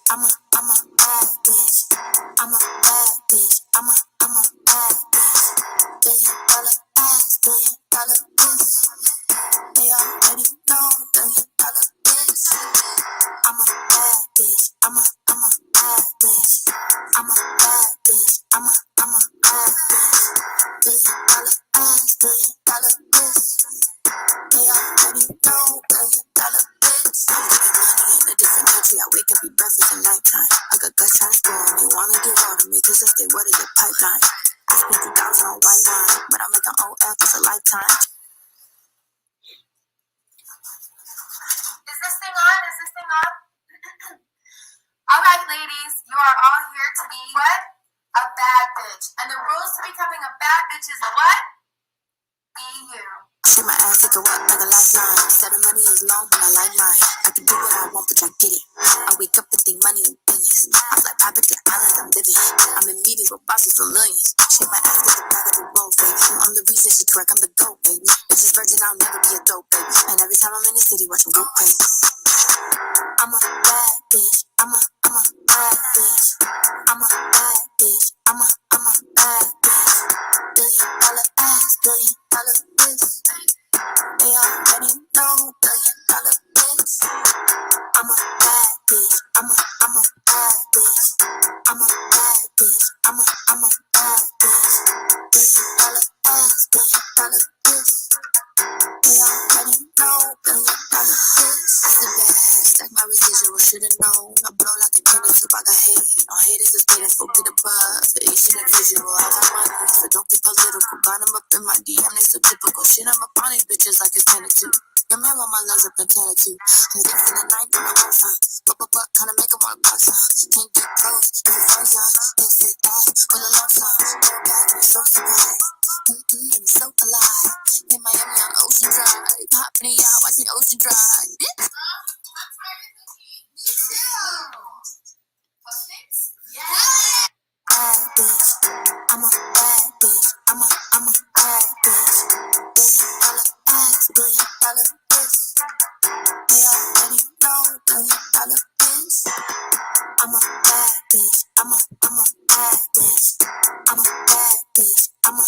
I'm a bad bitch. I'm a bad bitch. I'm a bad bitch. $1 billion ass, $1 billion bitch. They already know $1 billion bitch. I'm a bad bitch. I'm a bad bitch. I'm a bad bitch. I'm a bad bitch. $1 billion ass, $1 billion bitch. They already know $1 bitch. I'm getting money in a different country. I wake up, eat breakfast at nighttime. I got guts trying to score me. Wanna do all to me, cause I stay wet as a pipeline. I spent 2,000 on white wine, but I make an OF, it's a lifetime. Is this thing on? Is this thing on? All right, ladies, you are all here to be what? A bad bitch. And the rules to becoming a bad bitch is what? Be you. Shit, my ass take a walk like a lifeline. Said the money is long, but I like mine. I can do what I want, but I get it. I wake up and think money and business. I'm like Papa to the island I'm living. I'm in meetings with bosses for millions. Shit, my ass get the back of the road, baby. I'm the reason she twerk, I'm the GOAT, baby. Bitches virgin, I'll never be a dope, baby. And every time I'm in the city, watch them go crazy. I'm a bad bitch. I'm a bad bitch. I'm a bad bitch. I'm a bad bitch. $1 billion ass, $1 billion bitch. They already know $1 billion bitch. I'm a bad bitch. I'm a bad bitch. I'm a bad bitch. I'm a bad bitch. $1 ass, $1 bitch. They already know $1 bitch. That's the best. Stack my residual, should've known. I blow like a tennis soup, I got hate. All haters is pitiful, get a buzz. For each individual, I got money, so don't get political. Got them up in my DM, they so typical. Shit, I'm up on these bitches like it's 10 to 2. Your man want my lungs up in 10 to 2. I'm dancing the night when I want fun. But, trying to make them wanna box on. Can't get close, if it's fun time. Can't sit back, when the love song. Go back, and so surprised. And so alive. In Miami on Ocean Drive. Hopping in y'all, watching Ocean Drive. Me too. Postmates? Yeah. Bad bitch. I'm a bad bitch. I'm a bad bitch. $1 ass, $1 bitch. They already know $1 bitch. I'm a bad bitch. I'm a bad bitch. I'm a bad bitch. I'm a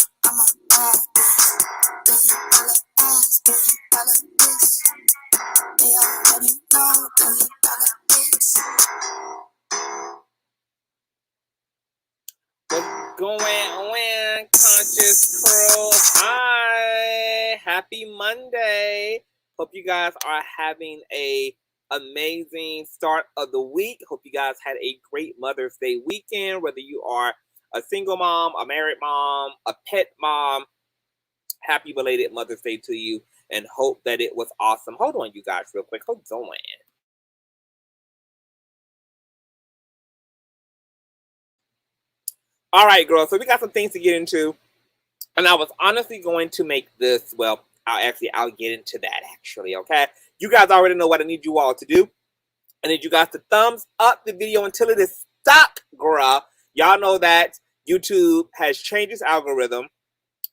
bad bitch. $1 ass, $1 bitch. They already know $1 bitch. What's going on, Conscious Crew? Hi! Happy Monday! Hope you guys are having a amazing start of the week. Hope you guys had a great Mother's Day weekend, whether you are a single mom, a married mom, a pet mom. Happy belated Mother's Day to you, and hope that it was awesome. Hold on, you guys, real quick. Hold on. All right, girls, so we got some things to get into. And I was honestly going to make this, well, I'll get into that actually, okay? You guys already know what I need you all to do. I need you guys to thumbs up the video until it is stuck, girl. Y'all know that YouTube has changed its algorithm.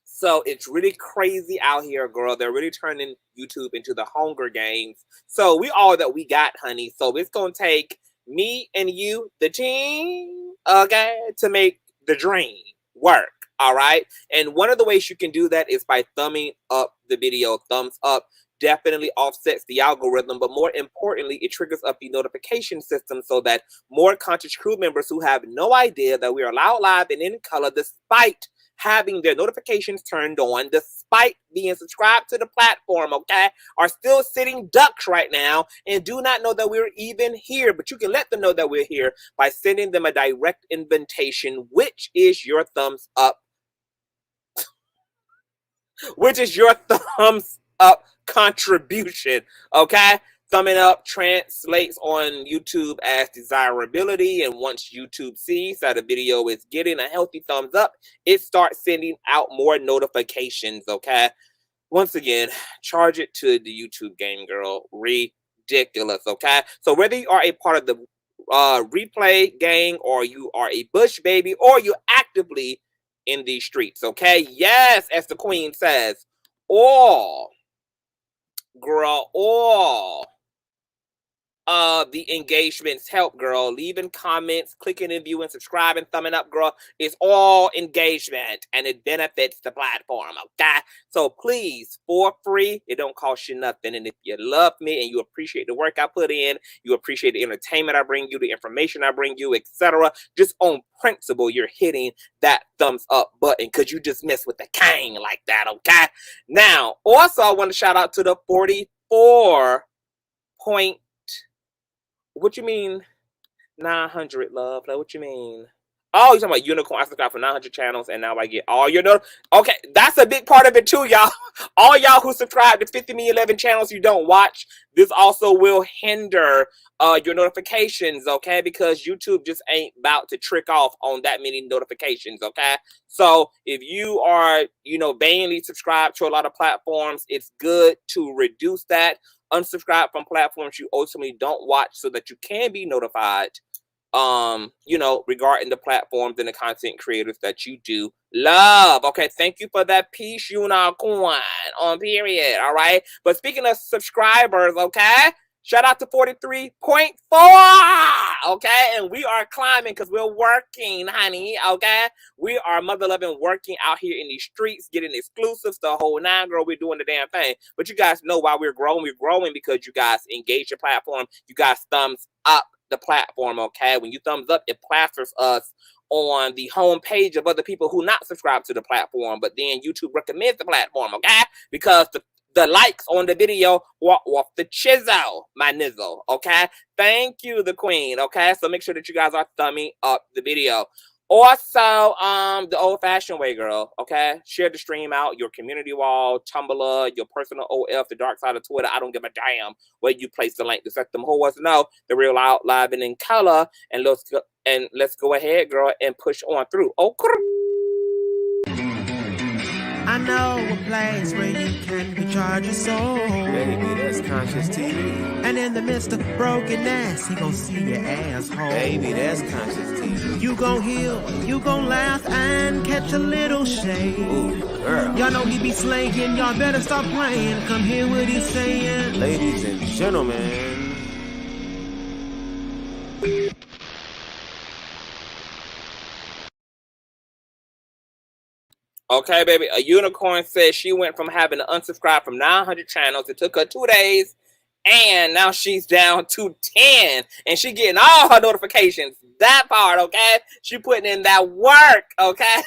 So it's really crazy out here, girl. They're really turning YouTube into the Hunger Games. So we all that we got, honey. So it's going to take me and you, the team, okay, to make the dream work. All right. And one of the ways you can do that is by thumbing up the video. Thumbs up definitely offsets the algorithm, but more importantly, it triggers up the notification system so that more Conscious Crew members who have no idea that we are loud, live, and in color, despite having their notifications turned on, despite being subscribed to the platform, okay, are still sitting ducks right now and do not know that we're even here. But you can let them know that we're here by sending them a direct invitation, which is your thumbs up. Which is your thumbs up contribution, okay? Thumbing up translates on YouTube as desirability, and once YouTube sees that a video is getting a healthy thumbs up, it starts sending out more notifications, okay? Once again, charge it to the YouTube game, girl. Ridiculous, okay? So whether you are a part of the replay gang, or you are a bush baby, or you actively in these streets, okay? Yes, as the queen says, all, girl, all the engagements help, girl. Leaving comments, clicking and viewing, subscribing, thumbing up, girl, is all engagement, and it benefits the platform, okay? So please, for free, it don't cost you nothing. And if you love me and you appreciate the work I put in, you appreciate the entertainment I bring you, the information I bring you, etc., just on principle, you're hitting that thumbs up button because you just mess with the king like that, okay? Now, also, I want to shout out to the 44 point. What you mean 900, love? Like, what you mean? Oh, you're talking about unicorn. I subscribe for 900 channels, and now I get all your Okay, that's a big part of it too, y'all. All y'all who subscribe to 50 me 11 channels you don't watch, this also will hinder your notifications, okay? Because YouTube just ain't about to trick off on that many notifications, okay? So if you are, vainly subscribed to a lot of platforms, it's good to reduce that. Unsubscribe from platforms you ultimately don't watch so that you can be notified, regarding the platforms and the content creators that you do love. Okay, thank you for that piece, unicorn, on period, all right? But speaking of subscribers, okay, shout out to 43.4, okay? And we are climbing because we're working, honey, okay? We are mother-loving working out here in these streets, getting exclusives, the whole nine, girl. We're doing the damn thing. But you guys know why we're growing because you guys engage your platform. You guys thumbs up the platform, okay? When you thumbs up, it plasters us on the home page of other people who not subscribed to the platform, but then YouTube recommends the platform, okay? Because the likes on the video walk off the chisel, my nizzle, okay? Thank you, the queen, okay? So make sure that you guys are thumbing up the video. Also, the old-fashioned way, girl, okay? Share the stream out, your community wall, Tumblr, your personal OF, the dark side of Twitter. I don't give a damn where you place the link. Just let them whores know the real out, live, and in color. And let's go ahead, girl, and push on through. Okay. I know a place where you can recharge your soul. Baby, that's Consciouztv. And in the midst of brokenness, he gon' see your asshole. Baby, that's Consciouztv. You gon' heal, you gon' laugh and catch a little shade. Ooh, girl. Y'all know he be slaying, y'all better stop playing. Come hear what he's saying. Ladies and gentlemen. Okay, baby. A unicorn says she went from having to unsubscribe from 900 channels. It took her 2 days, and now she's down to 10, and she getting all her notifications. That part, okay? She putting in that work, okay?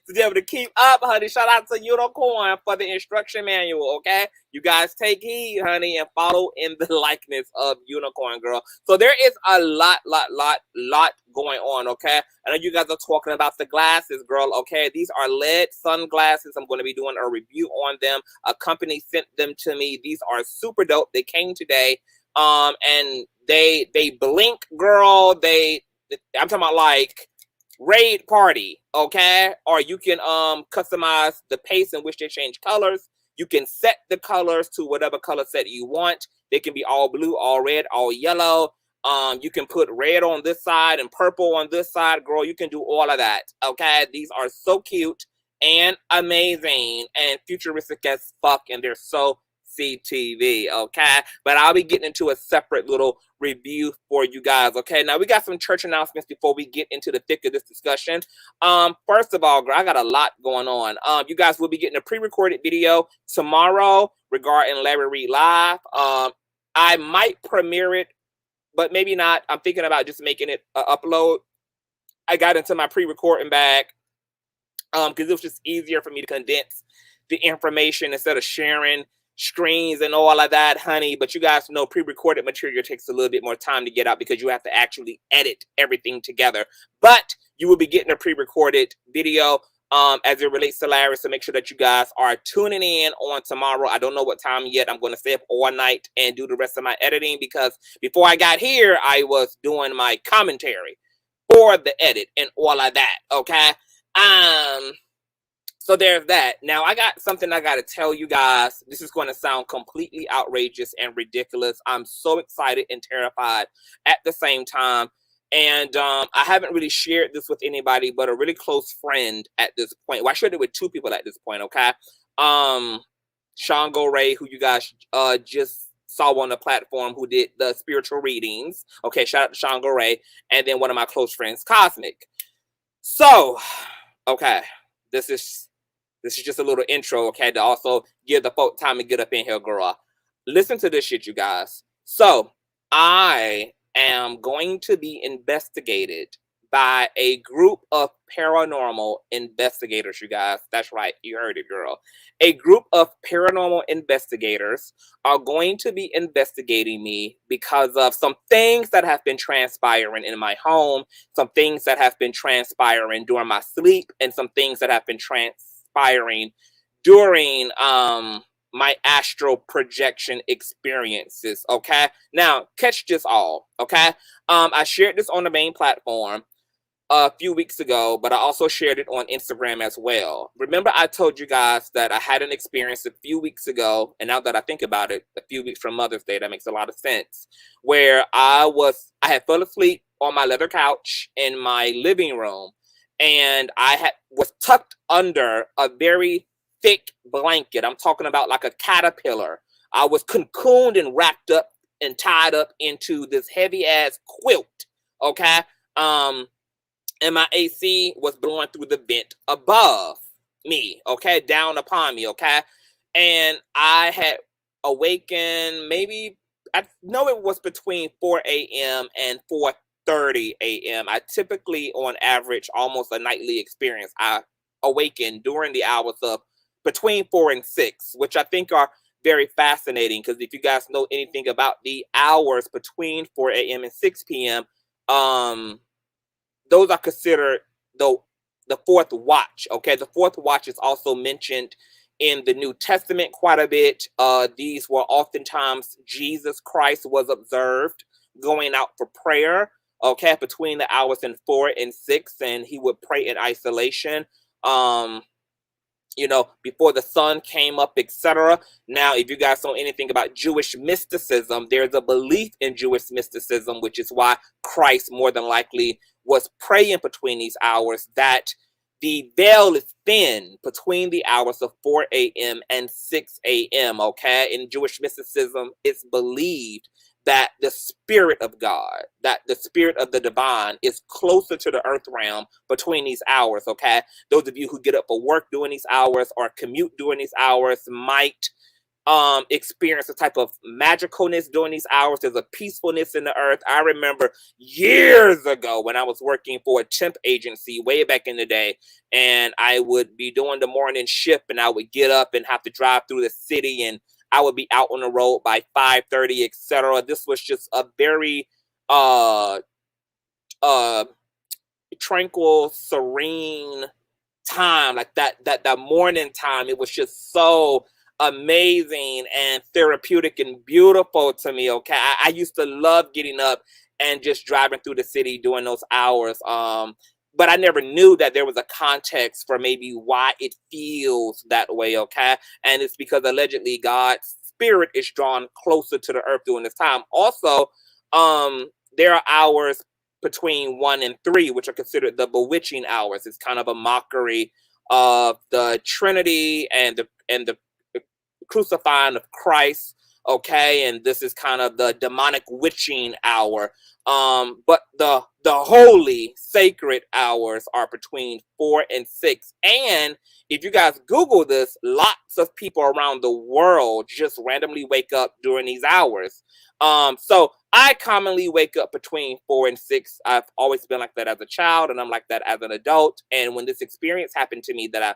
To be able to keep up, honey. Shout out to Unicorn for the instruction manual, okay? You guys take heed, honey, and follow in the likeness of Unicorn, girl. So there is a lot going on, okay? I know you guys are talking about the glasses, girl, okay? These are LED sunglasses. I'm going to be doing a review on them. A company sent them to me. These are super dope. They came today, and they blink, girl. I'm talking about like raid party, okay? Or you can customize the pace in which they change colors. You can set the colors to whatever color set you want. They can be all blue, all red, all yellow. You can put red on this side and purple on this side, girl. You can do all of that, okay? These are so cute and amazing and futuristic as fuck, and they're so CTV, okay? But I'll be getting into a separate little review for you guys, okay? Now, we got some church announcements before we get into the thick of this discussion. First of all, girl, I got a lot going on. You guys will be getting a pre-recorded video tomorrow regarding Larry Reed Live. I might premiere it, but maybe not. I'm thinking about just making it an upload. I got into my pre-recording bag because it was just easier for me to condense the information instead of sharing screens and all of that, honey. But you guys know pre-recorded material takes a little bit more time to get out because you have to actually edit everything together. But you will be getting a pre-recorded video as it relates to Larry, so make sure that you guys are tuning in on tomorrow. I don't know what time yet. I'm going to stay up all night and do the rest of my editing because before I got here, I was doing my commentary for the edit and all of that, okay? So there's that. Now, I got something I got to tell you guys. This is going to sound completely outrageous and ridiculous. I'm so excited and terrified at the same time. And I haven't really shared this with anybody but a really close friend at this point. Well, I shared it with 2 people at this point, okay? Sean Go Ray, who you guys just saw on the platform who did the spiritual readings. Okay, shout out to Sean Goray, and then one of my close friends, Cosmic. So, okay, this is just a little intro, okay, to also give the folk time to get up in here, girl. Listen to this shit, you guys. So, I am going to be investigated by a group of paranormal investigators, you guys. That's right, you heard it, girl. A group of paranormal investigators are going to be investigating me because of some things that have been transpiring in my home, some things that have been transpiring during my sleep, and some things that have been transpiring during my astral projection experiences. Okay, now catch this all. Okay, I shared this on the main platform a few weeks ago, but I also shared it on Instagram as well. Remember, I told you guys that I had an experience a few weeks ago, and now that I think about it, a few weeks from Mother's Day, that makes a lot of sense, where I had fell asleep on my leather couch in my living room, and was tucked under a very thick blanket. I'm talking about like a caterpillar. I was cocooned and wrapped up and tied up into this heavy ass quilt. Okay. And my AC was blowing through the vent above me, okay, down upon me, okay? And I had awakened I know it was between 4 a.m. and 4:30 a.m. I typically, on average, almost a nightly experience, I awaken during the hours of between 4 and 6, which I think are very fascinating, because if you guys know anything about the hours between 4 a.m. and 6 p.m., those are considered the fourth watch. Okay, the fourth watch is also mentioned in the New Testament quite a bit. These were oftentimes Jesus Christ was observed going out for prayer. Okay, between the hours of 4 and 6, and he would pray in isolation. Before the sun came up, etc. Now, if you guys know anything about Jewish mysticism, there's a belief in Jewish mysticism, which is why Christ more than likely was praying between these hours, that the veil is thin between the hours of 4 a.m. and 6 a.m., okay? In Jewish mysticism, it's believed that the spirit of God, that the spirit of the divine is closer to the earth realm between these hours, okay? Those of you who get up for work during these hours or commute during these hours might experience a type of magicalness during these hours. There's a peacefulness in the earth. I remember years ago when I was working for a temp agency way back in the day, and I would be doing the morning shift, and I would get up and have to drive through the city, and I would be out on the road by 5:30, etc. This was just a very tranquil, serene time, like that morning time. It was just so amazing and therapeutic and beautiful to me. Okay, I used to love getting up and just driving through the city during those hours. But I never knew that there was a context for maybe why it feels that way. Okay, and it's because allegedly God's spirit is drawn closer to the earth during this time. Also, there are hours between 1 and 3, which are considered the bewitching hours. It's kind of a mockery of the Trinity and the crucifying of Christ, okay? And this is kind of the demonic witching hour. But the holy, sacred hours are between 4 and 6. And if you guys Google this, lots of people around the world just randomly wake up during these hours. So I commonly wake up between 4 and 6. I've always been like that as a child, and I'm like that as an adult. And when this experience happened to me that I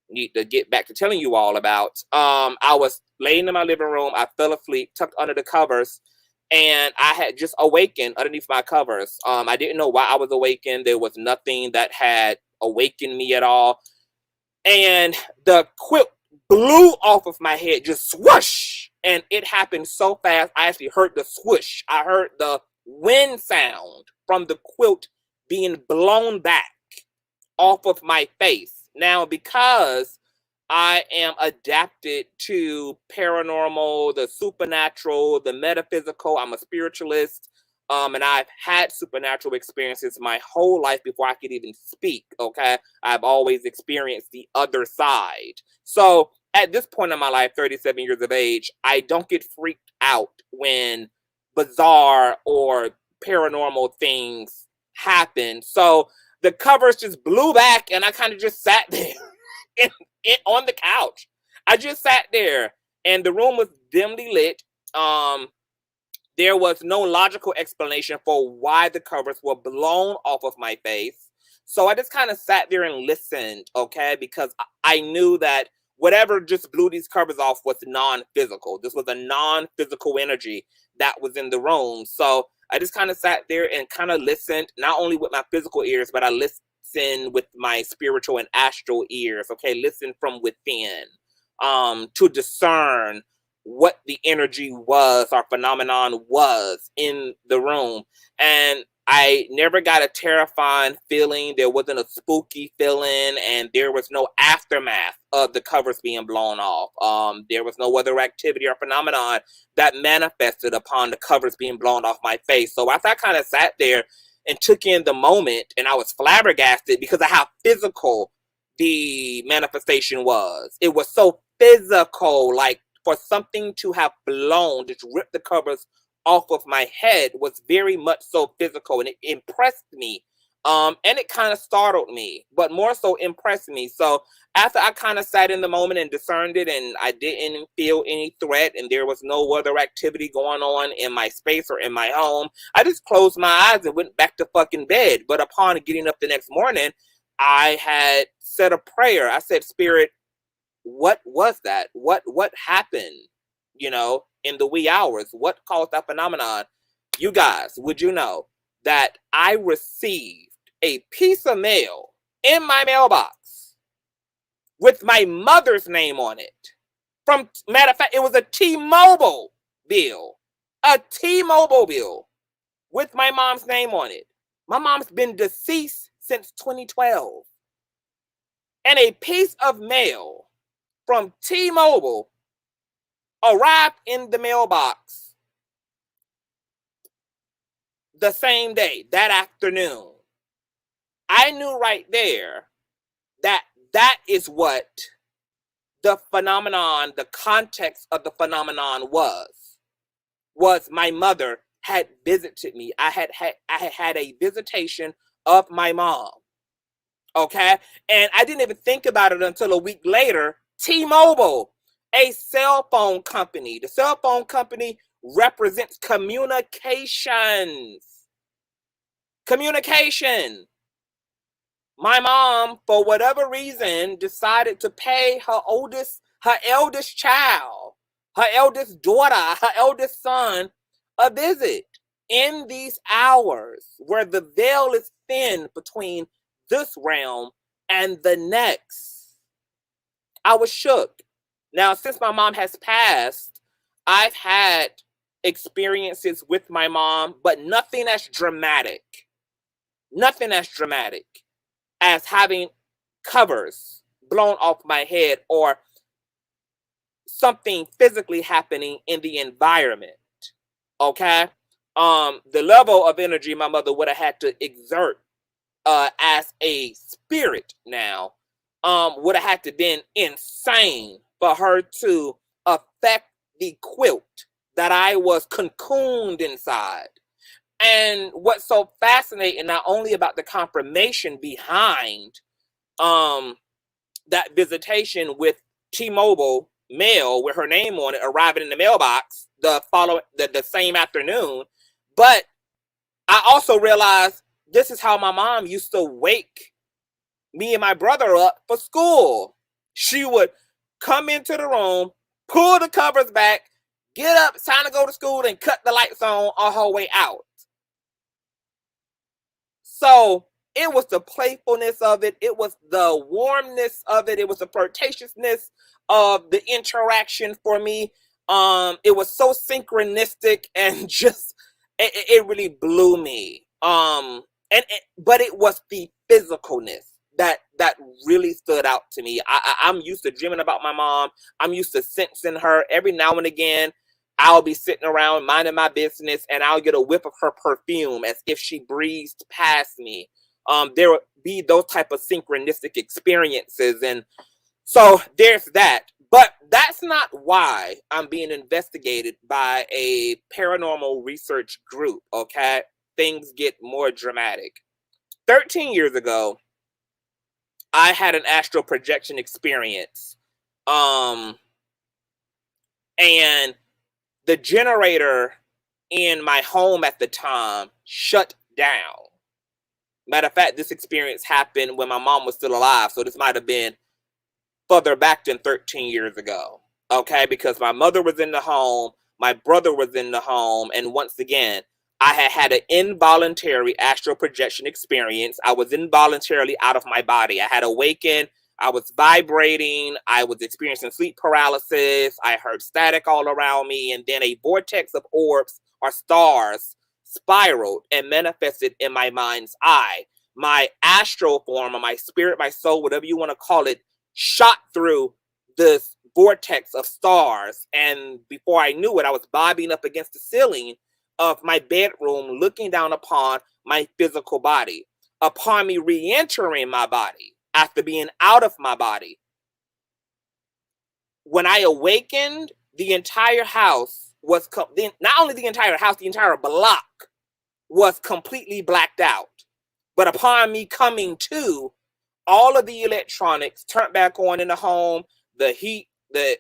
need to get back to telling you all about, I was laying in my living room. I fell asleep, tucked under the covers, and I had just awakened underneath my covers. I didn't know why I was awakened. There was nothing that had awakened me at all. And the quilt blew off of my head, just swoosh. And it happened so fast, I actually heard the swoosh. I heard the wind sound from the quilt being blown back off of my face. Now, because I am adapted to paranormal, the supernatural, the metaphysical, I'm a spiritualist, and I've had supernatural experiences my whole life before I could even speak, okay? I've always experienced the other side. So at this point in my life, 37 years of age, I don't get freaked out when bizarre or paranormal things happen. So the covers just blew back, and I kind of just sat there on the couch. I just sat there, and the room was dimly lit. There was no logical explanation for why the covers were blown off of my face. So I just kind of sat there and listened, okay? Because I knew that whatever just blew these covers off was non-physical. This was a non-physical energy that was in the room. So I just kind of sat there and kind of listened, not only with my physical ears, but I listened with my spiritual and astral ears, okay? Listen from within, to discern what the energy was or phenomenon was in the room. And I never got a terrifying feeling. There wasn't a spooky feeling, and there was no aftermath of the covers being blown off. There was no other activity or phenomenon that manifested upon the covers being blown off my face. So after I kind of sat there and took in the moment, and I was flabbergasted because of how physical the manifestation was. It was so physical, like for something to have blown, just ripped the covers off of my head was very much so physical, and it impressed me. And it kind of startled me, but more so impressed me. So after I kind of sat in the moment and discerned it, and I didn't feel any threat, and there was no other activity going on in my space or in my home, I just closed my eyes and went back to fucking bed. But upon getting up the next morning, I had said a prayer. I said, Spirit, what was that? What happened, in the wee hours? What caused that phenomenon? You guys, would you know that I received a piece of mail in my mailbox with my mother's name on it? Matter of fact, it was a T-Mobile bill. A T-Mobile bill with my mom's name on it. My mom's been deceased since 2012. And a piece of mail from T-Mobile arrived in the mailbox the same day, that afternoon. I knew right there that that is what the phenomenon, the context of the phenomenon was my mother had visited me. I had a visitation of my mom. Okay? And I didn't even think about it until a week later. T-Mobile, a cell phone company. The cell phone company represents communications. Communication. My mom, for whatever reason, decided to pay her eldest child, her eldest daughter, her eldest son, a visit in these hours where the veil is thin between this realm and the next. I was shook. Now, since my mom has passed, I've had experiences with my mom, but nothing as dramatic. Nothing as dramatic as having covers blown off my head or something physically happening in the environment. Okay? The level of energy my mother would have had to exert as a spirit now would have had to been insane for her to affect the quilt that I was cocooned inside. And what's so fascinating, not only about the confirmation behind that visitation with T-Mobile mail with her name on it arriving in the mailbox the same afternoon, but I also realized this is how my mom used to wake me and my brother up for school. She would come into the room, pull the covers back, get up, it's time to go to school, and cut the lights on her way out. So it was the playfulness of it. It was the warmness of it. It was the flirtatiousness of the interaction for me. It was so synchronistic and just, it really blew me. But it was the physicalness that really stood out to me. I'm used to dreaming about my mom. I'm used to sensing her. Every now and again, I'll be sitting around minding my business and I'll get a whiff of her perfume as if she breezed past me. There would be those type of synchronistic experiences. And so there's that. But that's not why I'm being investigated by a paranormal research group, okay? Things get more dramatic. 13 years ago, I had an astral projection experience. And the generator in my home at the time shut down. Matter of fact, this experience happened when my mom was still alive. So this might have been further back than 13 years ago. Okay, because my mother was in the home, my brother was in the home, and once again, I had an involuntary astral projection experience. I was involuntarily out of my body. I had awakened, I was vibrating, I was experiencing sleep paralysis, I heard static all around me, and then a vortex of orbs or stars spiraled and manifested in my mind's eye. My astral form, or my spirit, my soul, whatever you want to call it, shot through this vortex of stars, and before I knew it, I was bobbing up against the ceiling of my bedroom, looking down upon my physical body. Upon me re-entering my body after being out of my body, when I awakened, the entire house was not only the entire house, the entire block was completely blacked out. But upon me coming to, all of the electronics turned back on in the home, the heat, the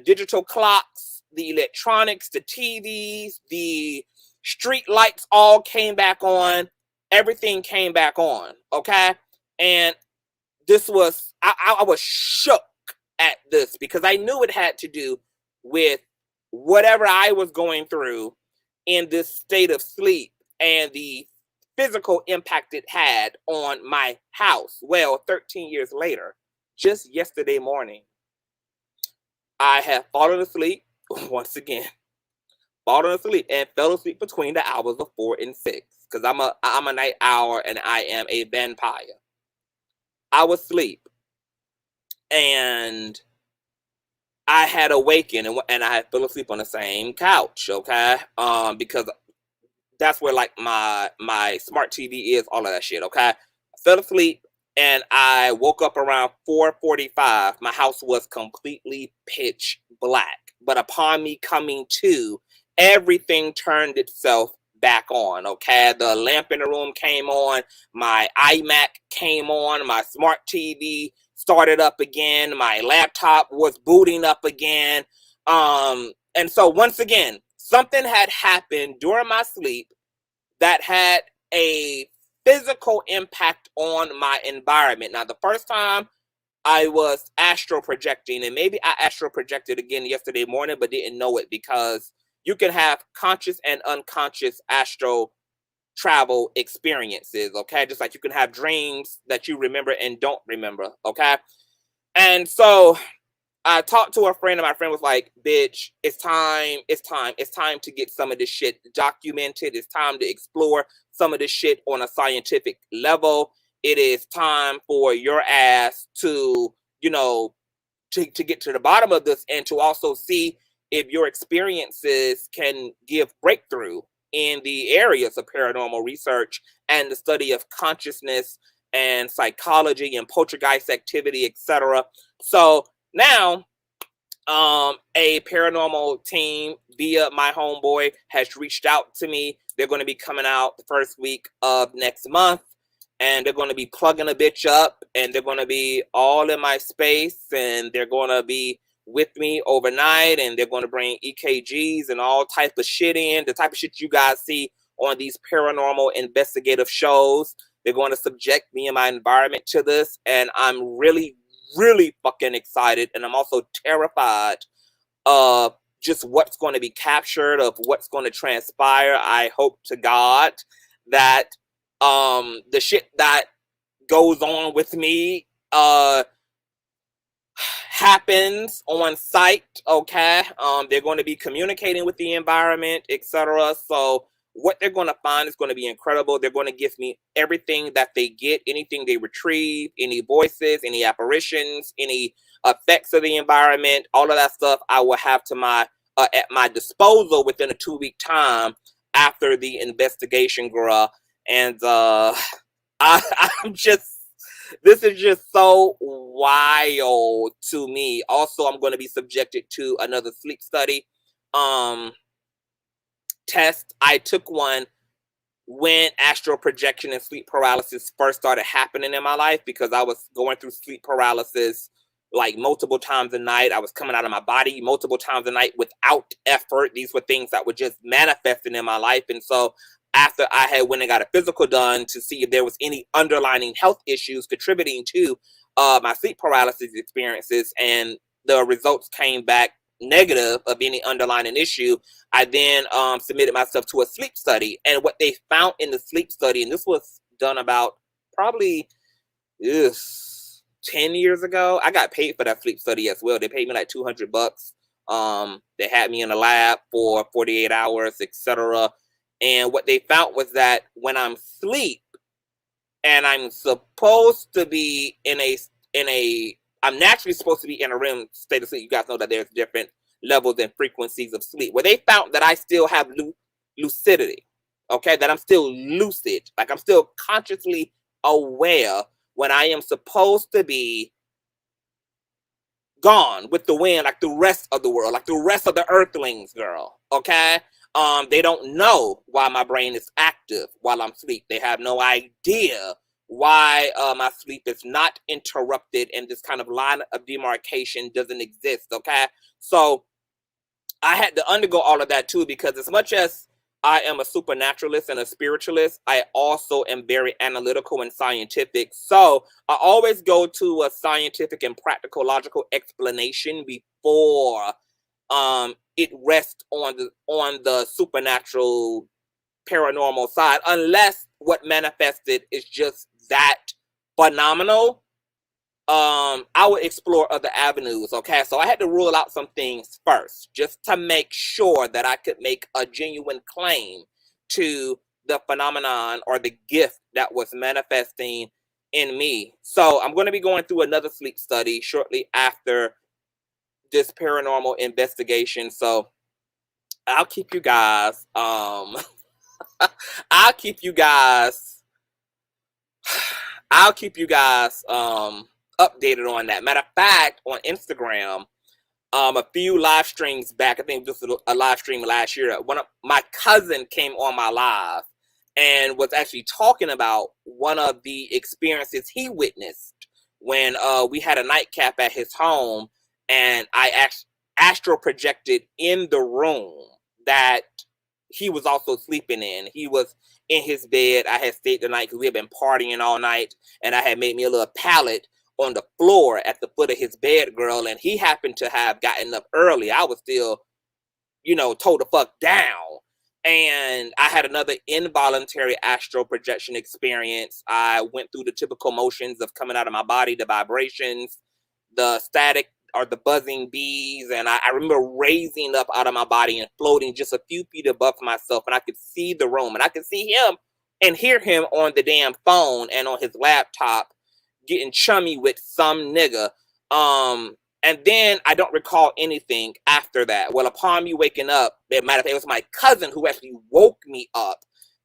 digital clocks, the electronics, the TVs, the street lights all came back on. Everything came back on, okay? And this was, I was shook at this because I knew it had to do with whatever I was going through in this state of sleep and the physical impact it had on my house. Well, 13 years later, just yesterday morning, I have fallen asleep once again, fallen asleep and fell asleep between the hours of 4 and 6 because I'm a night owl and I am a vampire. I was asleep and I had awakened and I had fell asleep on the same couch, okay? Because that's where like my smart TV is, all of that shit, okay? I fell asleep and I woke up around 4:45. My house was completely pitch black. But upon me coming to, everything turned itself back on, okay? The lamp in the room came on, my iMac came on, my smart TV started up again, my laptop was booting up again. And so once again, something had happened during my sleep that had a physical impact on my environment. Now, the first time I was astral projecting, and maybe I astral projected again yesterday morning, but didn't know it because you can have conscious and unconscious astral travel experiences, okay? Just like you can have dreams that you remember and don't remember, okay? And so I talked to a friend, and my friend was like, bitch, it's time to get some of this shit documented. It's time to explore some of this shit on a scientific level. It is time for your ass to, you know, to get to the bottom of this and to also see if your experiences can give breakthrough in the areas of paranormal research and the study of consciousness and psychology and poltergeist activity, etc. So now, a paranormal team via my homeboy has reached out to me. They're going to be coming out the first week of next month, and they're going to be plugging a bitch up, and they're going to be all in my space, and they're going to be with me overnight, and they're going to bring EKGs and all type of shit in, the type of shit you guys see on these paranormal investigative shows. They're going to subject me and my environment to this, and I'm really fucking excited, and I'm also terrified of just what's going to be captured, of what's going to transpire. I hope to God that the shit that goes on with me happens on site, okay? They're going to be communicating with the environment, etc. So what they're going to find is going to be incredible. They're going to give me everything that they get, anything they retrieve, any voices, any apparitions, any effects of the environment, all of that stuff I will have to my at my disposal within a 2-week time after the investigation, bruh. And I'm just, This is just so wild to me. Also, I'm going to be subjected to another sleep study test. I took one when astral projection and sleep paralysis first started happening in my life, because I was going through sleep paralysis like multiple times a night. I was coming out of my body multiple times a night without effort. These were things that were just manifesting in my life. And so after I had went and got a physical done to see if there was any underlying health issues contributing to my sleep paralysis experiences, and the results came back negative of any underlying issue, I then submitted myself to a sleep study. And what they found in the sleep study, and this was done about probably 10 years ago. I got paid for that sleep study as well. They paid me like $200. They had me in a lab for 48 hours, etc. And what they found was that when I'm asleep and I'm supposed to be I'm naturally supposed to be in a REM state of sleep. You guys know that there's different levels and frequencies of sleep. Where they found that I still have lucidity, okay? That I'm still lucid. Like I'm still consciously aware when I am supposed to be gone with the wind, like the rest of the world, like the rest of the earthlings, girl, okay? They don't know why my brain is active while I'm asleep. They have no idea why my sleep is not interrupted and this kind of line of demarcation doesn't exist, okay? So I had to undergo all of that too, because as much as I am a supernaturalist and a spiritualist, I also am very analytical and scientific. So I always go to a scientific and practical, logical explanation before it rests on the supernatural, paranormal side, unless what manifested is just that phenomenal. I would explore other avenues, okay? So I had to rule out some things first, just to make sure that I could make a genuine claim to the phenomenon or the gift that was manifesting in me. So I'm going to be going through another sleep study shortly after this paranormal investigation. So I'll keep you guys, I'll keep you guys updated on that. Matter of fact, on Instagram, a few live streams back, I think this was a live stream last year, one of my cousin came on my live and was actually talking about one of the experiences he witnessed when we had a nightcap at his home, and I astral projected in the room that he was also sleeping in. He was in his bed. I had stayed the night because we had been partying all night, and I had made me a little pallet on the floor at the foot of his bed, girl, and he happened to have gotten up early. I was still, told to fuck down. And I had another involuntary astral projection experience. I went through the typical motions of coming out of my body, the vibrations, the static or the buzzing bees, and I remember raising up out of my body and floating just a few feet above myself, and I could see the room, and I could see him and hear him on the damn phone and on his laptop getting chummy with some nigga. And then I don't recall anything after that. Well, upon me waking up, it was my cousin who actually woke me up,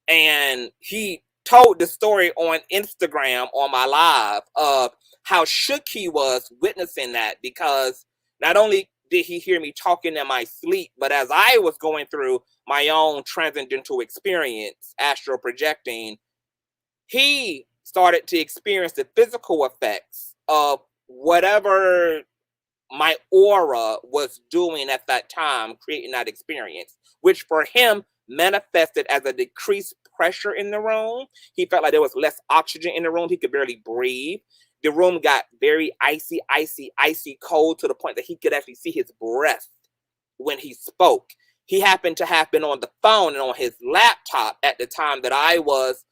and he told the story on Instagram on my live of how shook he was witnessing that, because not only did he hear me talking in my sleep, but as I was going through my own transcendental experience, astral projecting, he started to experience the physical effects of whatever my aura was doing at that time, creating that experience, which for him manifested as a decreased pressure in the room. He felt like there was less oxygen in the room. He could barely breathe. The room got very icy cold to the point that he could actually see his breath when he spoke. He happened to have been on the phone and on his laptop at the time that I was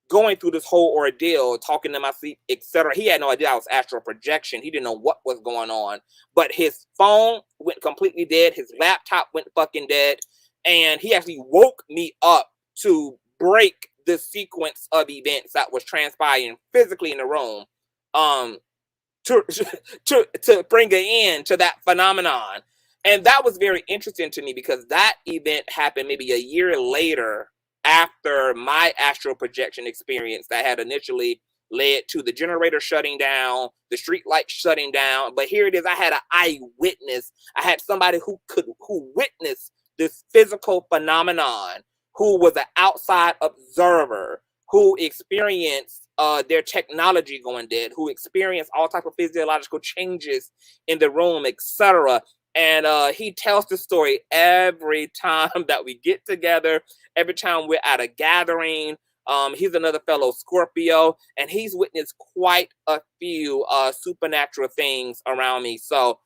going through this whole ordeal, talking to my sleep, etc. He had no idea I was astral projection. He didn't know what was going on. But his phone went completely dead. His laptop went fucking dead. And he actually woke me up to break the sequence of events that was transpiring physically in the room, to bring an end to that phenomenon. And that was very interesting to me, because that event happened maybe a year later after my astral projection experience that had initially led to the generator shutting down, the street lights shutting down. But here it is. I had an eyewitness. I had somebody who witnessed this physical phenomenon, who was an outside observer, who experienced their technology going dead, who experienced all type of physiological changes in the room, etc. And he tells the story every time that we get together, every time we're at a gathering. He's another fellow Scorpio, and he's witnessed quite a few supernatural things around me. So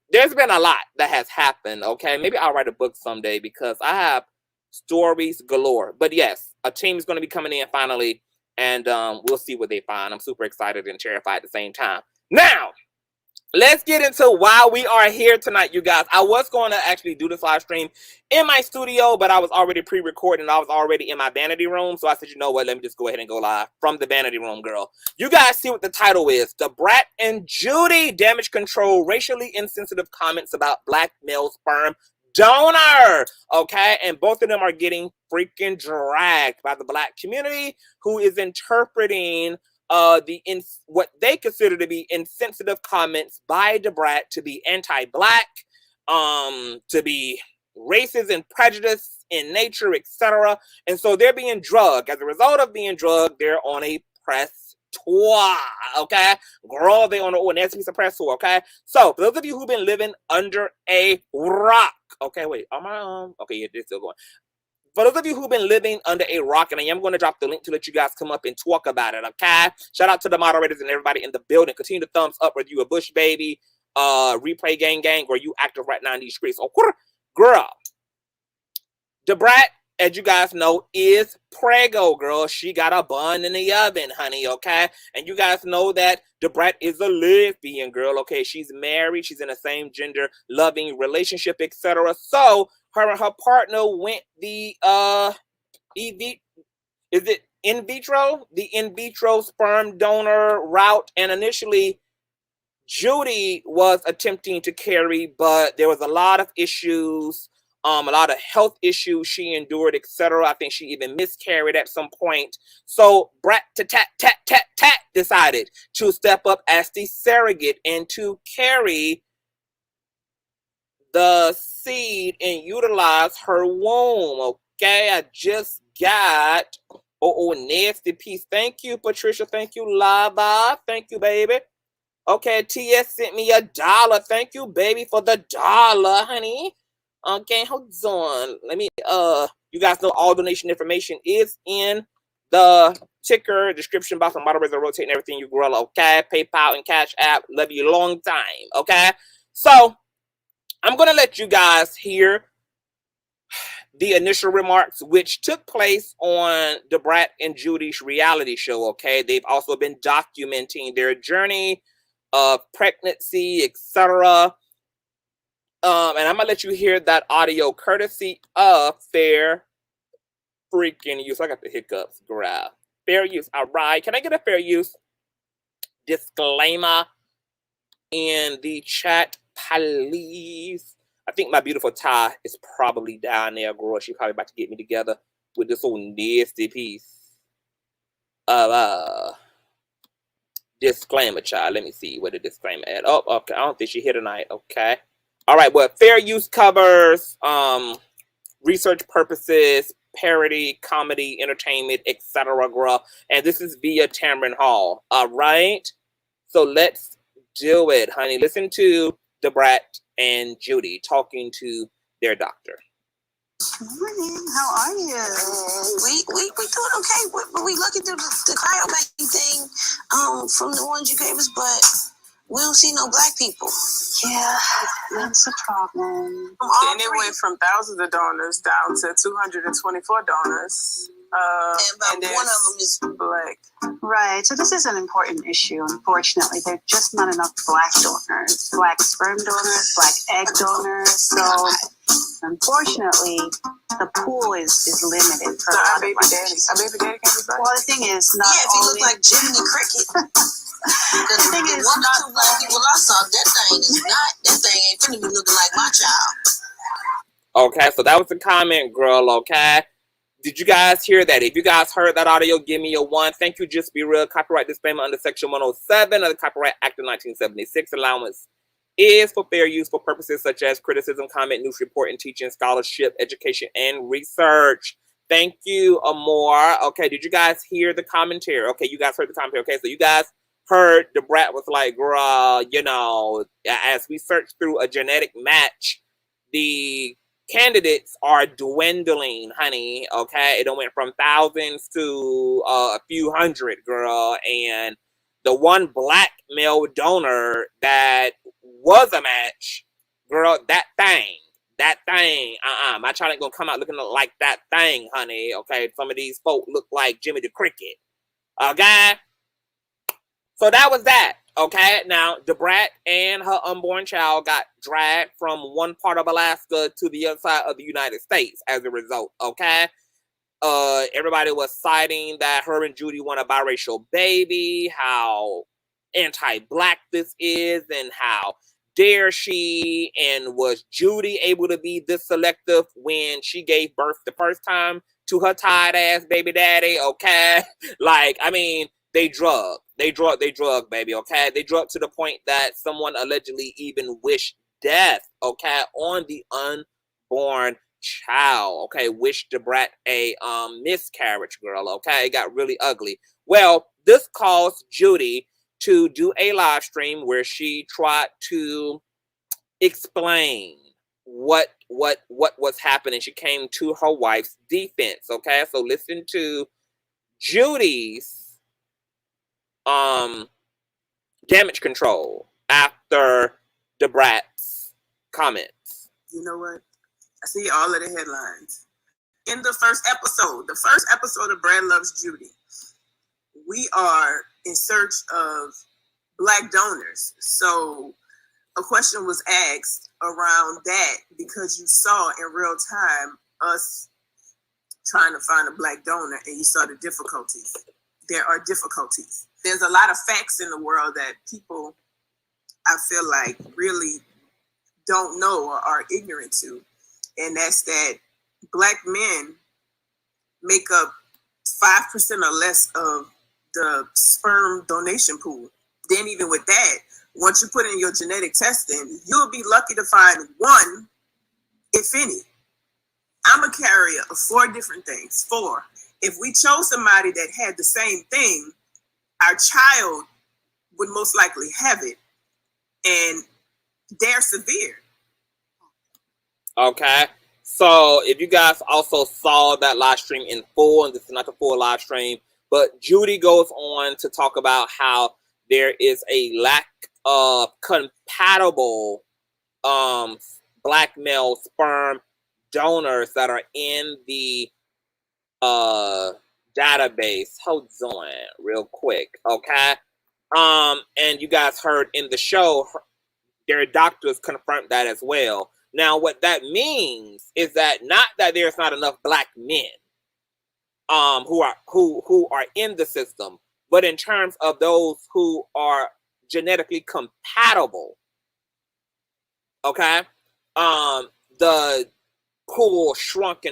there's been a lot that has happened, okay? Maybe I'll write a book someday because I have stories galore. But yes, a team is going to be coming in finally, and we'll see what they find. I'm super excited and terrified at the same time. Now, let's get into why we are here tonight, you guys. I was going to actually do this live stream in my studio, but I was already pre-recording. I was already in my vanity room. So I said, you know what? Let me just go ahead and go live from the vanity room, girl. You guys see what the title is. DaBrat and Judy, damage control, racially insensitive comments about black male sperm donor. Okay? And both of them are getting freaking dragged by the black community, who is interpreting what they consider to be insensitive comments by DaBrat to be anti-black, to be racist and prejudiced in nature, etc. And so they're being drugged. As a result of being drugged, they're on a press tour. Okay, girl, they're on a next piece of press tour. Okay, so for those of you who've been living under a rock, okay, wait, am I okay, yeah, it's still going. For those of you who've been living under a rock, and I am going to drop the link to let you guys come up and talk about it, okay? Shout out to the moderators and everybody in the building. Continue to thumbs up whether you a Bush baby, replay gang, or you active right now in these streets. Oh, girl, DaBrat, as you guys know, is prego, girl. She got a bun in the oven, honey, okay? And you guys know that DaBrat is a lesbian, girl, okay? She's married. She's in a same gender loving relationship, etc. So her and her partner went the in vitro sperm donor route, and initially Judy was attempting to carry, but there was a lot of issues, a lot of health issues she endured, etc. I think she even miscarried at some point. So Brat decided to step up as the surrogate and to carry the seed and utilize her womb. Okay, I just got nasty piece. Thank you, Patricia. Thank you, Lava. Thank you, baby. Okay, TS sent me $1. Thank you, baby, for the $1, honey. Okay, hold on. Let me you guys know all donation information is in the ticker description box. My moderators are rotating everything, you girl. Okay, PayPal and Cash App. Love you a long time. Okay, so I'm going to let you guys hear the initial remarks, which took place on DaBrat and Judy's reality show, okay? They've also been documenting their journey of pregnancy, etc. And I'm going to let you hear that audio courtesy of Fair freaking Use. I got the hiccups, grab. Fair use. All right. Can I get a fair use disclaimer in the chat, please? I think my beautiful Ty is probably down there, girl. She's probably about to get me together with this old nasty piece of disclaimer, child. Let me see where the disclaimer at. Oh, okay. I don't think she's here tonight. Okay. All right. Well, fair use covers research purposes, parody, comedy, entertainment, etc., girl. And this is via Tamron Hall. All right. So let's do it, honey. Listen to DaBrat and Judy talking to their doctor. Morning, how are you? We doing okay. We looking through the cryobank thing from the ones you gave us, but we don't see no black people. Yeah, that's a problem. And it went from thousands of donors down to 224 donors. And one of them is black. Right, so this is an important issue. Unfortunately, there are just not enough black donors, black sperm donors, black egg donors. So, unfortunately, the pool is limited. For so our baby daddy can't be black? Well, the thing is, not if he only... look like Jiminy Cricket. The thing is, one or two black people I saw, that thing ain't finna be looking like my child. Okay, so that was the comment, girl, okay? Did you guys hear that? If you guys heard that audio, give me a 1. Thank you, Just Be Real. Copyright disclaimer under Section 107 of the Copyright Act of 1976. Allowance is for fair use for purposes such as criticism, comment, news reporting, teaching, scholarship, education, and research. Thank you, Amor. Okay, did you guys hear the commentary? Okay, you guys heard the commentary. Okay, so you guys heard DaBrat was like, girl, you know, as we search through a genetic match, the candidates are dwindling, honey. Okay, it went from thousands to a few hundred, girl. And the one black male donor that was a match, girl, that thing, my child ain't gonna come out looking like that thing, honey. Okay, some of these folk look like Jimmy the Cricket. Okay, so that was that. Okay, now DaBrat and her unborn child got dragged from one part of Alaska to the other side of the United States as a result. Okay, everybody was citing that her and Judy want a biracial baby, how anti-black this is, and how dare she, and was Judy able to be this selective when she gave birth the first time to her tired ass baby daddy? Okay, like, I mean, they drug, baby, okay? They drug to the point that someone allegedly even wished death, okay, on the unborn child, okay? Wished DaBrat a miscarriage, girl, okay? It got really ugly. Well, this caused Judy to do a live stream where she tried to explain what was happening. She came to her wife's defense, okay? So listen to Judy's damage control after DaBrat's comments. You know what? I see all of the headlines. In the first episode of Brad Loves Judy, we are in search of black donors. So a question was asked around that because you saw in real time us trying to find a black donor and you saw the difficulties. There are difficulties. There's a lot of facts in the world that people, I feel like, really don't know or are ignorant to. And that's that black men make up 5% or less of the sperm donation pool. Then even with that, once you put in your genetic testing, you'll be lucky to find one, if any. I'm a carrier of 4 different things. 4. If we chose somebody that had the same thing, our child would most likely have it. And they're severe. Okay. So if you guys also saw that live stream in full, and this is not the full live stream, but Judy goes on to talk about how there is a lack of compatible black male sperm donors that are in the database. Hold on real quick, okay? And you guys heard in the show, their doctors confirmed that as well. Now, what that means is that not that there's not enough black men who are in the system, but in terms of those who are genetically compatible, okay, the pool shrunk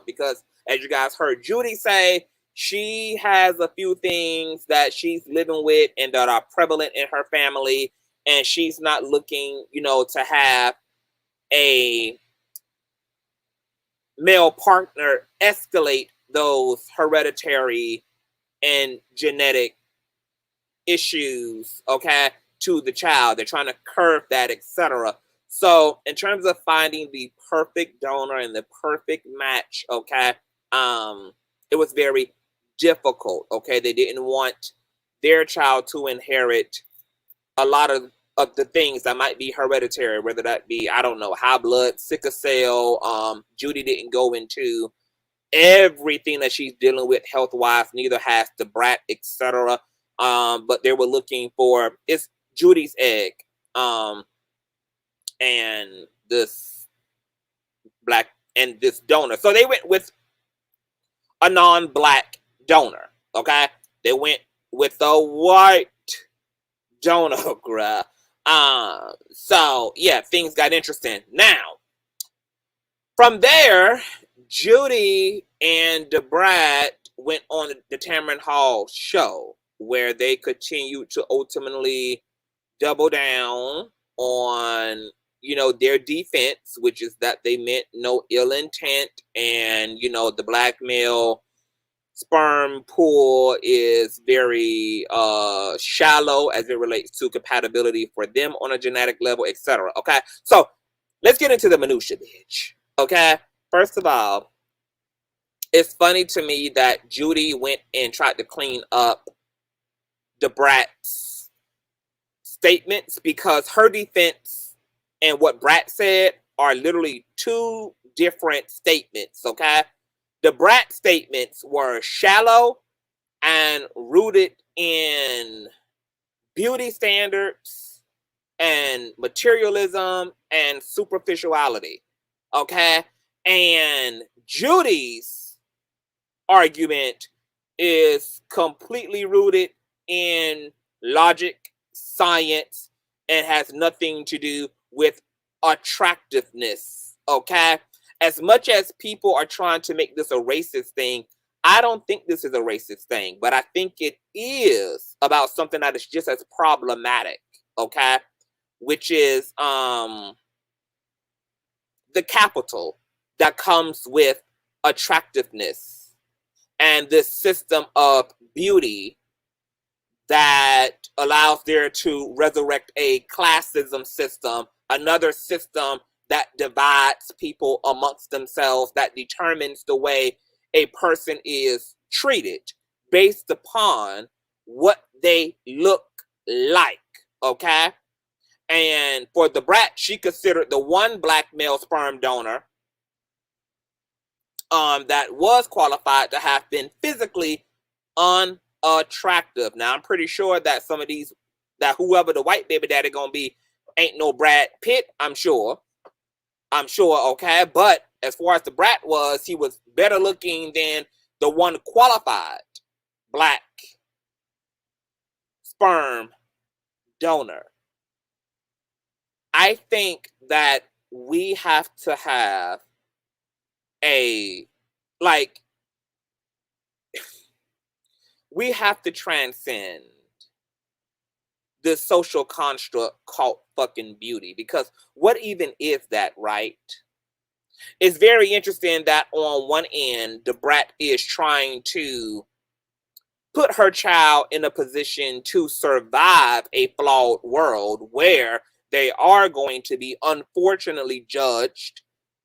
because, as you guys heard Judy say, she has a few things that she's living with and that are prevalent in her family, and she's not looking, to have a male partner escalate those hereditary and genetic issues, okay, to the child. They're trying to curb that, etc. So in terms of finding the perfect donor and the perfect match, okay, it was very difficult, okay? They didn't want their child to inherit a lot of the things that might be hereditary, whether that be, I don't know, high blood, sickle cell. Judy didn't go into everything that she's dealing with health-wise, neither has DaBrat, etc. But they were looking for, it's Judy's egg, and this black, and this donor. So they went with a non-black donor, okay? They went with a white donor, bruh. So yeah, things got interesting. Now, from there, Judy and DaBrat went on the Tamron Hall show where they continued to ultimately double down on, you know, their defense, which is that they meant no ill intent, and, you know, the black male sperm pool is very shallow as it relates to compatibility for them on a genetic level, etc. Okay, so let's get into the minutia, bitch. Okay, first of all, it's funny to me that Judy went and tried to clean up DaBrat's statements, because her defense and what Brat said are literally two different statements, okay? DaBrat statements were shallow and rooted in beauty standards and materialism and superficiality, okay? And Judy's argument is completely rooted in logic, science, and has nothing to do with attractiveness, okay? As much as people are trying to make this a racist thing, I don't think this is a racist thing, but I think it is about something that is just as problematic, okay? Which is the capital that comes with attractiveness and this system of beauty that allows there to resurrect a classism system, another system that divides people amongst themselves, that determines the way a person is treated based upon what they look like, okay? And for DaBrat, she considered the one black male sperm donor that was qualified to have been physically unattractive. Now, I'm pretty sure that some of these, that whoever the white baby daddy gonna be ain't no Brad Pitt, I'm sure, okay? But as far as DaBrat was, he was better looking than the one qualified black sperm donor. I think that we have to have we have to transcend this social construct called fucking beauty, because what even is that, right? It's very interesting that on one end, DaBrat is trying to put her child in a position to survive a flawed world where they are going to be unfortunately judged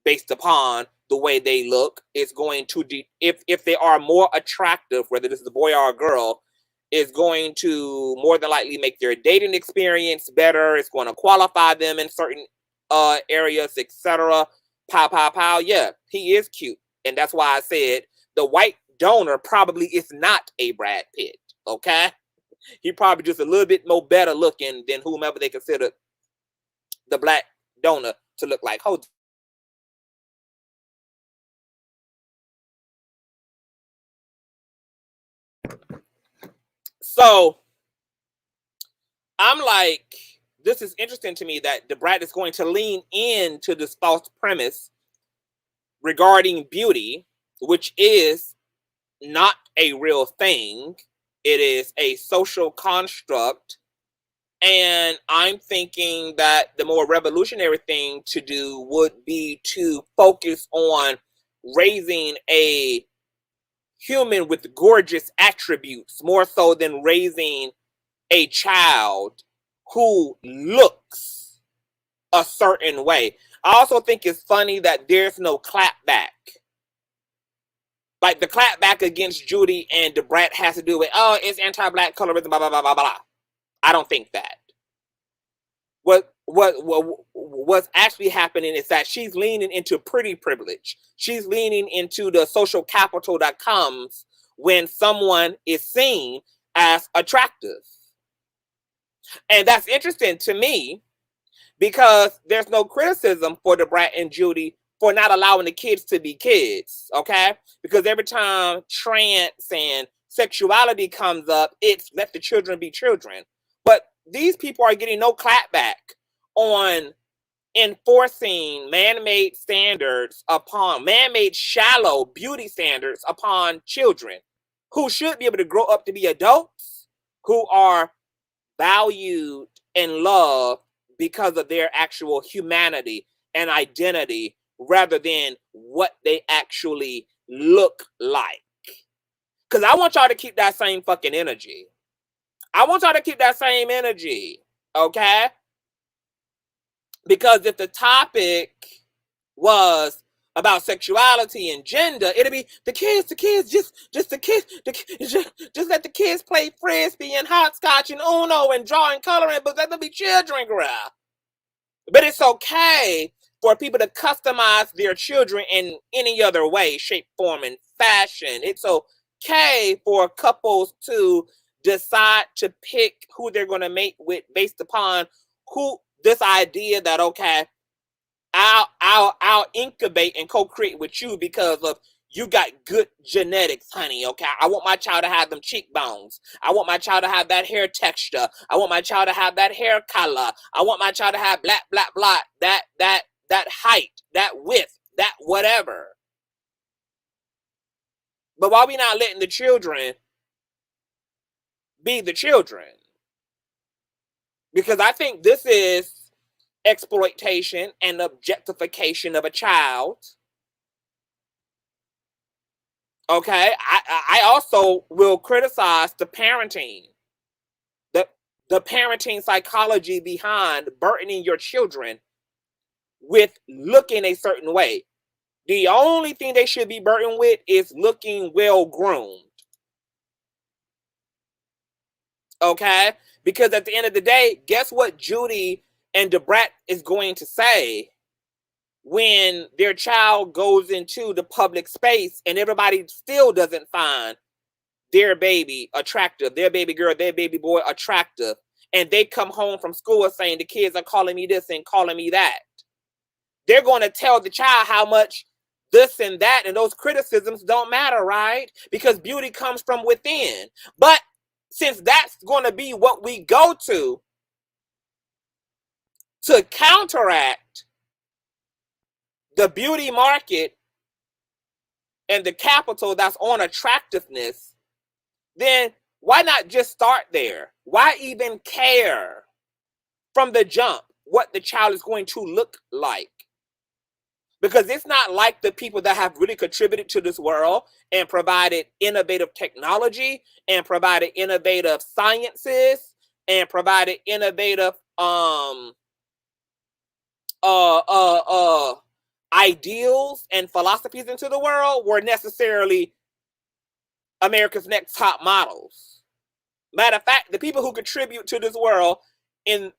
based upon the way they look. It's going to, if they are more attractive, whether this is a boy or a girl, is going to more than likely make their dating experience better. It's going to qualify them in certain areas, etc. Pow, pow, pow. Yeah, he is cute. And that's why I said the white donor probably is not a Brad Pitt, okay? He probably just a little bit more better looking than whomever they consider the black donor to look like. Hold. So I'm like, this is interesting to me that DaBrat is going to lean into this false premise regarding beauty, which is not a real thing. It is a social construct. And I'm thinking that the more revolutionary thing to do would be to focus on raising a human with gorgeous attributes, more so than raising a child who looks a certain way. I also think it's funny that there's no clapback. Like the clapback against Judy and DaBrat has to do with, oh, it's anti-black colorism, blah, blah, blah, blah, blah. I don't think that. What's actually happening is that she's leaning into pretty privilege. She's leaning into the social capital that comes when someone is seen as attractive. And that's interesting to me because there's no criticism for DaBrat and Judy for not allowing the kids to be kids, okay? Because every time trans and sexuality comes up, it's let the children be children. But these people are getting no clapback on enforcing man-made standards upon man-made shallow beauty standards upon children who should be able to grow up to be adults who are valued and loved because of their actual humanity and identity rather than what they actually look like. Because I want y'all to keep that same fucking energy. I want y'all to keep that same energy, okay? Because if the topic was about sexuality and gender, it'd be the kids, just the kids, just let the kids play frisbee and hopscotch and Uno and draw and coloring, but let them be children, girl. But it's okay for people to customize their children in any other way, shape, form, and fashion. It's okay for couples to decide to pick who they're going to mate with based upon who this idea that, okay, I'll incubate and co-create with you because of you got good genetics, honey, okay? I want my child to have them cheekbones. I want my child to have that hair texture. I want my child to have that hair color. I want my child to have black, that height, that width, that whatever. But why we not letting the children be the children? Because I think this is exploitation and objectification of a child. Okay, I also will criticize the parenting, the parenting psychology behind burdening your children with looking a certain way. The only thing they should be burdened with is looking well groomed. Okay, because at the end of the day, guess what Judy and DaBrat is going to say when their child goes into the public space and everybody still doesn't find their baby attractive, their baby girl, their baby boy attractive, and they come home from school saying the kids are calling me this and calling me that. They're going to tell the child how much this and that and those criticisms don't matter, right? Because beauty comes from within. But since that's going to be what we go to counteract the beauty market and the capital that's on attractiveness, then why not just start there? Why even care from the jump what the child is going to look like? Because it's not like the people that have really contributed to this world and provided innovative technology and provided innovative sciences and provided innovative ideals and philosophies into the world were necessarily America's Next Top Models. Matter of fact, the people who contribute to this world in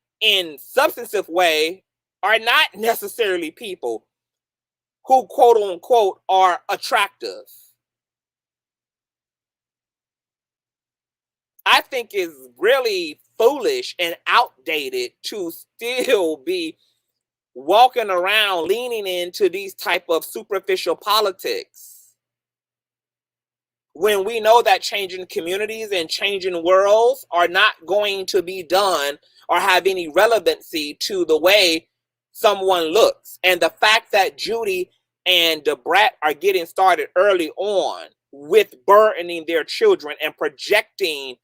substantive way are not necessarily people who quote unquote are attractive. I think is really foolish and outdated to still be walking around leaning into these type of superficial politics when we know that changing communities and changing worlds are not going to be done or have any relevancy to the way someone looks. And the fact that Judy and DaBrat are getting started early on with burdening their children and projecting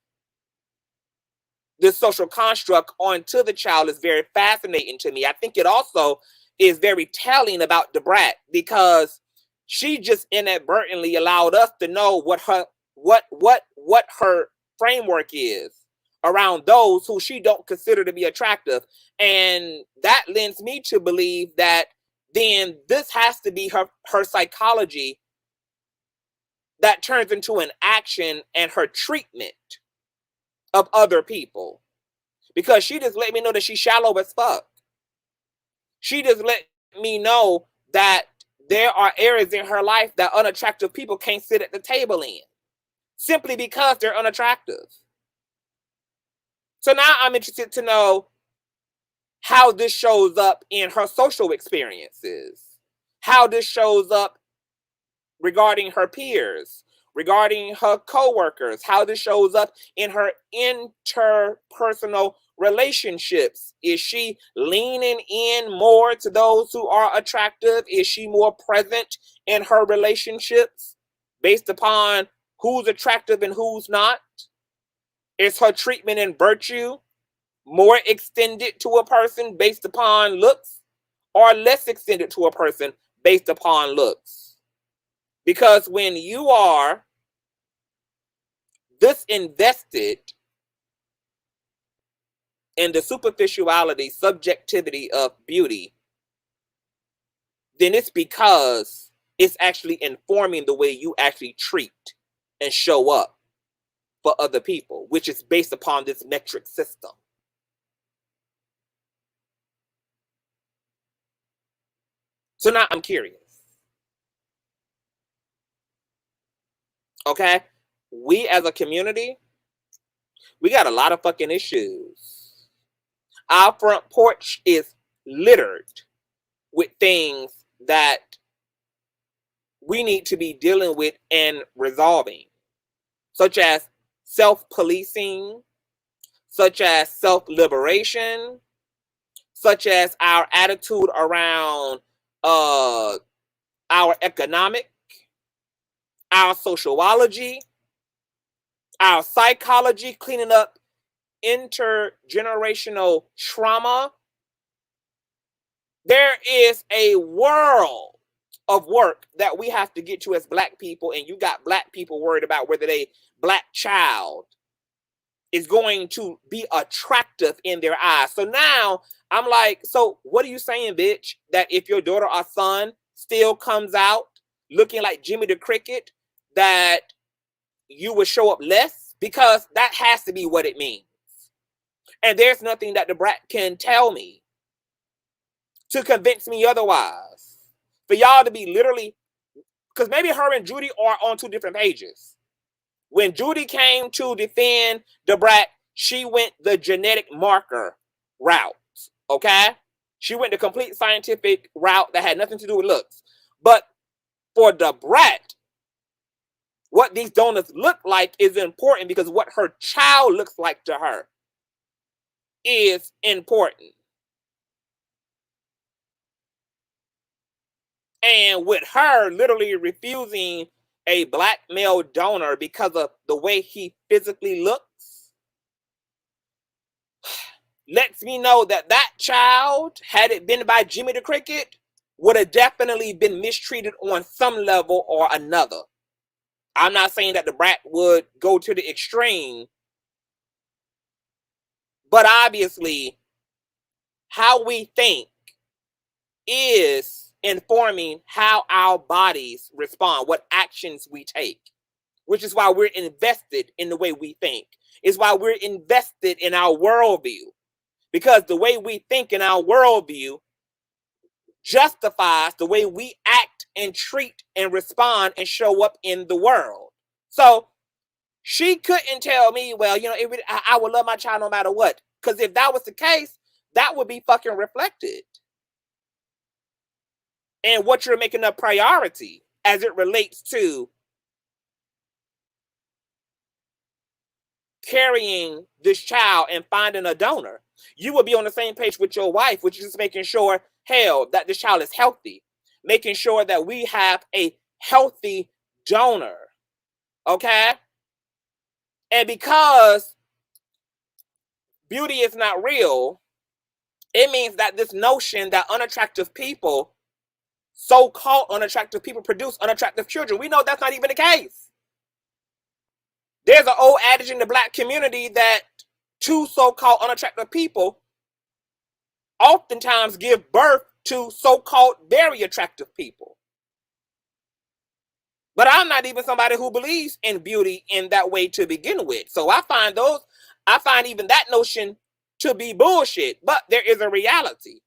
this social construct onto the child is very fascinating to me. I think it also is very telling about DaBrat because she just inadvertently allowed us to know what her framework is around those who she don't consider to be attractive. And that lends me to believe that then this has to be her psychology that turns into an action and her treatment of other people. Because she just let me know that she's shallow as fuck. She just let me know that there are areas in her life that unattractive people can't sit at the table in. Simply because they're unattractive. So now I'm interested to know how this shows up in her social experiences. How this shows up regarding her peers, regarding her co-workers, how this shows up in her interpersonal relationships? Is she leaning in more to those who are attractive? Is she more present in her relationships based upon who's attractive and who's not? Is her treatment and virtue more extended to a person based upon looks, or less extended to a person based upon looks? Because when you are this invested in the superficiality, subjectivity of beauty, then it's because it's actually informing the way you actually treat and show up for other people, which is based upon this metric system. So now I'm curious. Okay? We as a community, we got a lot of fucking issues. Our front porch is littered with things that we need to be dealing with and resolving, such as self-policing, such as self-liberation, such as our attitude around our economic, our sociology, our psychology, cleaning up intergenerational trauma. There is a world of work that we have to get to as Black people, and you got Black people worried about whether they Black child is going to be attractive in their eyes. So now I'm like, so what are you saying, bitch? That if your daughter or son still comes out looking like Jimmy the Cricket, that you would show up less? Because that has to be what it means. And there's nothing that the brat can tell me to convince me otherwise. For y'all to be literally, because maybe her and Judy are on two different pages. When Judy came to defend DaBrat, she went the genetic marker route, okay? She went the complete scientific route that had nothing to do with looks. But for DaBrat, what these donors look like is important, because what her child looks like to her is important. And with her literally refusing a Black male donor because of the way he physically looks, lets me know that that child, had it been by Jimmy the Cricket, would have definitely been mistreated on some level or another. I'm not saying that the brat would go to the extreme, but obviously how we think is informing how our bodies respond, what actions we take, which is why we're invested in the way we think. It's why we're invested in our worldview, because the way we think in our worldview justifies the way we act and treat and respond and show up in the world. So she couldn't tell me, well, you know, I would love my child no matter what. Because if that was the case, that would be fucking reflected and what you're making a priority as it relates to carrying this child and finding a donor. You will be on the same page with your wife, which is just making sure, hell, that this child is healthy, making sure that we have a healthy donor, okay? And because beauty is not real, it means that this notion that unattractive people, so-called unattractive people, produce unattractive children. We know that's not even the case. There's an old adage in the Black community that two so-called unattractive people oftentimes give birth to so-called very attractive people. But I'm not even somebody who believes in beauty in that way to begin with. So I find even that notion to be bullshit. But there is a reality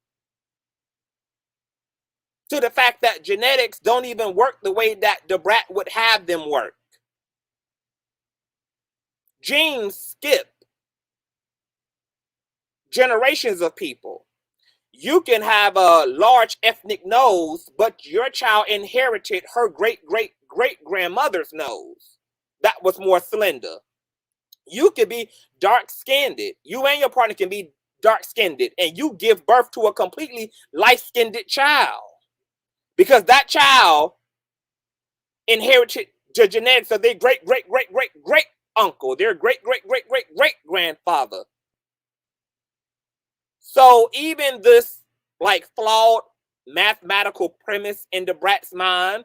to the fact that genetics don't even work the way that DaBrat would have them work. Genes skip generations of people. You can have a large ethnic nose, but your child inherited her great-great-great-grandmother's nose that was more slender. You could be dark-skinned. You and your partner can be dark-skinned, and you give birth to a completely light-skinned child. Because that child inherited the genetics of their great uncle, their great grandfather. So even this like flawed mathematical premise in the brat's mind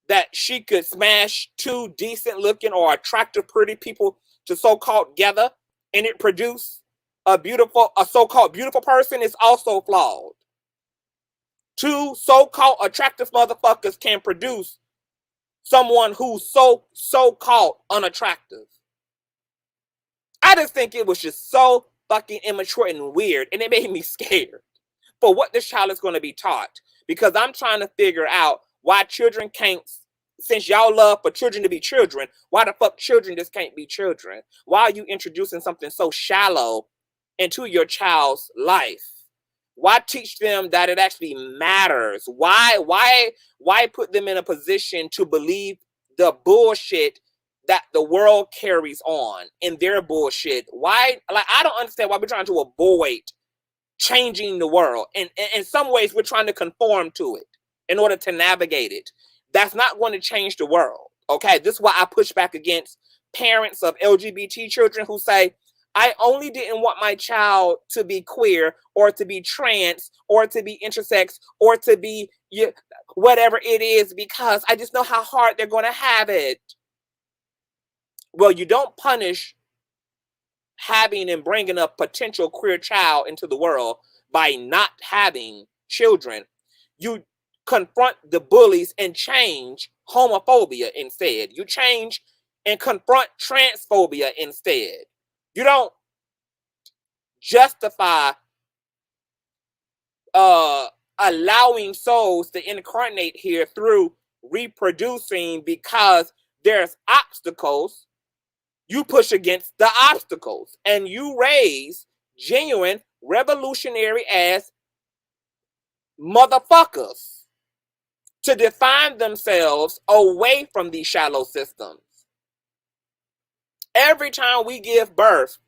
that she could smash two decent looking or attractive pretty people to so-called together and it produce a so-called beautiful person is also flawed. Two so-called attractive motherfuckers can produce someone who's so-called unattractive. I just think it was just so fucking immature and weird, and it made me scared for what this child is going to be taught. Because I'm trying to figure out why children can't, since y'all love for children to be children, why the fuck children just can't be children? Why are you introducing something so shallow into your child's life? Why teach them that it actually matters? Why put them in a position to believe the bullshit that the world carries on in their bullshit? Why? Like, I don't understand why we're trying to avoid changing the world. And in some ways, we're trying to conform to it in order to navigate it. That's not going to change the world. Okay, this is why I push back against parents of LGBT children who say, I only didn't want my child to be queer or to be trans or to be intersex or to be whatever it is because I just know how hard they're going to have it. Well, you don't punish having and bringing a potential queer child into the world by not having children. You confront the bullies and change homophobia instead. You change and confront transphobia instead. You don't justify allowing souls to incarnate here through reproducing because there's obstacles. You push against the obstacles and you raise genuine revolutionary ass motherfuckers to define themselves away from these shallow systems. Every time we give birth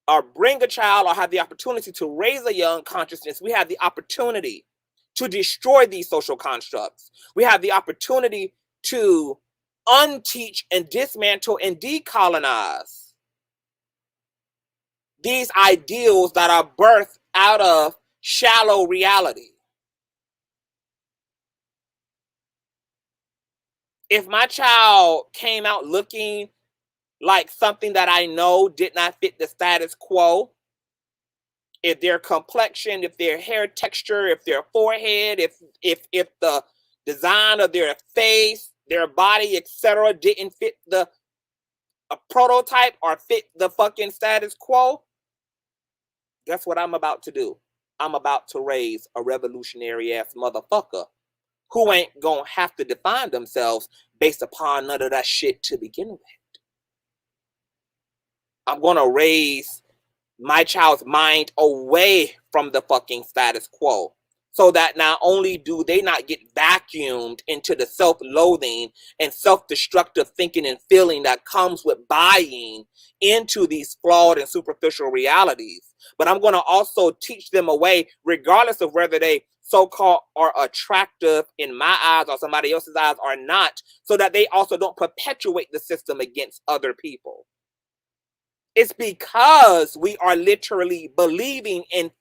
or bring a child or have the opportunity to raise a young consciousness, we have the opportunity to destroy these social constructs. We have the opportunity to unteach and dismantle and decolonize these ideals that are birthed out of shallow reality. If my child came out looking like something that I know did not fit the status quo, if their complexion, if their hair texture, if their forehead, if the design of their face, their body, etc., didn't fit a prototype or fit the fucking status quo, guess what I'm about to do? I'm about to raise a revolutionary ass motherfucker who ain't gonna have to define themselves based upon none of that shit to begin with. I'm gonna raise my child's mind away from the fucking status quo so that not only do they not get vacuumed into the self-loathing and self-destructive thinking and feeling that comes with buying into these flawed and superficial realities, but I'm going to also teach them a way, regardless of whether they so-called are attractive in my eyes or somebody else's eyes or not, so that they also don't perpetuate the system against other people. It's because we are literally believing in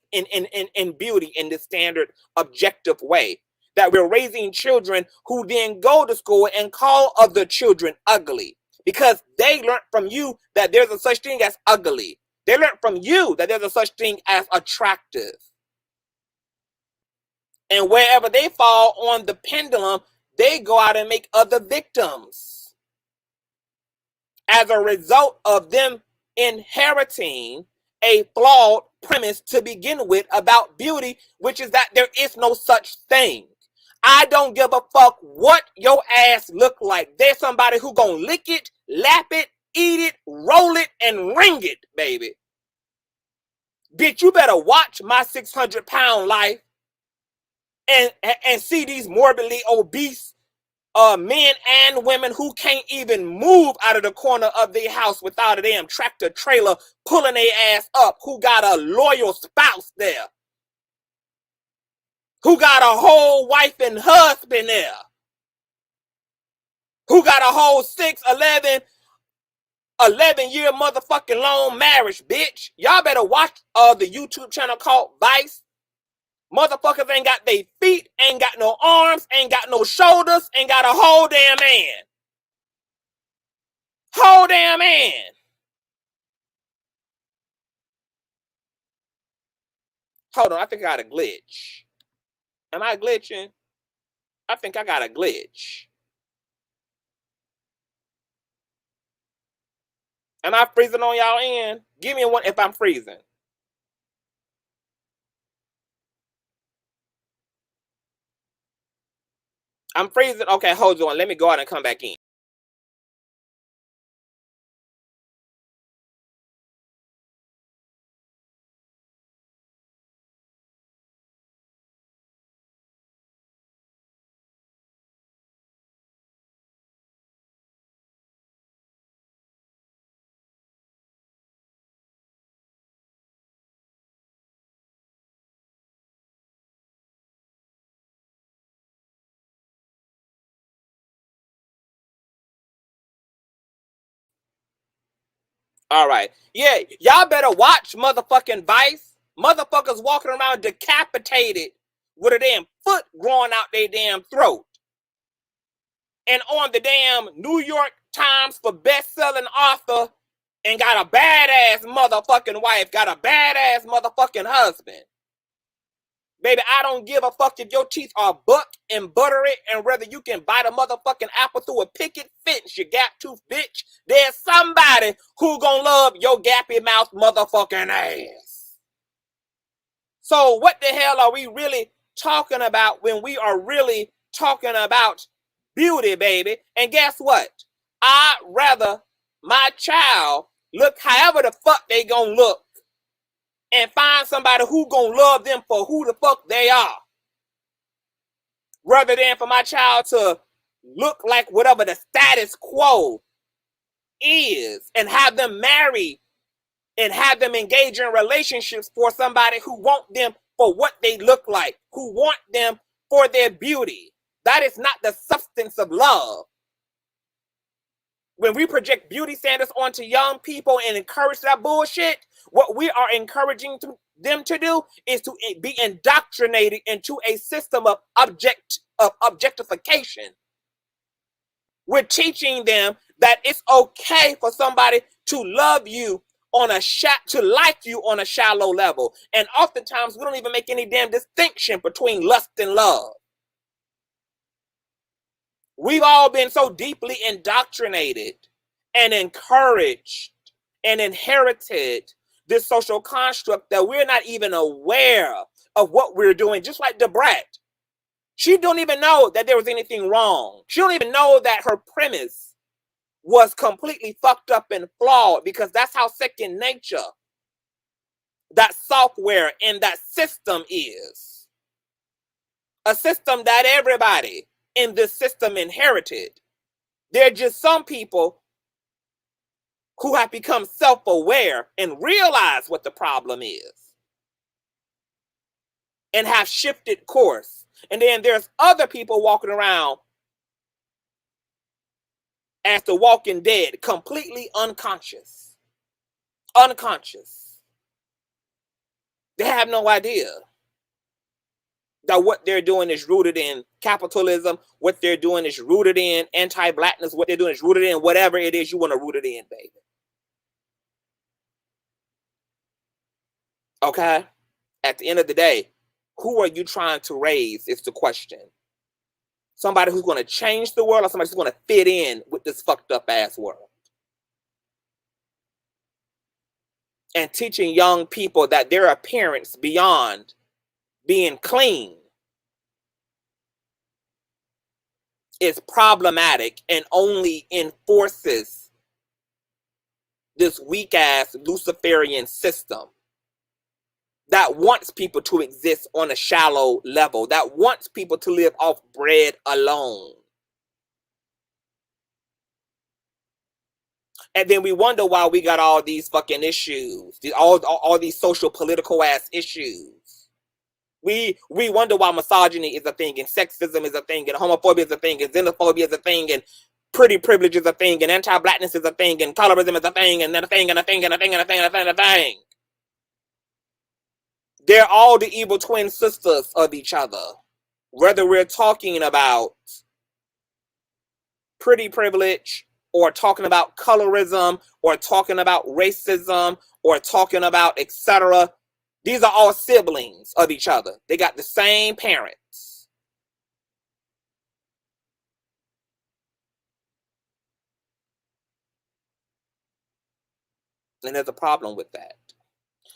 beauty in the standard objective way that we're raising children who then go to school and call other children ugly because they learned from you that there's a such thing as ugly. They learned from you that there's a such thing as attractive. And wherever they fall on the pendulum, they go out and make other victims. As a result of them inheriting a flawed premise to begin with about beauty, which is that there is no such thing. I don't give a fuck what your ass look like. There's somebody who gonna lick it, lap it, eat it, roll it, and ring it, baby. Bitch, you better watch my 600-pound life and see these morbidly obese men and women who can't even move out of the corner of their house without a damn tractor trailer pulling their ass up, who got a loyal spouse there, who got a whole wife and husband there, who got a whole 11-year motherfucking long marriage, bitch. Y'all better watch the YouTube channel called Vice. Motherfuckers ain't got their feet, ain't got no arms, ain't got no shoulders, ain't got a whole damn man. Whole damn man. Hold on, I think I got a glitch. Am I glitching? I think I got a glitch. Am I freezing on y'all end? Give me one if I'm freezing. I'm freezing. Okay, hold on. Let me go out and come back in. All right. Yeah, y'all better watch motherfucking Vice. Motherfuckers walking around decapitated with a damn foot growing out their damn throat. And on the damn New York Times for best-selling author and got a badass motherfucking wife, got a badass motherfucking husband. Baby, I don't give a fuck if your teeth are buck and buttery and whether you can bite a motherfucking apple through a picket fence, you gap tooth bitch. There's somebody who gonna love your gappy mouth motherfucking ass. So what the hell are we really talking about when we are really talking about beauty, baby? And guess what? I'd rather my child look however the fuck they gonna look and find somebody who gonna love them for who the fuck they are, rather than for my child to look like whatever the status quo is and have them marry and have them engage in relationships for somebody who want them for what they look like, who want them for their beauty. That is not the substance of love. When we project beauty standards onto young people and encourage that bullshit, what we are encouraging them to do is to be indoctrinated into a system of objectification. We're teaching them that it's okay for somebody to love you on to like you on a shallow level. And oftentimes we don't even make any damn distinction between lust and love. We've all been so deeply indoctrinated and encouraged and inherited this social construct that we're not even aware of what we're doing. Just like DaBrat. She don't even know that there was anything wrong. She don't even know that her premise was completely fucked up and flawed, because that's how second nature that software and that system is. A system that everybody in this system inherited. There are just some people who have become self-aware and realize what the problem is and have shifted course. And then there's other people walking around as the Walking Dead, completely unconscious. Unconscious. They have no idea that what they're doing is rooted in capitalism, what they're doing is rooted in anti-blackness, what they're doing is rooted in whatever it is you want to root it in, baby. Okay? At the end of the day, who are you trying to raise is the question. Somebody who's going to change the world or somebody who's going to fit in with this fucked up ass world. And teaching young people that their appearance beyond being clean is problematic and only enforces this weak ass Luciferian system that wants people to exist on a shallow level, that wants people to live off bread alone. And then we wonder why we got all these fucking issues, all these social political ass issues. We wonder why misogyny is a thing, and sexism is a thing, and homophobia is a thing, and xenophobia is a thing, and pretty privilege is a thing, and anti-blackness is a thing, and colorism is a thing, and then a thing, and a thing, and a thing, and a thing, and a thing, and a thing. They're all the evil twin sisters of each other. Whether we're talking about pretty privilege, or talking about colorism, or talking about racism, or talking about etc. These are all siblings of each other. They got the same parents. And there's a problem with that.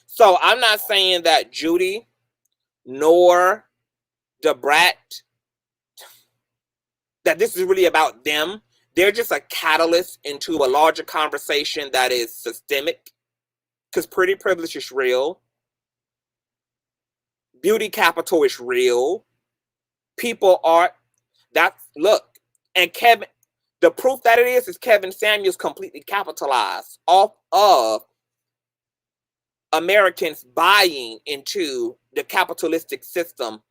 So I'm not saying that Judy nor DaBrat, that this is really about them. They're just a catalyst into a larger conversation that is systemic. Because pretty privilege is real. Beauty capital is real. People are, look, and Kevin, the proof that it is Kevin Samuels completely capitalized off of Americans buying into the capitalistic system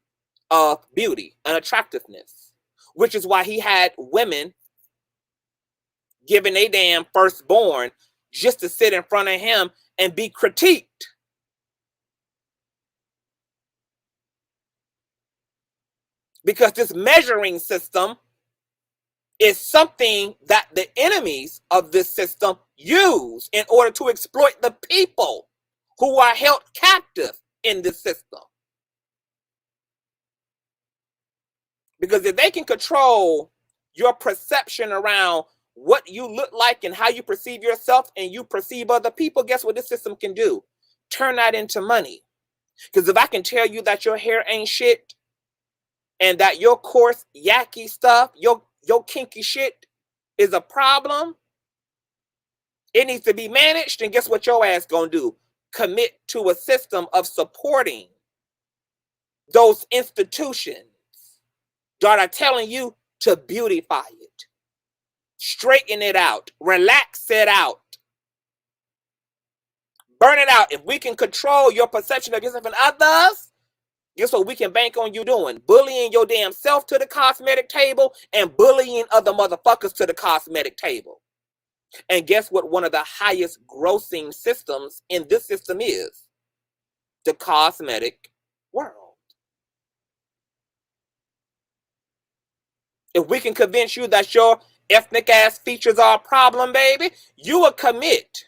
of beauty and attractiveness, which is why he had women giving a damn firstborn just to sit in front of him and be critiqued. Because this measuring system is something that the enemies of this system use in order to exploit the people who are held captive in this system. Because if they can control your perception around what you look like and how you perceive yourself and you perceive other people, guess what this system can do? Turn that into money. Because if I can tell you that your hair ain't shit, and that your coarse, yucky stuff, your kinky shit is a problem, it needs to be managed, and guess what your ass gonna do? Commit to a system of supporting those institutions that are telling you to beautify it, straighten it out, relax it out, burn it out. If we can control your perception of yourself and others, guess what we can bank on you doing? Bullying your damn self to the cosmetic table and bullying other motherfuckers to the cosmetic table. And guess what one of the highest grossing systems in this system is? The cosmetic world. If we can convince you that your ethnic ass features are a problem, baby, you will commit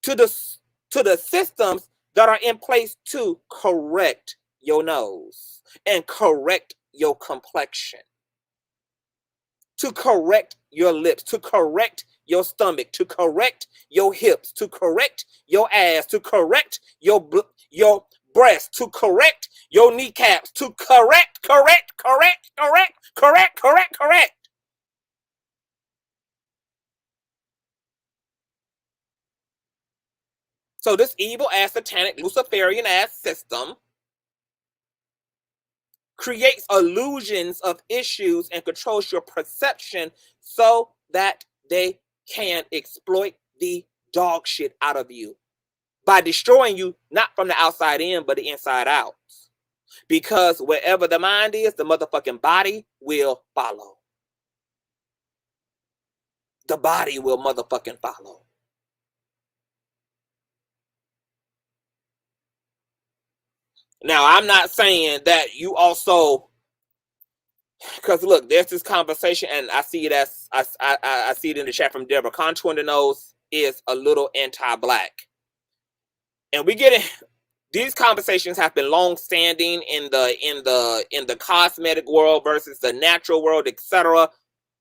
to the systems that are in place to correct your nose and correct your complexion, to correct your lips, to correct your stomach, to correct your hips, to correct your ass, to correct your breasts, to correct your kneecaps, to correct. So this evil ass, satanic, Luciferian ass system creates illusions of issues and controls your perception so that they can exploit the dog shit out of you by destroying you, not from the outside in, but the inside out. Because wherever the mind is, the motherfucking body will follow. The body will motherfucking follow. Now, I'm not saying that you also, because look, there's this conversation, and I see it as I see it in the chat from Deborah. Contouring the nose is a little anti-black, and we get it. These conversations have been long-standing in the cosmetic world versus the natural world, etc.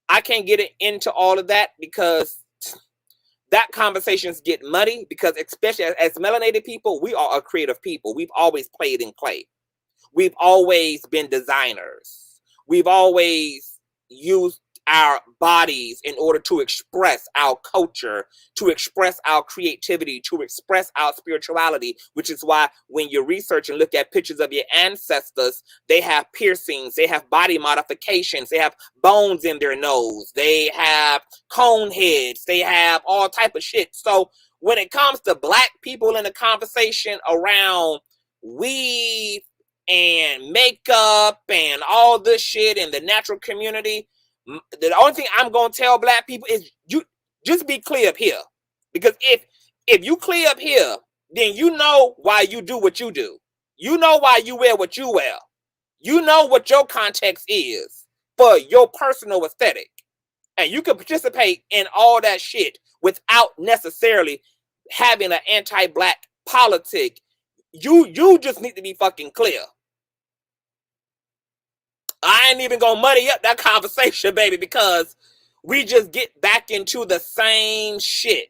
I can't get into all of that because that conversations get muddy, because especially as melanated people, we are a creative people. We've always played in clay. We've always been designers. We've always used our bodies in order to express our culture, to express our creativity, to express our spirituality, which is why when you research and look at pictures of your ancestors, they have piercings, they have body modifications, they have bones in their nose, they have cone heads, they have all type of shit. So when it comes to black people in the conversation around weave and makeup and all this shit in the natural community, the only thing I'm gonna tell black people is you just be clear up here. Because if you clear up here, then you know why you do what you do. You know why you wear what you wear. You know what your context is for your personal aesthetic. And you can participate in all that shit without necessarily having an anti-black politic. You just need to be fucking clear. I ain't even gonna muddy up that conversation, baby, because we just get back into the same shit.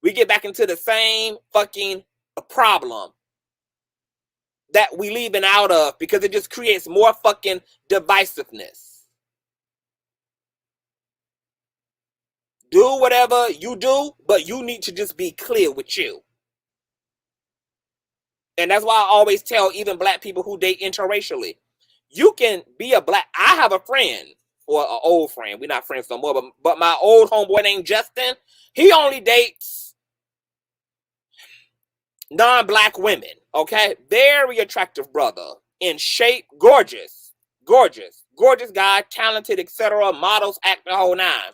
We get back into the same fucking problem that we leaving out of because it just creates more fucking divisiveness. Do whatever you do, but you need to just be clear with you. And that's why I always tell even black people who date interracially, you can be a black. I have a friend, or an old friend. We're not friends no more, but my old homeboy named Justin, he only dates non-black women, okay? Very attractive brother, in shape, gorgeous guy, talented, etc., models, act the whole nine.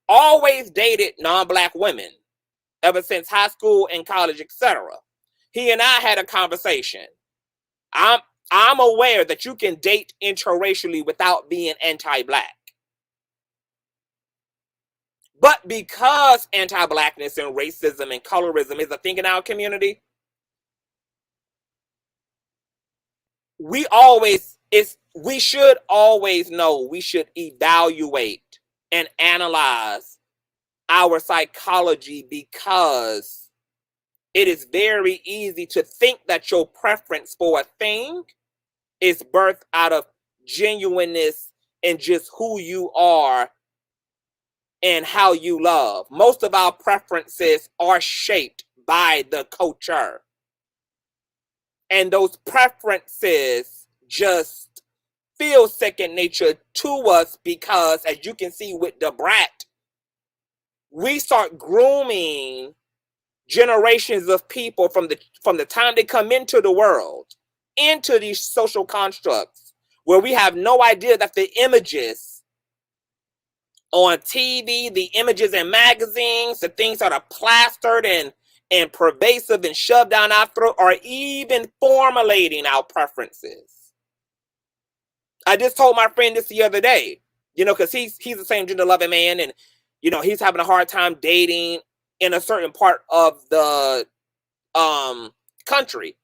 Always dated non-black women ever since high school and college, etc. He and I had a conversation. I'm aware that you can date interracially without being anti-black. But because anti-blackness and racism and colorism is a thing in our community, we should always know, we should evaluate and analyze our psychology, because it is very easy to think that your preference for a thing is birthed out of genuineness and just who you are and how you love. Most of our preferences are shaped by the culture. And those preferences just feel second nature to us because, as you can see with DaBrat, we start grooming generations of people from the time they come into the world, into these social constructs, where we have no idea that the images on TV, the images in magazines, the things that are plastered and pervasive and shoved down our throat are even formulating our preferences. I just told my friend this the other day, because he's the same gender loving man, and he's having a hard time dating in a certain part of the country.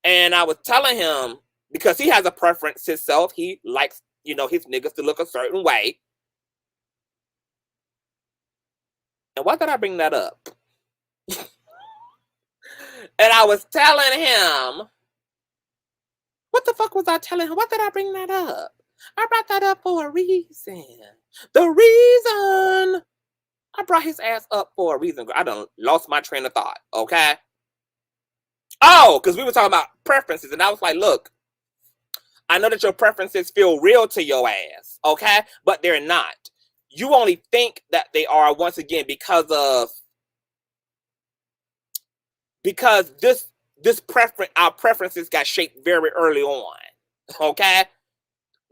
And I was telling him, because he has a preference himself, he likes, his niggas to look a certain way. And why did I bring that up? And I was telling him, what the fuck was I telling him? Why did I bring that up? I brought that up for a reason. The reason I brought his ass up for a reason. I done lost my train of thought, okay? Oh, because we were talking about preferences, and I was like, look, I know that your preferences feel real to your ass, okay? But they're not. You only think that they are, once again, because our preferences got shaped very early on, okay?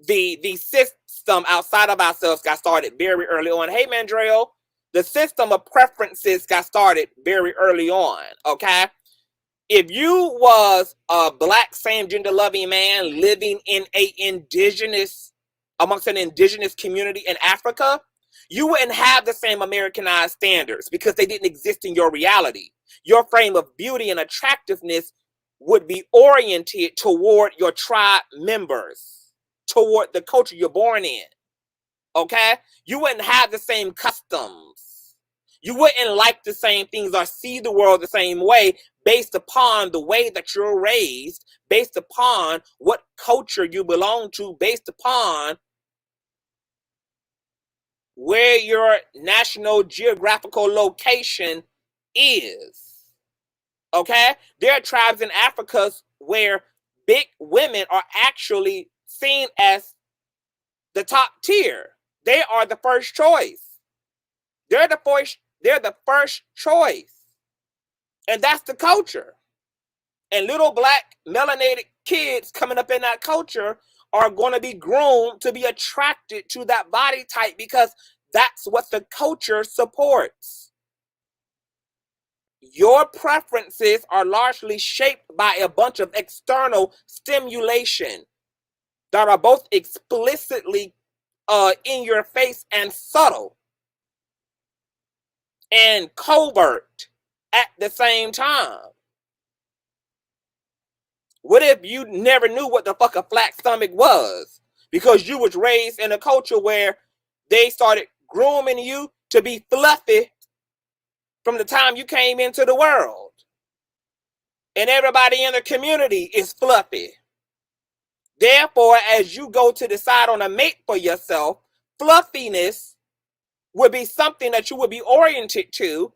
The system outside of ourselves got started very early on. Hey, Mandrell, the system of preferences got started very early on, okay? If you was a black same gender loving man living in amongst an indigenous community in Africa, you wouldn't have the same Americanized standards because they didn't exist in your reality. Your frame of beauty and attractiveness would be oriented toward your tribe members, toward the culture you're born in, okay? You wouldn't have the same customs. You wouldn't like the same things or see the world the same way based upon the way that you're raised, based upon what culture you belong to, based upon where your national geographical location is. Okay? There are tribes in Africa where big women are actually seen as the top tier. They are the first choice. They're the first choice. And that's the culture. And little black melanated kids coming up in that culture are going to be groomed to be attracted to that body type because that's what the culture supports. Your preferences are largely shaped by a bunch of external stimulation that are both explicitly in your face and subtle and covert at the same time. What if you never knew what the fuck a flat stomach was? Because you was raised in a culture where they started grooming you to be fluffy from the time you came into the world. And everybody in the community is fluffy. Therefore, as you go to decide on a mate for yourself, fluffiness would be something that you would be oriented to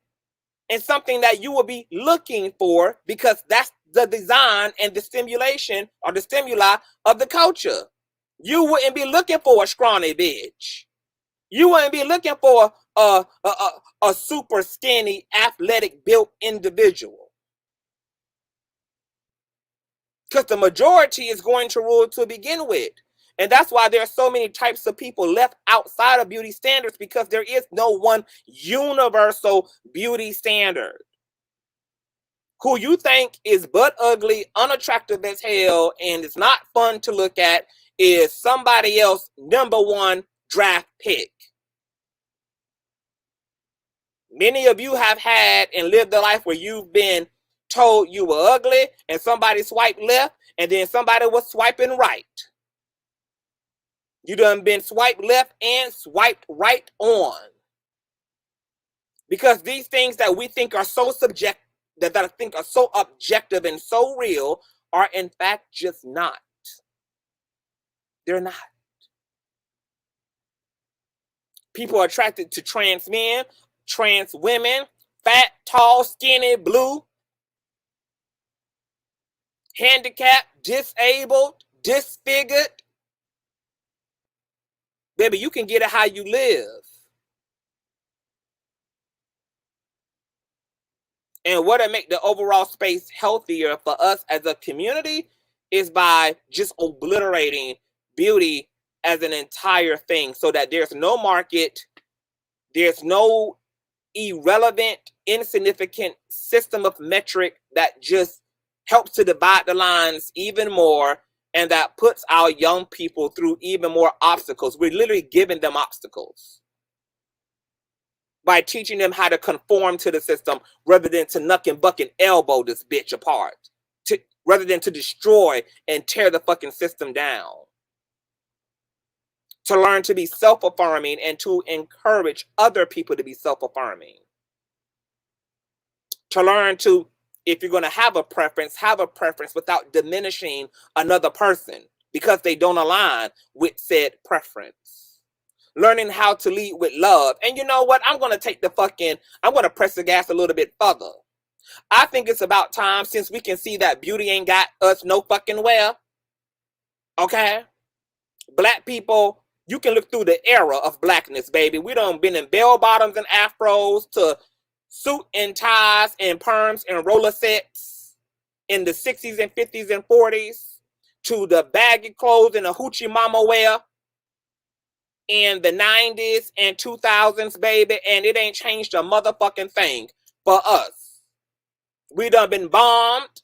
and something that you will be looking for because that's the design and the stimulation or the stimuli of the culture. You wouldn't be looking for a scrawny bitch. You wouldn't be looking for a super skinny, athletic built individual. Because the majority is going to rule to begin with. And that's why there are so many types of people left outside of beauty standards because there is no one universal beauty standard. Who you think is butt ugly, unattractive as hell, and it's not fun to look at is somebody else number one draft pick. Many of you have had and lived a life where you've been told you were ugly and somebody swiped left and then somebody was swiping right. You done been swiped left and swiped right on. Because these things that we think are so subjective, that I think are so objective and so real are in fact just not. They're not. People are attracted to trans men, trans women, fat, tall, skinny, blue, handicapped, disabled, disfigured. Baby, you can get it how you live. And what'll make the overall space healthier for us as a community is by just obliterating beauty as an entire thing so that there's no market, there's no irrelevant, insignificant system of metric that just helps to divide the lines even more and that puts our young people through even more obstacles. We're literally giving them obstacles by teaching them how to conform to the system rather than to knuck and buck and elbow this bitch apart, rather than to destroy and tear the fucking system down. To learn to be self-affirming and to encourage other people to be self-affirming. To learn to, if you're going to have a preference without diminishing another person because they don't align with said preference. Learning how to lead with love. And you know what? I'm going to press the gas a little bit further. I think it's about time, since we can see that beauty ain't got us no fucking well. Okay? Black people, you can look through the era of blackness, baby. We done been in bell bottoms and afros to suit and ties and perms and roller sets in the 60s and 50s and 40s to the baggy clothes and the hoochie mama wear in the 90s and 2000s, baby, and it ain't changed a motherfucking thing for us. We done been bombed.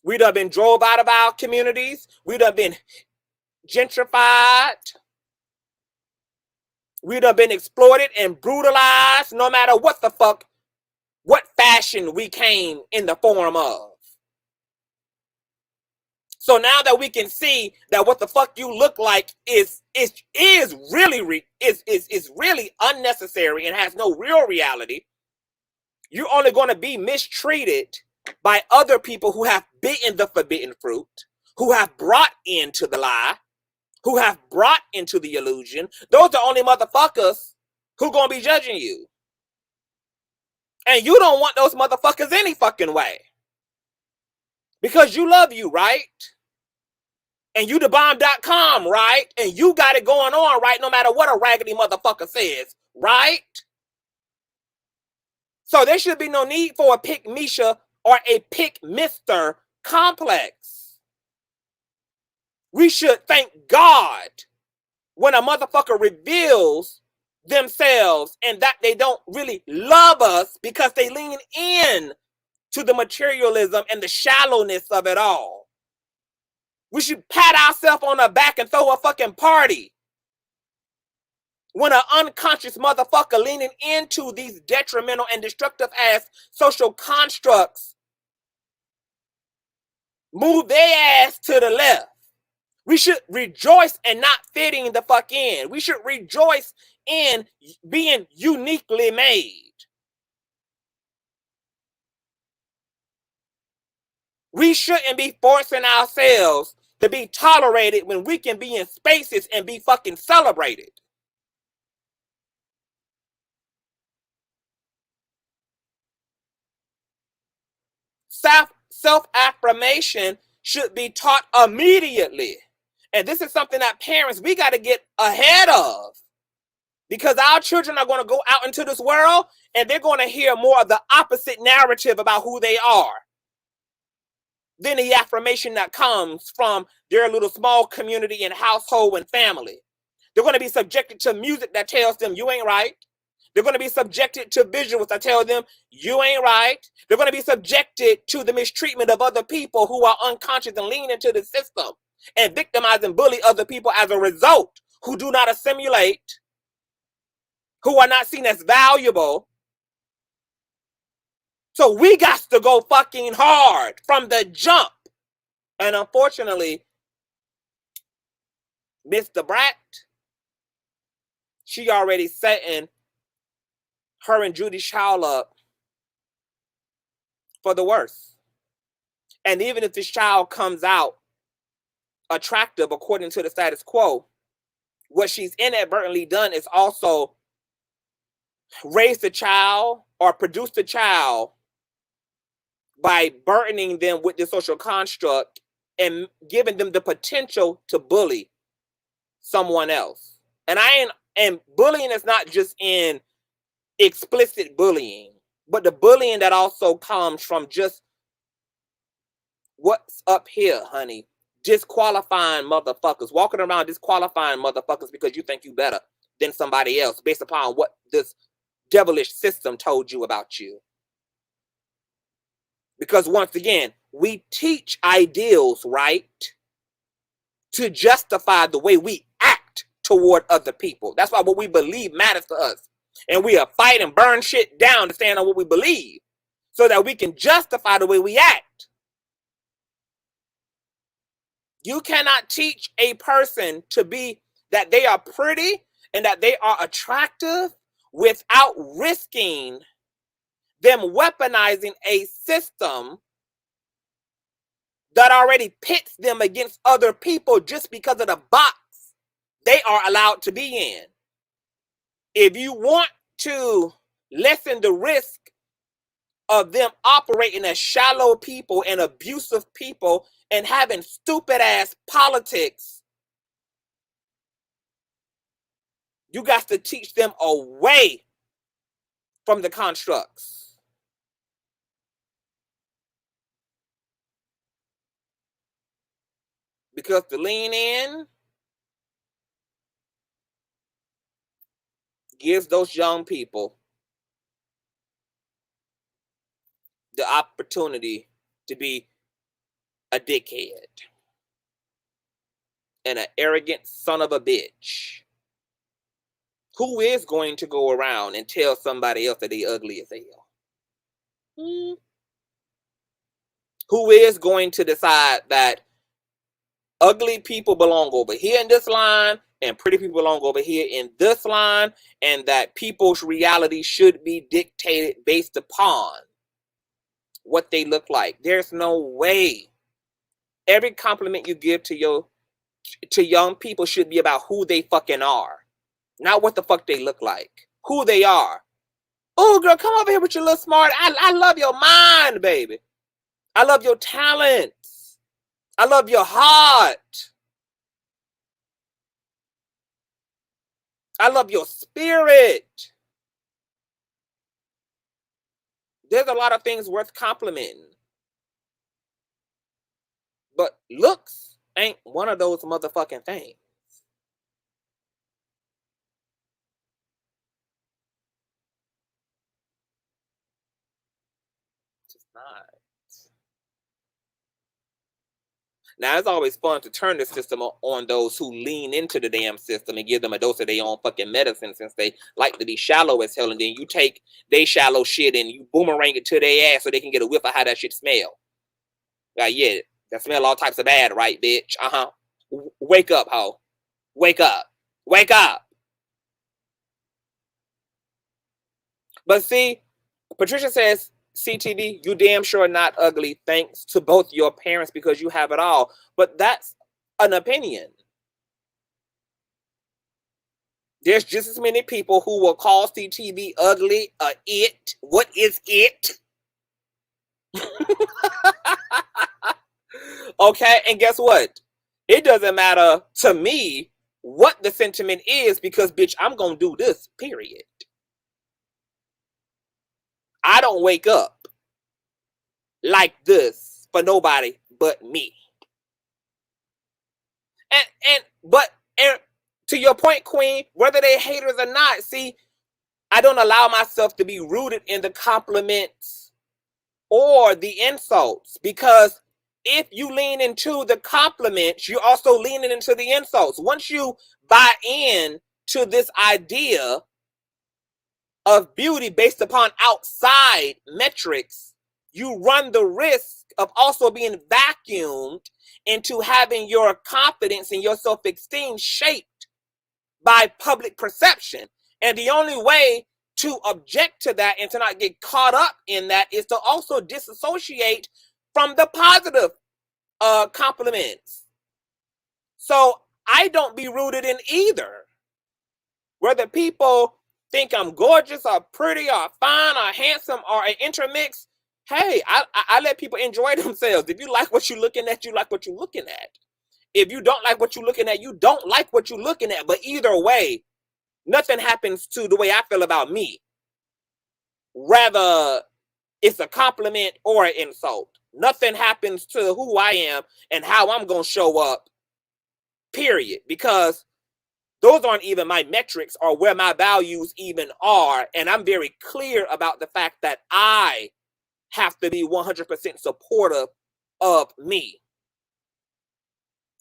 We done been drove out of our communities. We done been gentrified. We done been exploited and brutalized no matter what the fuck, what fashion we came in the form of. So now that we can see that what the fuck you look like is really unnecessary and has no real reality, you're only going to be mistreated by other people who have bitten the forbidden fruit, who have brought into the lie, who have brought into the illusion. Those are only motherfuckers who gonna be judging you. And you don't want those motherfuckers any fucking way. Because you love you, right? And you thebomb.com, right? And you got it going on, right? No matter what a raggedy motherfucker says, right? So there should be no need for a pick Misha or a pick Mr. complex. We should thank God when a motherfucker reveals themselves and that they don't really love us because they lean in to the materialism and the shallowness of it all. We should pat ourselves on the back and throw a fucking party when an unconscious motherfucker leaning into these detrimental and destructive ass social constructs move their ass to the left. We should rejoice and not fitting the fuck in. We should rejoice in being uniquely made. We shouldn't be forcing ourselves to be tolerated when we can be in spaces and be fucking celebrated. Self-affirmation should be taught immediately. And this is something that parents, we got to get ahead of. Because our children are going to go out into this world and they're going to hear more of the opposite narrative about who they are than the affirmation that comes from their little small community and household and family. They're going to be subjected to music that tells them you ain't right. They're going to be subjected to visuals that tell them you ain't right. They're going to be subjected to the mistreatment of other people who are unconscious and lean into the system and victimize and bully other people as a result, who do not assimilate, who are not seen as valuable. So we got to go fucking hard from the jump. And unfortunately, Miss DaBrat, she already setting her and Judy's child up for the worst. And even if this child comes out attractive according to the status quo, what she's inadvertently done is also raise the child or produce the child by burdening them with the social construct and giving them the potential to bully someone else. And bullying is not just in explicit bullying, but the bullying that also comes from just what's up here, honey. Disqualifying motherfuckers, walking around disqualifying motherfuckers because you think you better than somebody else based upon what this devilish system told you about you. Because once again, we teach ideals, right, to justify the way we act toward other people. That's why what we believe matters to us. And we are fight and burn shit down to stand on what we believe so that we can justify the way we act. You cannot teach a person to be that they are pretty and that they are attractive without risking them weaponizing a system that already pits them against other people just because of the box they are allowed to be in. If you want to lessen the risk of them operating as shallow people and abusive people and having stupid ass politics, you got to teach them away from the constructs. Because to lean in gives those young people the opportunity to be a dickhead and an arrogant son of a bitch who is going to go around and tell somebody else that they ugly as hell. Who is going to decide that ugly people belong over here in this line and pretty people belong over here in this line, and that people's reality should be dictated based upon what they look like. There's no way. Every compliment you give to young people should be about who they fucking are, not what the fuck they look like. who they are. Oh, girl, come over here with your little smart. I love your mind, baby. I love your talents. I love your heart. I love your spirit. There's a lot of things worth complimenting. But looks ain't one of those motherfucking things. Just not. Now, it's always fun to turn the system on those who lean into the damn system and give them a dose of their own fucking medicine, since they like to be shallow as hell, and then you take they shallow shit and you boomerang it to their ass so they can get a whiff of how that shit smell. Yeah, that smell all types of bad, right, bitch? Uh-huh. Wake up, ho. Wake up. Wake up. But see, Patricia says, CTV, you damn sure not ugly, thanks to both your parents because you have it all. But that's an opinion. There's just as many people who will call CTV ugly, it. What is it? Okay, and guess what? It doesn't matter to me what the sentiment is, because, bitch, I'm going to do this, period. I don't wake up like this for nobody but me. And to your point, Queen, whether they haters or not, see, I don't allow myself to be rooted in the compliments or the insults, because if you lean into the compliments, you're also leaning into the insults. Once you buy in to this idea of beauty based upon outside metrics, you run the risk of also being vacuumed into having your confidence and your self-esteem shaped by public perception. And the only way to object to that and to not get caught up in that is to also disassociate from the positive compliments. So I don't be rooted in either. Whether people think I'm gorgeous or pretty or fine or handsome or an intermix, hey, I let people enjoy themselves. If you like what you're looking at, you like what you're looking at. If you don't like what you're looking at, you don't like what you're looking at. But either way, nothing happens to the way I feel about me. Rather, it's a compliment or an insult. Nothing happens to who I am and how I'm going to show up, period. Because those aren't even my metrics or where my values even are. And I'm very clear about the fact that I have to be 100% supportive of me,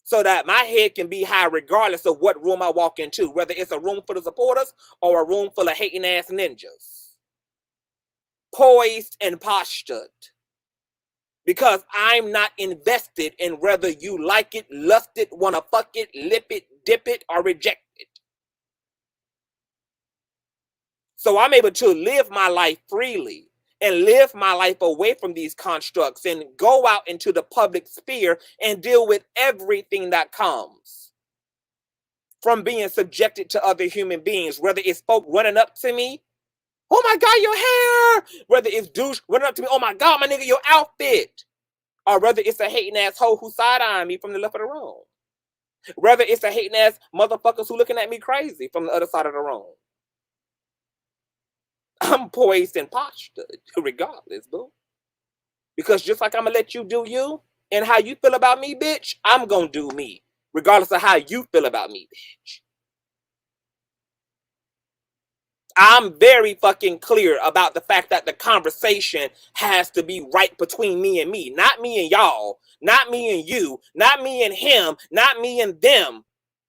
so that my head can be high regardless of what room I walk into, whether it's a room full of supporters or a room full of hating ass ninjas. Poised and postured. Because I'm not invested in whether you like it, lust it, want to fuck it, lip it, dip it, or reject it. So I'm able to live my life freely and live my life away from these constructs and go out into the public sphere and deal with everything that comes from being subjected to other human beings, whether it's folk running up to me, oh my God, your hair, whether it's douche running up to me, oh my God, my nigga, your outfit, or whether it's a hating ass hoe who side-eyeing me from the left of the room, whether it's a hating ass motherfuckers who looking at me crazy from the other side of the room. I'm poised and postured regardless, boo. Because just like I'm going to let you do you and how you feel about me, bitch, I'm going to do me regardless of how you feel about me, bitch. I'm very fucking clear about the fact that the conversation has to be right between me and me, not me and y'all, not me and you, not me and him, not me and them.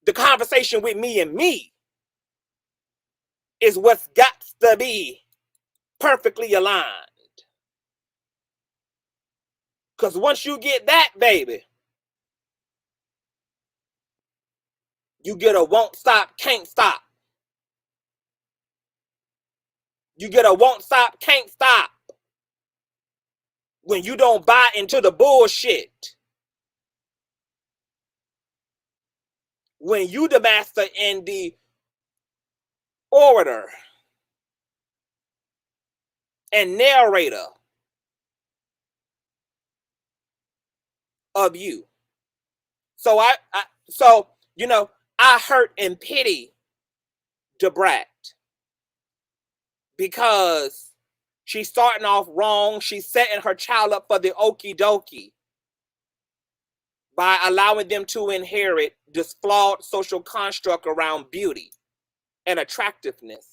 The conversation with me and me is what's got to be perfectly aligned. Because once you get that, baby, you get a won't stop, can't stop. You get a won't stop, can't stop. When you don't buy into the bullshit. When you the master and the orator and narrator of you. So I hurt and pity DaBrat because she's starting off wrong. She's setting her child up for the okie dokie by allowing them to inherit this flawed social construct around beauty and attractiveness.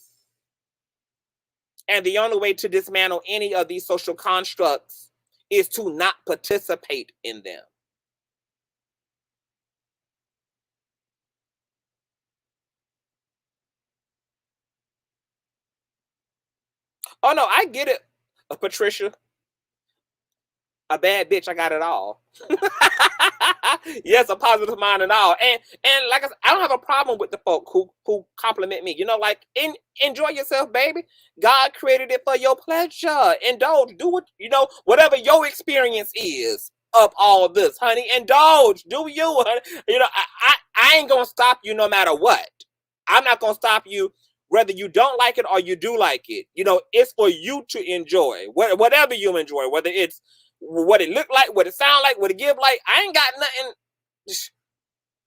And the only way to dismantle any of these social constructs is to not participate in them. Oh no, I get it, Patricia. A bad bitch, I got it all. Yes, a positive mind and all. And like I said, I don't have a problem with the folk who compliment me. Enjoy yourself, baby. God created it for your pleasure. Indulge. Do what, whatever your experience is of all this, honey. Indulge. Do you, honey. I ain't gonna stop you no matter what. I'm not gonna stop you whether you don't like it or you do like it. It's for you to enjoy. Whatever you enjoy, whether it's what it look like, what it sound like, what it give like, I ain't got nothing.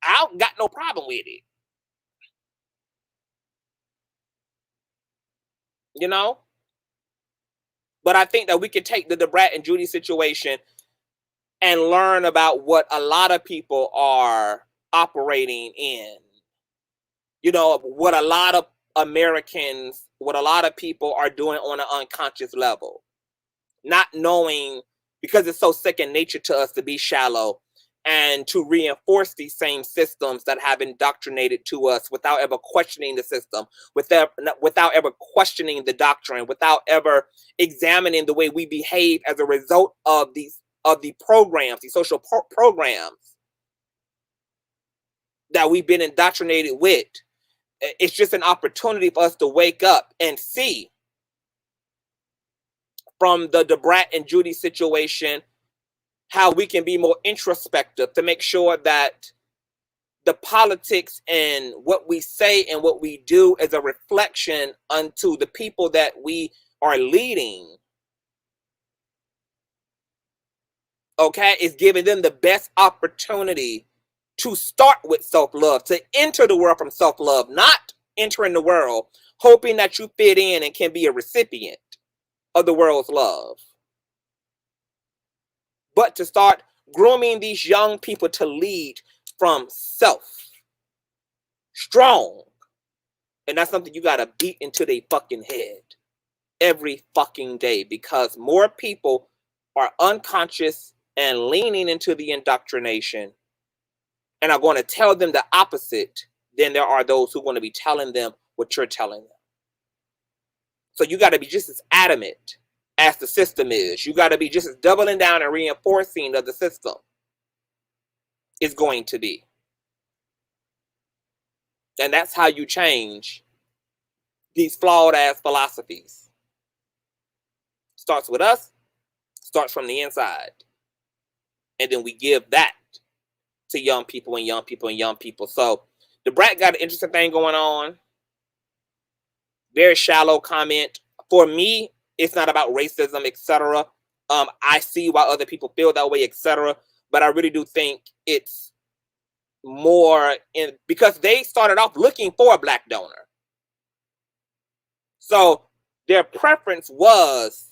I don't got no problem with it. But I think that we can take the Brat and Judy situation and learn about what a lot of people are operating in. What a lot of Americans, what a lot of people are doing on an unconscious level. Not knowing, because it's so second nature to us to be shallow and to reinforce these same systems that have indoctrinated to us without ever questioning the system, without ever questioning the doctrine, without ever examining the way we behave as a result of the programs, these social programs that we've been indoctrinated with. It's just an opportunity for us to wake up and see from the DaBrat and Judy situation how we can be more introspective to make sure that the politics and what we say and what we do is a reflection unto the people that we are leading. Okay, it's giving them the best opportunity to start with self-love, to enter the world from self-love, not entering the world hoping that you fit in and can be a recipient of the world's love. But to start grooming these young people to lead from self. Strong. And that's something you got to beat into their fucking head every fucking day, because more people are unconscious and leaning into the indoctrination and are going to tell them the opposite than there are those who are going to be telling them what you're telling them. So you got to be just as adamant as the system is. You got to be just as doubling down and reinforcing of the system is going to be. And that's how you change these flawed ass philosophies. Starts with us, starts from the inside. And then we give that to young people and young people and young people. So DaBrat got an interesting thing going on. Very shallow comment. For me, it's not about racism, etc. I see why other people feel that way, etc. But I really do think it's more in because they started off looking for a black donor. So their preference was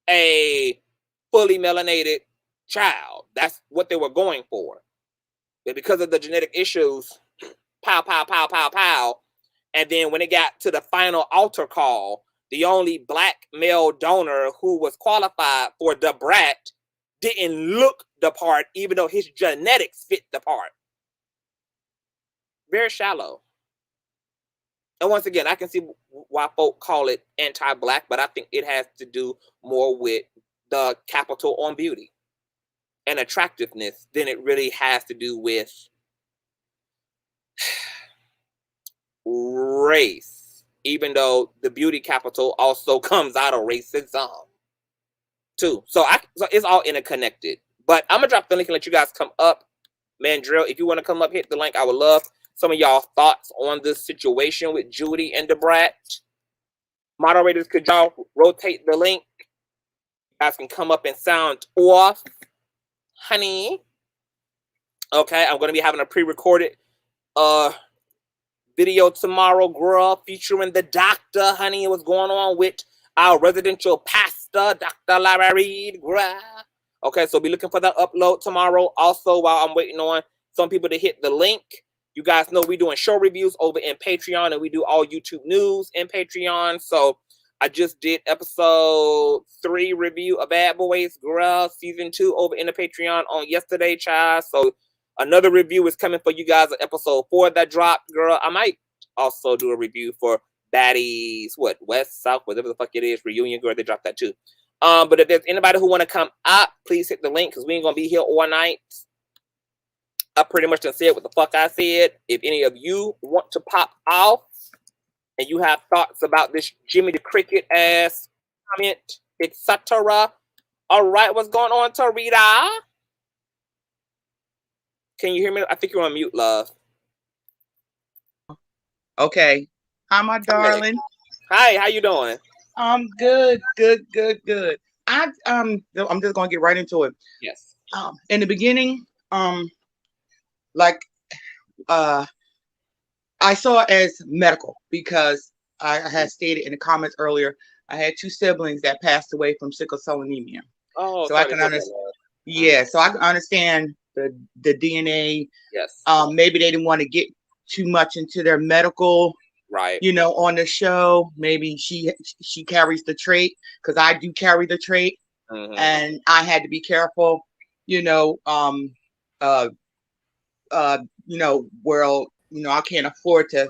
a fully melanated child. That's what they were going for. But because of the genetic issues, pow, pow, pow, pow, pow. And then when it got to the final altar call, the only black male donor who was qualified for DaBrat didn't look the part, even though his genetics fit the part. Very shallow. And once again, I can see why folk call it anti-black, but I think it has to do more with the capital on beauty and attractiveness than it really has to do with race, even though the beauty capital also comes out of racism too. So it's all interconnected. But I'm gonna drop the link and let you guys come up. Mandrill, if you want to come up, hit the link. I would love some of y'all thoughts on this situation with Judy and DaBrat. Moderators, could y'all rotate the link? You guys can come up and sound off, honey. Okay, I'm gonna be having a pre-recorded video tomorrow, girl, featuring the doctor, honey. What's going on with our residential pastor, Dr. Larry Reed, girl. Okay, so be looking for that upload tomorrow. Also, while I'm waiting on some people to hit the link, you guys know we're doing show reviews over in Patreon, and we do all YouTube news in Patreon. So I just did episode 3 review of Bad Boys, girl, season 2 over in the Patreon on yesterday, child. So another review is coming for you guys on episode 4 that dropped, girl. I might also do a review for Baddies, what, West, South, whatever the fuck it is, reunion, girl. They dropped that too. But if there's anybody who want to come up, please hit the link, because we ain't gonna be here all night. I pretty much done said what the fuck I said. If any of you want to pop off and you have thoughts about this Jimmy the Cricket ass comment, etc. All right, what's going on, Tarita? Can you hear me? I think you're on mute, love. Okay. Hi, my darling. Hi, how you doing? Good. I'm just gonna get right into it. Yes. In the beginning, I saw it as medical because I had stated in the comments earlier, I had 2 siblings that passed away from sickle cell anemia. Oh, so I can understand. Yeah, so I can understand the DNA. Yes. Maybe they didn't want to get too much into their medical, right? You know, on the show. Maybe she carries the trait, because I do carry the trait, and I had to be careful. You know, I can't afford to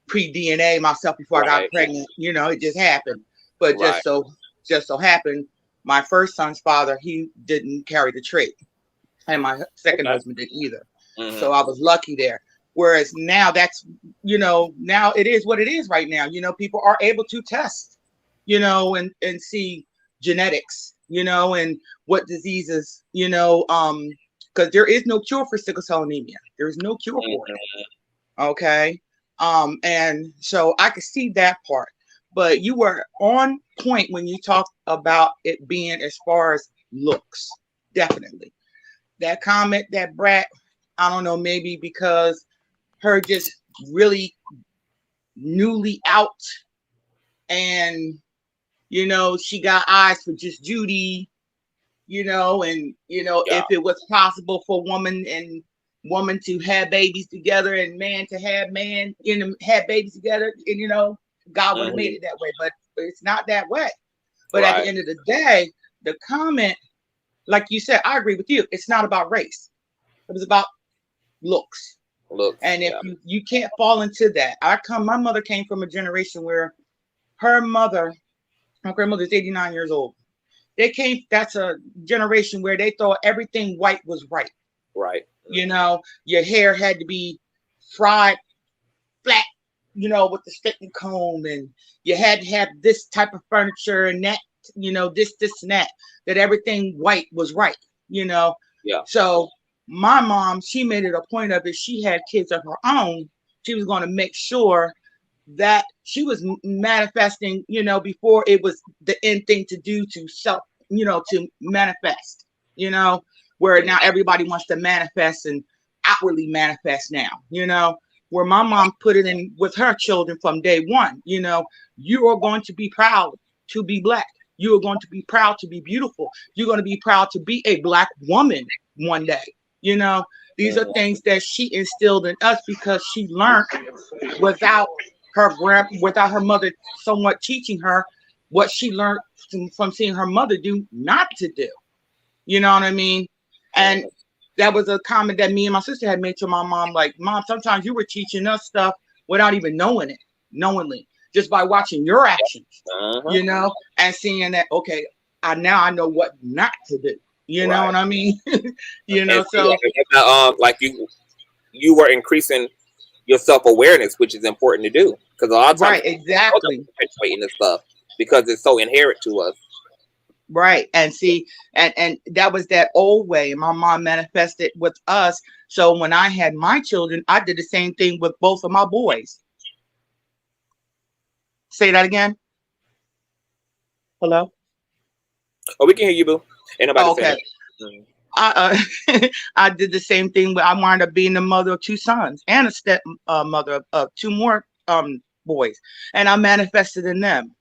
pre-DNA myself before I got pregnant. You know, it just happened. But just so happened, my first son's father, he didn't carry the trait, and my second husband didn't either. So I was lucky there. Whereas now now it is what it is right now. You know, people are able to test, and see genetics, and what diseases, because there is no cure for sickle cell anemia. There is no cure for it. Okay. And so I could see that part, but you were on point when you talked about it being as far as looks. Definitely. That comment that Brat, I don't know, maybe because her just really newly out, and she got eyes for just Judy, and if it was possible for woman to have babies together and man to have man, have babies together, and God would have made it that way, but it's not that way. But at the end of the day, the comment, like you said, I agree with you. It's not about race. It was about looks. And if you can't fall into that, my mother came from a generation where my grandmother's 89 years old. That's a generation where they thought everything white was right. Right. Your hair had to be fried flat, with the stick and comb, and you had to have this type of furniture and that, this and that everything white was right, Yeah. So my mom, she made it a point of, if she had kids of her own, she was going to make sure that she was manifesting, before it was the end thing to do to self, to manifest, where now everybody wants to manifest and outwardly manifest now, where my mom put it in with her children from day one, you are going to be proud to be Black. You are going to be proud to be beautiful. You're going to be proud to be a Black woman one day. These are things that she instilled in us because she learned without her mother somewhat teaching her what she learned from seeing her mother do not to do. You know what I mean? And that was a comment that me and my sister had made to my mom, like, Mom, sometimes you were teaching us stuff without even knowingly, just by watching your actions, and seeing that, okay, now I know what not to do. You know what I mean? So like you were increasing your self-awareness, which is important to do, because a lot of times exactly perpetuating this stuff because it's so inherent to us. Right. And see, and that was that old way. My mom manifested with us. So when I had my children, I did the same thing with both of my boys. Say that again. Hello? Oh, we can hear you, boo. Ain't nobody saying Okay. I did the same thing, but I wound up being the mother of 2 sons and a step mother of 2 more boys, and I manifested in them.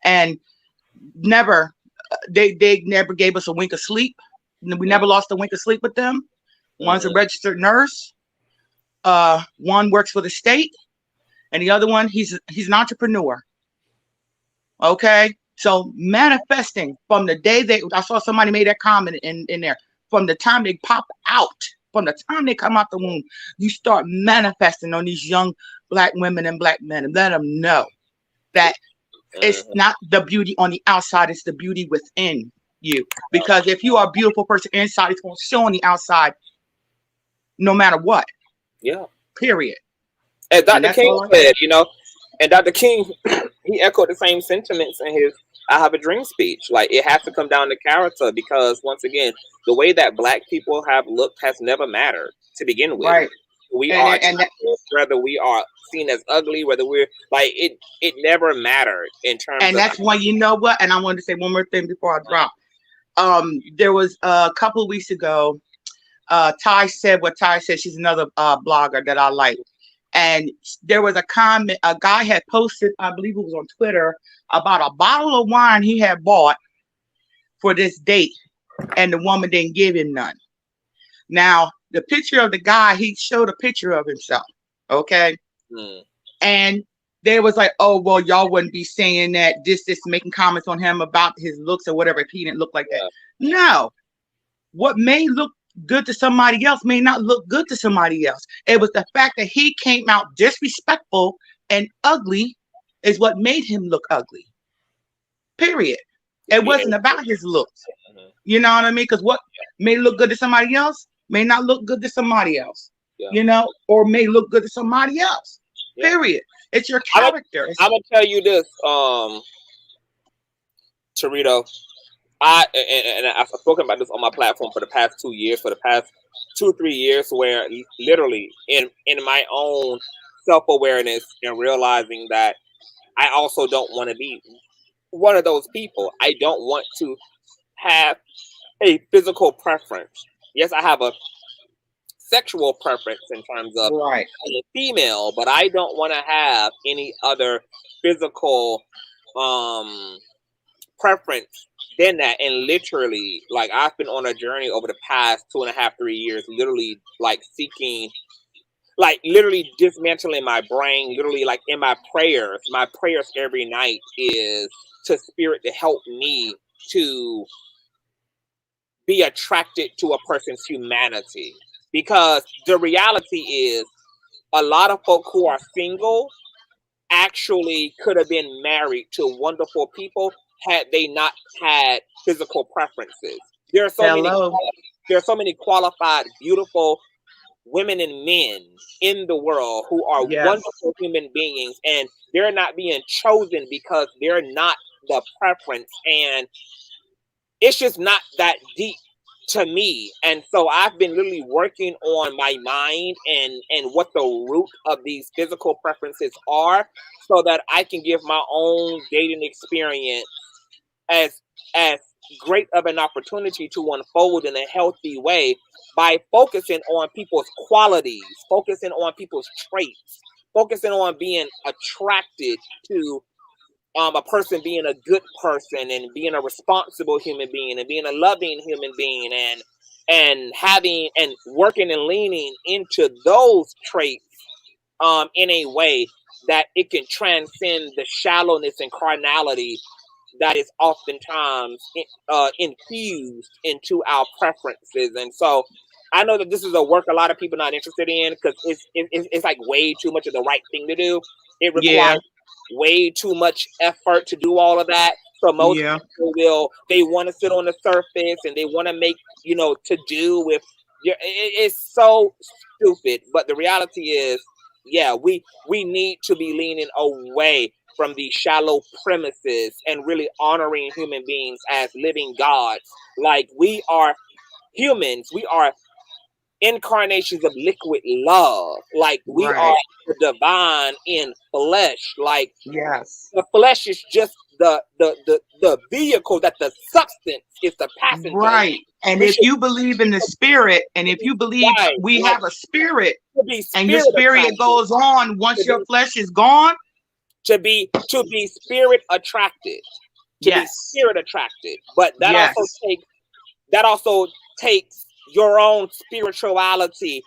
And never, they never gave us a wink of sleep. We never lost a wink of sleep with them. One's a registered nurse. One works for the state, and the other one, he's an entrepreneur. Okay. So manifesting from the day I saw somebody made that comment in there, from the time they pop out, from the time they come out the womb, you start manifesting on these young Black women and Black men, and let them know that it's not the beauty on the outside, it's the beauty within you. Because if you are a beautiful person inside, it's going to show on the outside no matter what. Yeah. Period. As Dr. King said, and Dr. King, he echoed the same sentiments in his I Have a Dream speech. Like, it has to come down to character, because once again, the way that Black people have looked has never mattered to begin with. Right. We are, whether we are seen as ugly, whether we're like, it never mattered in terms of. And that's why, you know what? And I wanted to say one more thing before I drop. There was a couple of weeks ago, Ty said what Ty said. She's another blogger that I like. And there was a comment, a guy had posted, I believe it was on Twitter, about a bottle of wine he had bought for this date, and the woman didn't give him none. Now, the picture of the guy, he showed a picture of himself, okay? And they was like, oh, well, y'all wouldn't be saying that, this, making comments on him about his looks or whatever if he didn't look like that. No. What may look good to somebody else may not look good to somebody else. It was the fact that he came out disrespectful and ugly is what made him look ugly. Period. It wasn't about his looks. You know what I mean? Because what may look good to somebody else may not look good to somebody else. Or may look good to somebody else. Period. It's your character. I'm gonna tell you this, Torito. I've spoken about this on my platform for the past 2 years, for the past 2-3 years, where literally in my own self-awareness and realizing that I also don't want to be one of those people. I don't want to have a physical preference. Yes, I have a sexual preference in terms of being female, but I don't want to have any other physical preference than that. And literally, like, I've been on a journey over the past 2.5-3 years, literally like seeking, like literally dismantling my brain, literally like in my prayers every night is to spirit to help me to be attracted to a person's humanity. Because the reality is a lot of folk who are single actually could have been married to wonderful people had they not had physical preferences. There are so many qualified, beautiful women and men in the world who are wonderful human beings, and they're not being chosen because they're not the preference, and it's just not that deep to me. And so I've been literally working on my mind and what the root of these physical preferences are, so that I can give my own dating experience as great of an opportunity to unfold in a healthy way by focusing on people's qualities, focusing on people's traits, focusing on being attracted to a person being a good person and being a responsible human being and being a loving human being, and having and working and leaning into those traits in a way that it can transcend the shallowness and carnality that is oftentimes infused into our preferences. And so I know that this is a work a lot of people are not interested in, because it's like way too much of the right thing to do. It requires way too much effort to do all of that. So most people they want to sit on the surface and they want to make, to do with, it's so stupid. But the reality is, we need to be leaning away from these shallow premises and really honoring human beings as living gods. Like, we are humans. We are incarnations of liquid love. Like, we are the divine in flesh. Like, the flesh is just the vehicle, that the substance is the passenger. Right. And if you believe in the spirit, and if you believe we have a spirit, and your spirit goes on once your flesh is gone, to be spirit attracted, be spirit attracted. But that also takes your own spirituality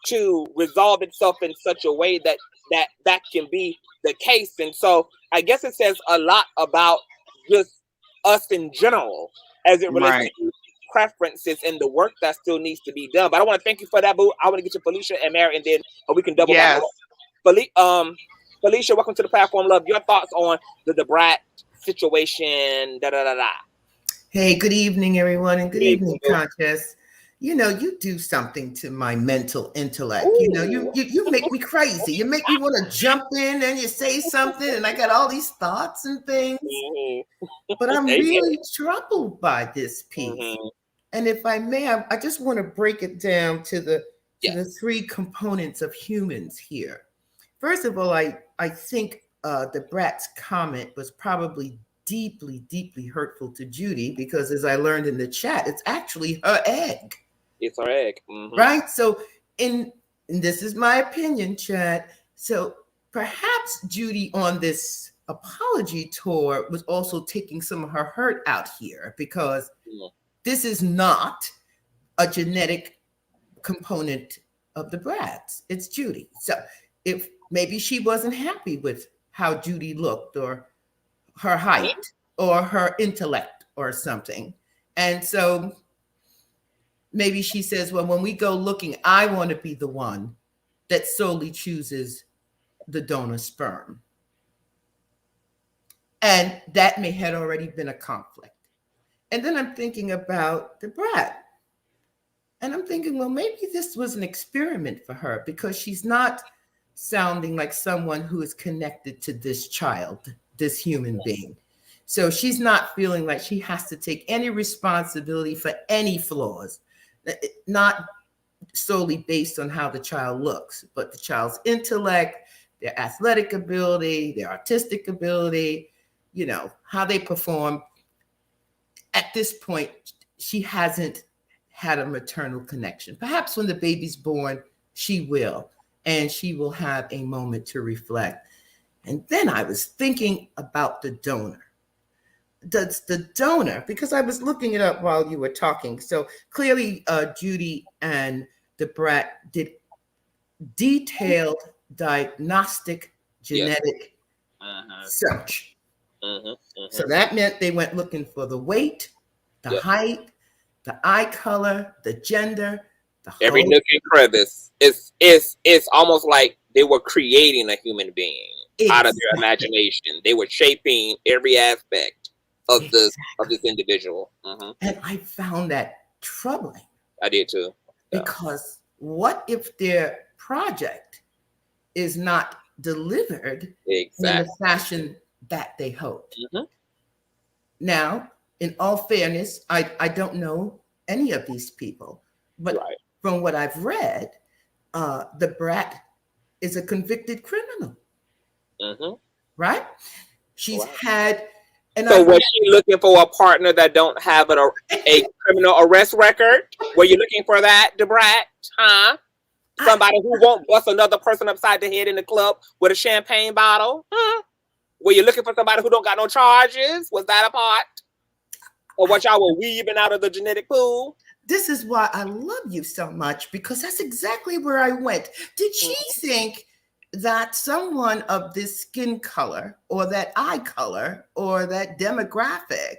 to resolve itself in such a way that can be the case. And so I guess it says a lot about just us in general as it relates to preferences and the work that still needs to be done. But I want to thank you for that, boo. I want to get to Felicia and Mary, and then we can double back. Felicia, welcome to the platform, love. Your thoughts on the DaBrat situation, Hey, good evening, everyone, and good evening, Conscious. You know, you do something to my mental intellect. Ooh. You know, you make me crazy. You make me want to jump in and you say something, and I got all these thoughts and things. But I'm really troubled by this piece. And if I may, I just want to break it down to the three components of humans here. First of all, I think DaBrat's comment was probably deeply, deeply hurtful to Judy, because as I learned in the chat, it's actually her egg. It's her egg. Right? So and this is my opinion, chat. So perhaps Judy on this apology tour was also taking some of her hurt out here, because this is not a genetic component of the Brats. It's Judy. So if maybe she wasn't happy with how Judy looked, or her height, or her intellect, or something. And so maybe she says, well, when we go looking, I want to be the one that solely chooses the donor sperm. And that may had already been a conflict. And then I'm thinking about DaBrat. And I'm thinking, well, maybe this was an experiment for her, because she's not sounding like someone who is connected to this child, this human being. So she's not feeling like she has to take any responsibility for any flaws, not solely based on how the child looks, but the child's intellect, their athletic ability, their artistic ability, you know, how they perform. At this point, she hasn't had a maternal connection. Perhaps when the baby's born, she will, and she will have a moment to reflect. And then I was thinking about the donor. Does the donor, because I was looking it up while you were talking. So clearly Judy and DaBrat did detailed diagnostic genetic search. So that meant they went looking for the weight, the height, the eye color, the gender, every nook and crevice. It's almost like they were creating a human being out of their imagination. They were shaping every aspect of this individual. And I found that troubling. I did too. Because what if their project is not delivered in the fashion that they hoped? Now, in all fairness, I don't know any of these people, but from what I've read, DaBrat is a convicted criminal. Right? She's had. And so was she looking for a partner that don't have a criminal arrest record? Were you looking for that, DaBrat? Huh? Somebody who won't bust another person upside the head in the club with a champagne bottle? Huh? Were you looking for somebody who don't got no charges? Was that a part? Or what y'all were weaving out of the genetic pool? This is why I love you so much, because that's exactly where I went. Did she think that someone of this skin color, or that eye color, or that demographic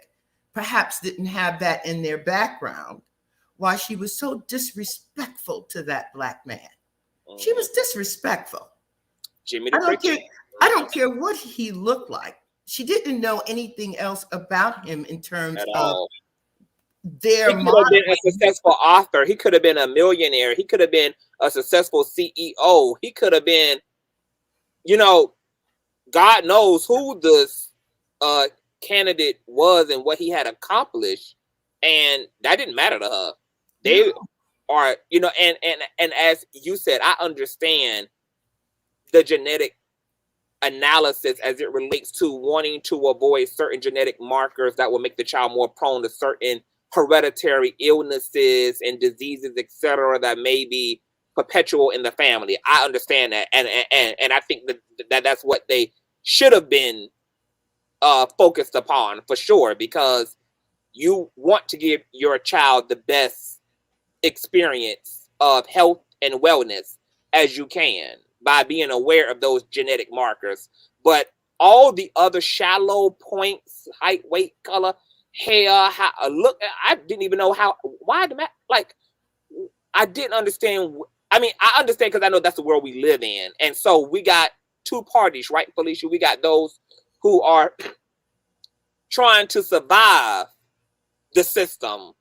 perhaps didn't have that in their background, why she was so disrespectful to that Black man? She was disrespectful. Jimmy, I don't care what he looked like. She didn't know anything else about him in terms of their He could have been a successful author. He could have been a millionaire. He could have been a successful CEO. He could have been, you know, God knows who this candidate was and what he had accomplished. And that didn't matter to her. They are, you know, and as you said, I understand the genetic analysis as it relates to wanting to avoid certain genetic markers that will make the child more prone to certain hereditary illnesses and diseases, etc., that may be perpetual in the family. I understand that, and I think that that's what they should have been focused upon for sure, because you want to give your child the best experience of health and wellness as you can by being aware of those genetic markers. But all the other shallow points, height, weight, color, hair, how look, I didn't even know why the like, I didn't understand. I mean, I understand because I know that's the world we live in. And so we got two parties, right, Felicia? We got those who are trying to survive the system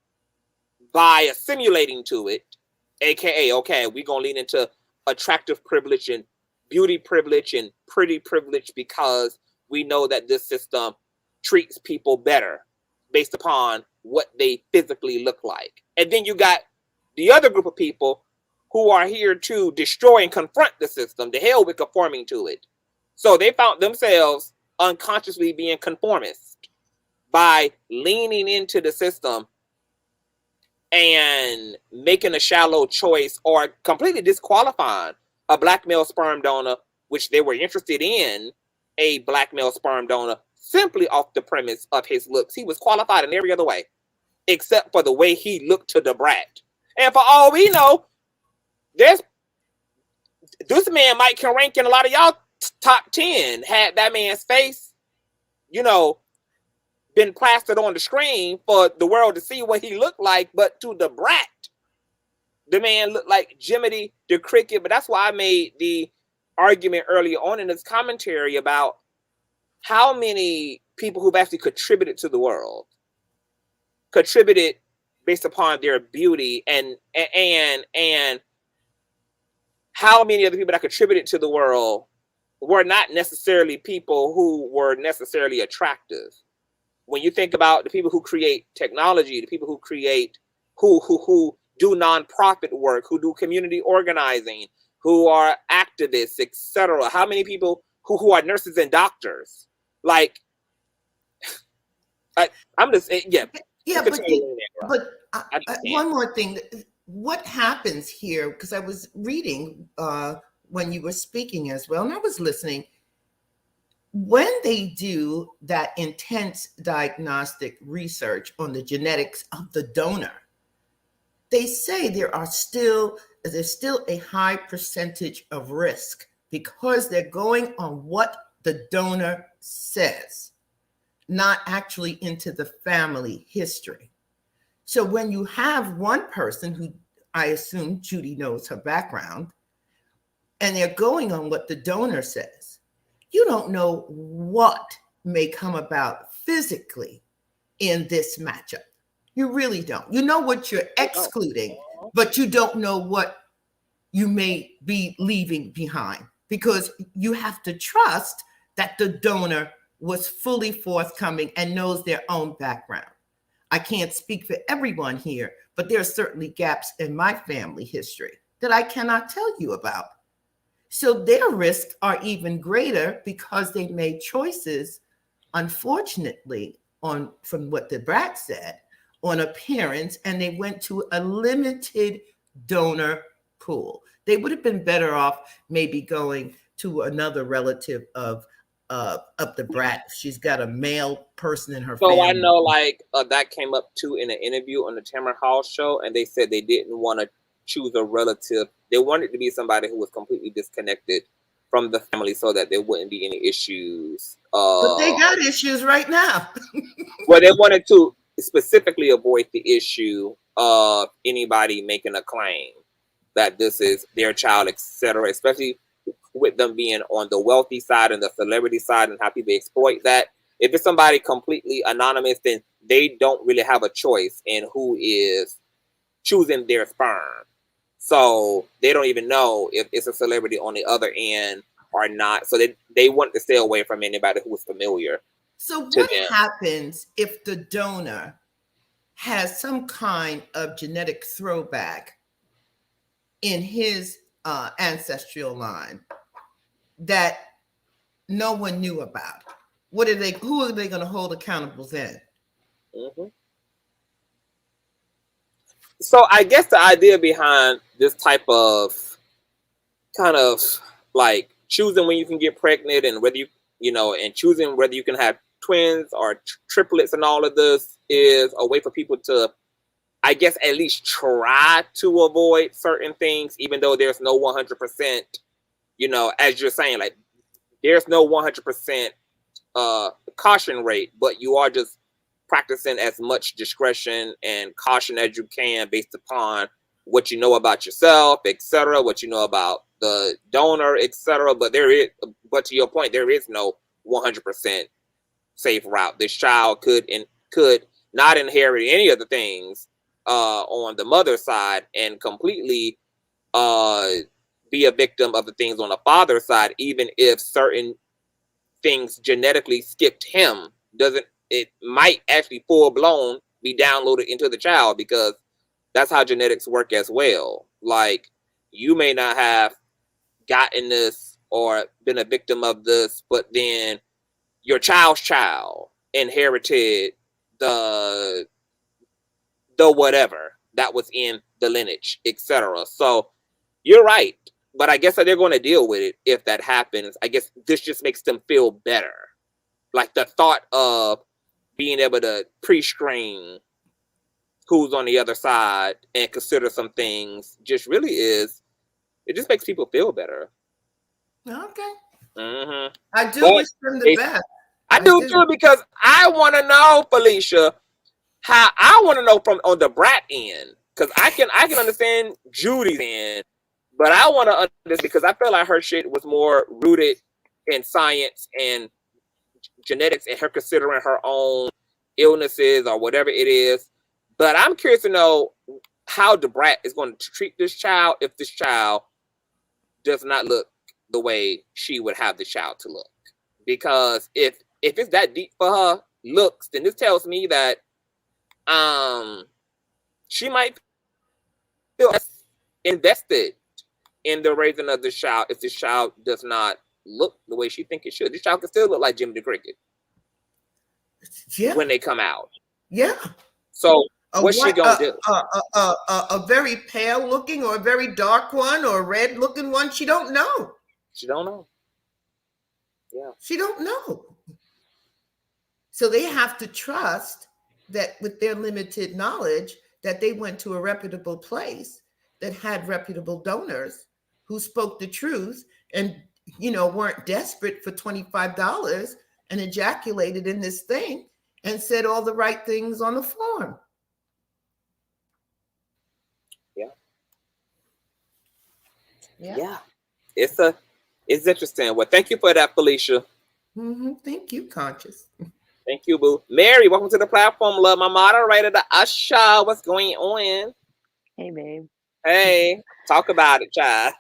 by assimilating to it, aka, okay, we're going to lean into attractive privilege and beauty privilege and pretty privilege because we know that this system treats people better based upon what they physically look like. And then you got the other group of people who are here to destroy and confront the system, the hell with conforming to it. So they found themselves unconsciously being conformist by leaning into the system and making a shallow choice or completely disqualifying a black male sperm donor, which they were interested in a black male sperm donor simply off the premise of his looks. He was qualified in every other way, except for the way he looked to DaBrat. And for all we know, this man might can rank in a lot of y'all top 10 had that man's face, been plastered on the screen for the world to see what he looked like. But to DaBrat, the man looked like Jiminy the Cricket. But that's why I made the argument earlier on in this commentary about how many people who've actually contributed to the world, contributed based upon their beauty, and how many of the people that contributed to the world were not necessarily people who were necessarily attractive. When you think about the people who create technology, the people who create, who do nonprofit work, who do community organizing, who are activists, etc. How many people who are nurses and doctors? Like, I'm just saying, yeah. But one more thing. What happens here, because I was reading when you were speaking as well, and I was listening, when they do that intense diagnostic research on the genetics of the donor, they say there's still a high percentage of risk because they're going on what the donor says, not actually into the family history. So when you have one person who, I assume Judy knows her background, and they're going on what the donor says, you don't know what may come about physically in this matchup. You really don't. You know what you're excluding, but you don't know what you may be leaving behind, because you have to trust that the donor was fully forthcoming and knows their own background. I can't speak for everyone here, but there are certainly gaps in my family history that I cannot tell you about. So their risks are even greater because they made choices, unfortunately, from what DaBrat said, on appearance, and they went to a limited donor pool. They would have been better off maybe going to another relative of DaBrat. She's got a male person in her family. So I know, that came up too in an interview on the Tamron Hall show, and they said they didn't want to choose a relative. They wanted to be somebody who was completely disconnected from the family so that there wouldn't be any issues. But they got issues right now. Well, they wanted to specifically avoid the issue of anybody making a claim that this is their child, etc., especially with them being on the wealthy side and the celebrity side and how people exploit that. If it's somebody completely anonymous, then they don't really have a choice in who is choosing their sperm. So they don't even know if it's a celebrity on the other end or not. So they want to stay away from anybody who is familiar. So what happens if the donor has some kind of genetic throwback in his ancestral line that no one knew about? What are they? Who are they going to hold accountable then? Mm-hmm. So I guess the idea behind this type of kind of like choosing when you can get pregnant and whether and choosing whether you can have twins or triplets and all of this is a way for people to, I guess, at least try to avoid certain things, even though there's no 100%, as you're saying, like there's no 100% caution rate, but you are just practicing as much discretion and caution as you can based upon what you know about yourself, etc., what you know about the donor, etc. But to your point, there is no 100% safe route. This child could not inherit any of the things on the mother's side and completely be a victim of the things on the father's side, even if certain things genetically skipped him. It might actually full blown be downloaded into the child, because that's how genetics work as well. Like, you may not have gotten this or been a victim of this, but then your child's child inherited the whatever that was in the lineage, etc. So you're right, but I guess that they're going to deal with it if that happens. I guess this just makes them feel better. Like the thought of being able to pre-screen who's on the other side and consider some things just really it just makes people feel better. Okay. Mm-hmm. I do wish them the best. I do too, because I want to know, Felicia, how I want to know from on the Brat end, because I can understand Judy's end, but I want to understand because I feel like her shit was more rooted in science and genetics and her considering her own illnesses or whatever it is. But I'm curious to know how DaBrat is going to treat this child if this child does not look the way she would have the child to look. Because if it's that deep for her looks, then this tells me that she might feel invested in the raising of this child if this child does not look the way she thinks it should. This child can still look like Jimmy the Cricket. Yeah. When they come out. Yeah. So what's she gonna do? A very pale looking or a very dark one or a red looking one? She don't know. She don't know. Yeah. She don't know. So they have to trust that with their limited knowledge that they went to a reputable place that had reputable donors who spoke the truth and, weren't desperate for $25 and ejaculated in this thing and said all the right things on the form. Yeah. It's interesting. Well, thank you for that, Felicia. Mm-hmm. Thank you, Conscious. Thank you, boo. Mary, welcome to the platform, love. My moderator, the Usher. What's going on? Hey, babe. Hey, talk about it, child.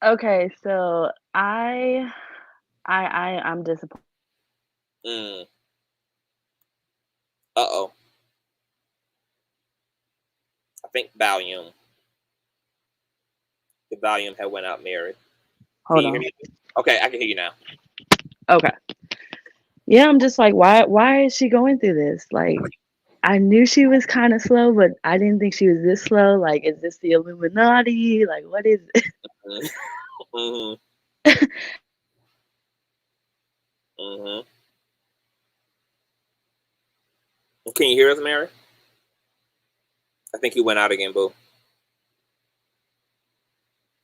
Okay, so I'm disappointed. Uh-oh. I think volume. The volume had went out, Mary. Hold on. Okay, I can hear you now. Okay. Yeah, I'm just like, why is she going through this? Like, I knew she was kind of slow, but I didn't think she was this slow. Like, is this the Illuminati? Like, what is it? Mm-hmm. Mm-hmm. Can you hear us, Mary? I think you went out again, boo.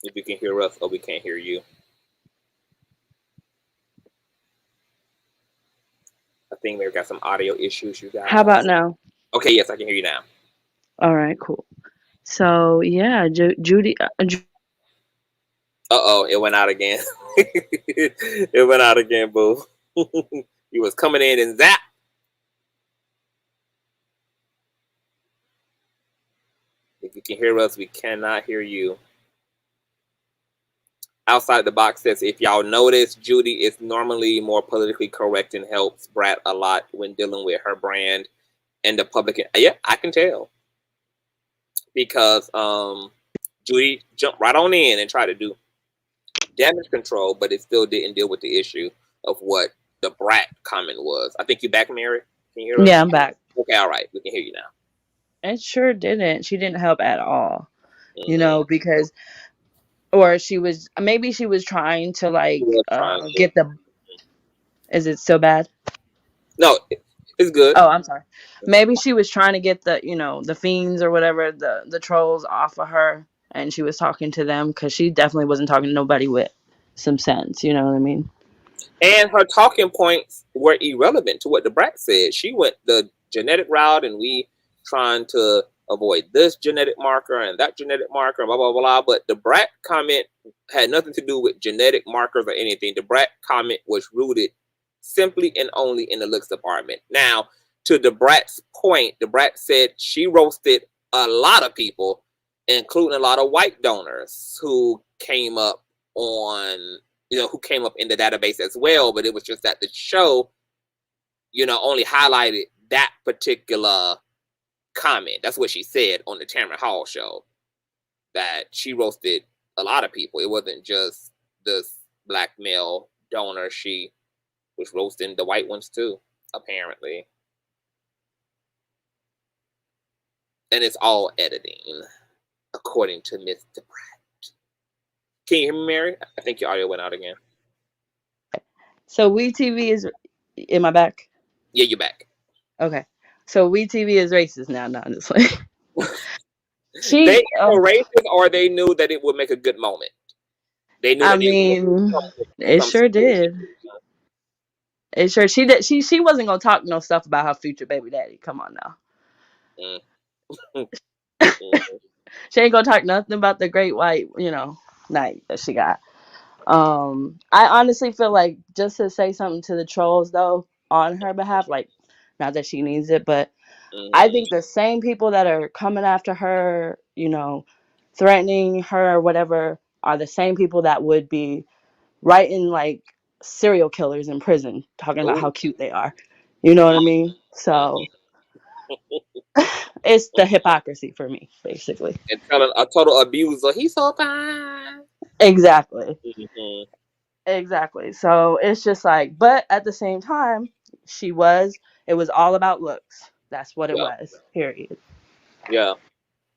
If you can hear us or we can't hear you. I think we've got some audio issues, you guys. How about now? Okay, yes, I can hear you now. All right, cool. So, yeah, Judy. Uh-oh, it went out again. It went out again, boo. He was coming in and zap. If you can hear us, we cannot hear you. Outside the box says, if y'all notice, Judy is normally more politically correct and helps Brat a lot when dealing with her brand and the public. Yeah, I can tell. Because Judy jumped right on in and tried to do damage control, but it still didn't deal with the issue of what the Brat comment was. I think you back, Mary? Can you hear us? Yeah, I'm back. Okay, all right. We can hear you now. It sure didn't. She didn't help at all. You know, because or she was maybe she was trying to like get the. Is it still bad? No, it's good. Oh, I'm sorry. Maybe she was trying to get the, you know, the fiends or whatever, the trolls off of her, and she was talking to them because she definitely wasn't talking to nobody with some sense. You know what I mean? And her talking points were irrelevant to what the Brat said. She went the genetic route, and we trying to avoid this genetic marker and that genetic marker, blah, blah, blah. But the Brat comment had nothing to do with genetic markers or anything. The Brat comment was rooted simply and only in the looks department. Now, to the Brat's point, the Brat said she roasted a lot of people, including a lot of white donors who came up on, you know, who came up in the database as well. But it was just that the show, you know, only highlighted that particular comment. That's what she said on the Tamron Hall show, that she roasted a lot of people. It wasn't just this black male donor. She was roasting the white ones too, apparently. And it's all editing, according to Miss DaBrat. Can you hear me, Mary? I think your audio went out again. So WeTV is, am I back? Yeah, you're back. Okay. So WeTV is racist now, honestly. They were racist, or they knew that it would make a good moment. They knew. I mean, it sure did. It sure she did. She wasn't gonna talk no stuff about her future baby daddy. Come on now. She ain't gonna talk nothing about the great white, you know, night that she got. I honestly feel like just to say something to the trolls though on her behalf, like not that she needs it, but I think the same people that are coming after her, you know, threatening her or whatever, are the same people that would be writing like serial killers in prison, talking about how cute they are. You know what I mean? So it's the hypocrisy for me, basically. And telling a total abuser, he's so fine. Exactly. Exactly. So it's just like, but at the same time, it was all about looks. That's what it was. Period. Yeah.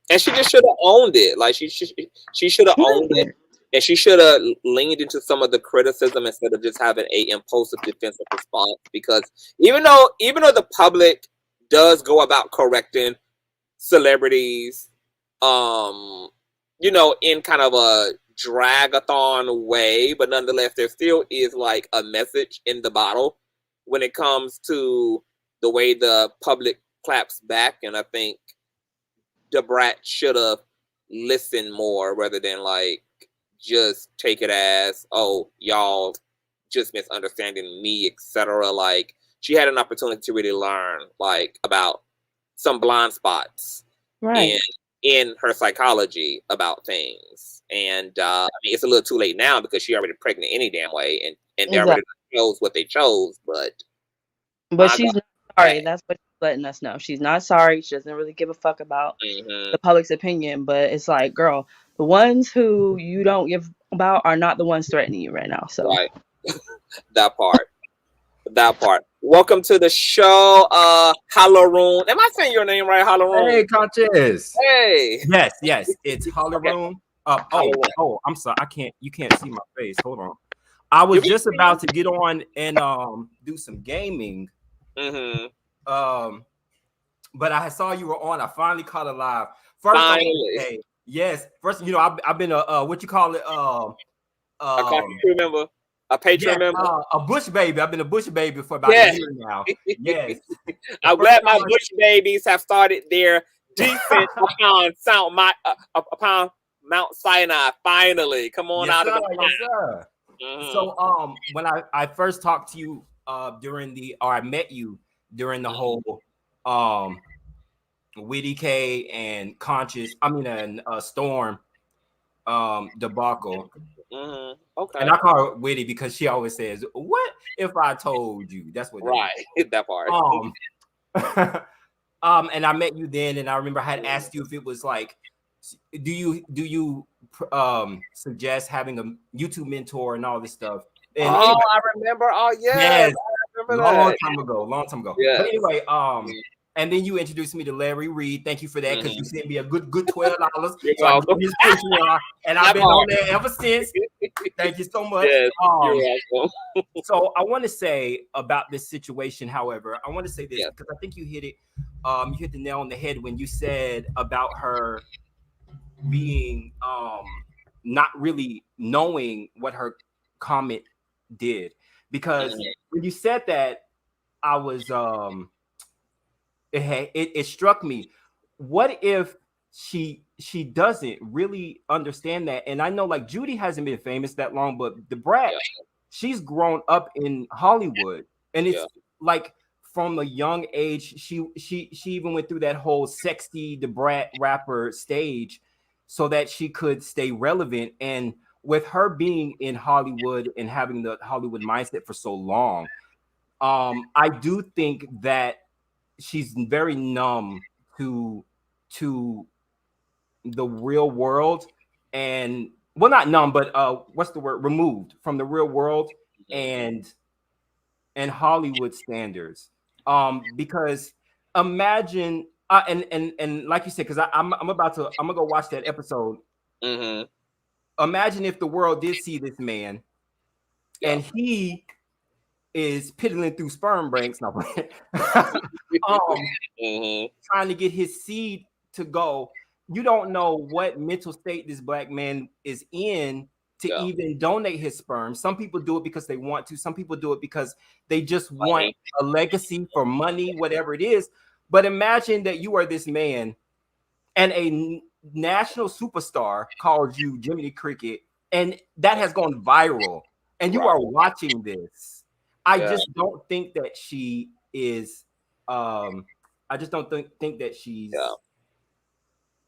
And she just should have owned it. Like she should have owned it. And she should have leaned into some of the criticism instead of just having a impulsive defensive response. Because even though the public does go about correcting celebrities, you know, in kind of a drag-a-thon way, but nonetheless, there still is like a message in the bottle when it comes to the way the public claps back. And I think DaBrat should have listened more rather than like just take it as, oh, y'all just misunderstanding me, etc. Like she had an opportunity to really learn like about some blind spots in her psychology about things. And I mean, it's a little too late now because she already pregnant any damn way, and they already chose what they chose. But she's not sorry. That's what she's letting us know. She's not sorry. She doesn't really give a fuck about the public's opinion. But it's like, girl, the ones who you don't give about are not the ones threatening you right now. So right. that part. Welcome to the show, Halaroon. Am I saying your name right, Halaroon? Hey, Conscious. Hey. Yes, it's Halaroon. I'm sorry. You can't see my face. Hold on. I was just about to get on and do some gaming. But I saw you were on. I finally caught it live. Finally. Yes. First, you know, I've been a what you call it? A country member. A Patreon member? A Bush baby. I've been a Bush baby for about a year now. Yes. I'm glad my Bush babies have started their descent upon Mount Sinai. Finally. Come on out of the yes, So when I first talked to you I met you during the whole Witty K and Storm debacle. Okay. And I call her Witty because she always says, "What if I told you?" That's what. Right. That part. And I met you then, and I remember I had asked you if it was like, do you suggest having a YouTube mentor and all this stuff? And Oh, anyway, I remember. Oh, yes. yes, I remember long that. time ago, long time ago. Yes. But anyway, and then you introduced me to Larry Reed. Thank you for that, because you sent me a good $12. You're So I welcome. gave his Patreon, and I've been on there ever since. Thank you so much. Yes, you're welcome. So I want to say about this situation, however, I want to say this because I think you hit it. You hit the nail on the head when you said about her being not really knowing what her comment did. Because when you said that, I was it struck me. What if she doesn't really understand that? And I know, like, Judy hasn't been famous that long, but DaBrat, she's grown up in Hollywood, and it's like from a young age, she even went through that whole sexy DaBrat rapper stage so that she could stay relevant. And with her being in Hollywood and having the Hollywood mindset for so long, I do think that she's very numb to the real world, and well, not numb, but what's the word? Removed from the real world and Hollywood standards. Because imagine and like you said, because I'm gonna go watch that episode. Imagine if the world did see this man, and he is piddling through sperm banks, trying to get his seed to go. You don't know what mental state this black man is in to even donate his sperm. Some people do it because they want to. Some people do it because they just want a legacy for money, whatever it is. But imagine that you are this man and a national superstar calls you Jiminy Cricket, and that has gone viral, and you are watching this. I just don't think that she is. I just don't think that she's.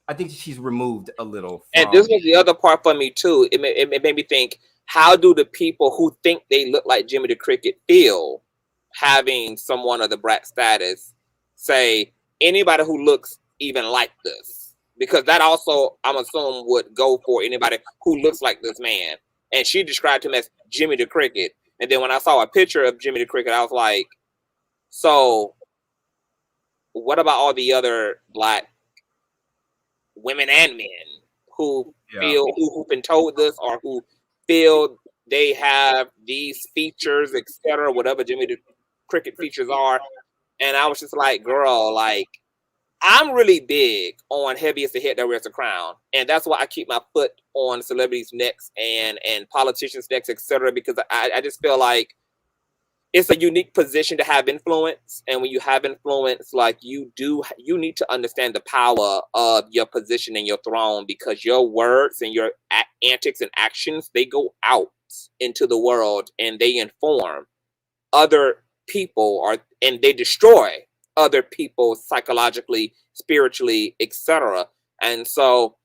I think she's removed a little. And this was the other part for me too. It made me think: how do the people who think they look like Jimmy the Cricket feel having someone of the brat status say anybody who looks even like this? Because that also, I'm assuming, would go for anybody who looks like this man. And she described him as Jimmy the Cricket. And then when I saw a picture of Jimmy the Cricket, I was like, so what about all the other black women and men who feel who've been told this, or who feel they have these features, etc., whatever Jimmy the Cricket features are? And I was just like, girl, like, I'm really big on heavy is the head that wears the crown, and that's why I keep my foot on celebrities' necks and politicians' necks, etc., because I just feel like it's a unique position to have influence. And when you have influence, like, you need to understand the power of your position and your throne, because your words and your antics and actions, they go out into the world and they inform other people, and they destroy other people psychologically, spiritually, etc. And so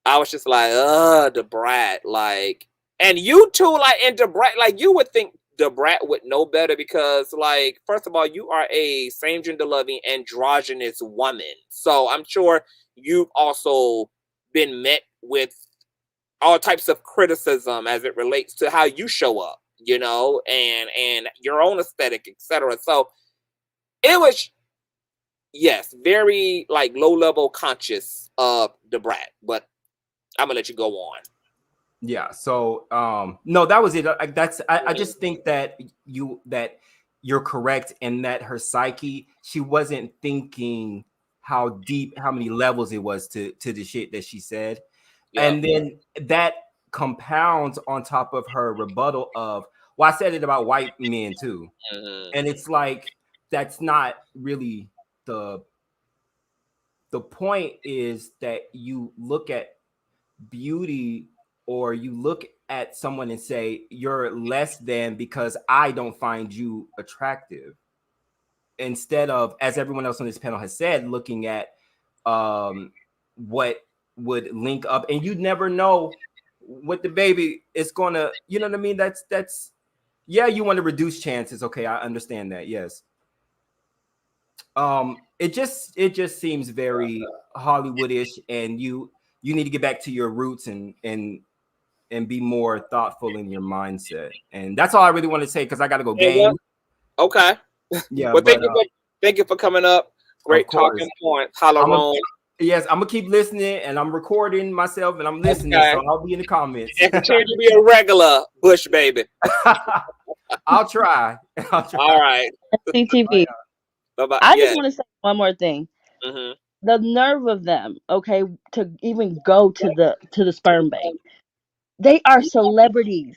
I was just like, DaBrat, like, and you too, like, and DaBrat, like, you would think DaBrat would know better, because, like, first of all, you are a same gender loving androgynous woman, so I'm sure you've also been met with all types of criticism as it relates to how you show up, you know, and your own aesthetic, etc. So it was, yes, very, like, low level conscious of DaBrat, but I'm gonna let you go on. Yeah. So no, that was it. I just think that you're correct in that her psyche, she wasn't thinking how deep, how many levels it was to the shit that she said. And then that compounds on top of her rebuttal of, well, I said it about white men too. And it's like, that's not really the point. Is that you look at beauty, or you look at someone and say you're less than because I don't find you attractive, instead of, as everyone else on this panel has said, looking at what would link up. And you never know what the baby is gonna, you know what I mean? That's yeah, you want to reduce chances. Okay, I understand that. Yes. It just seems very Hollywoodish, and you need to get back to your roots and and be more thoughtful in your mindset. And that's all I really want to say because I got to go game. Okay. Yeah. Well, thank you for coming up. Great talking points. Holla, yes, I'm gonna keep listening, and I'm recording myself, and I'm listening, so I'll be in the comments. And continue to be a regular Bush baby. I'll try. All right. CTV. Bye-bye. I just want to say one more thing. Mm-hmm. The nerve of them, okay, to even go to the sperm bank. They are celebrities.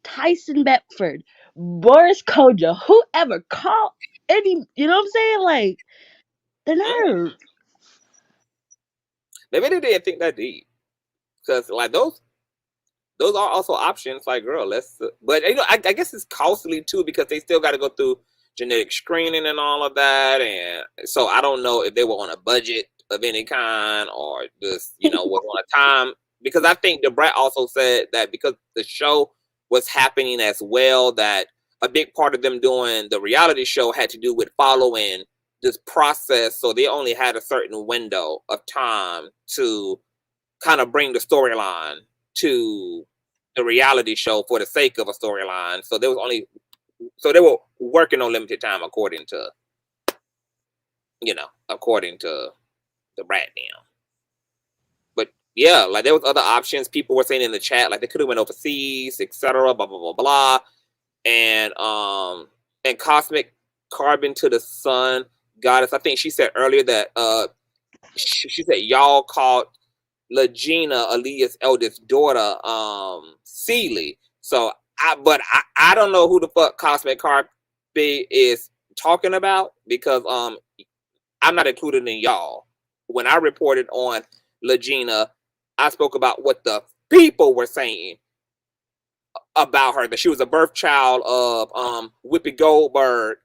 Tyson Beckford, Boris Koja, whoever, call any, you know what I'm saying? Like, the nerve. Maybe they didn't think that deep. Because, like, those are also options. Like, girl, but, you know, I guess it's costly, too, because they still got to go through genetic screening and all of that. And so I don't know if they were on a budget of any kind or just, you know, was on a time. Because I think DaBrat also said that because the show was happening as well, that a big part of them doing the reality show had to do with following this process. So they only had a certain window of time to kind of bring the storyline to the reality show for the sake of a storyline. So they were working on limited time according to the Brat now. But yeah, like there was other options. People were saying in the chat, like they could have went overseas, etc. Blah blah blah blah. And Cosmic Carbon to the Sun Goddess. I think she said earlier that she said y'all called Legina, Aaliyah's eldest daughter, Celie. So I don't know who the fuck Cosmic Carbon is talking about because I'm not included in y'all. When I reported on Legina, I spoke about what the people were saying about her, that she was a birth child of Whoopi Goldberg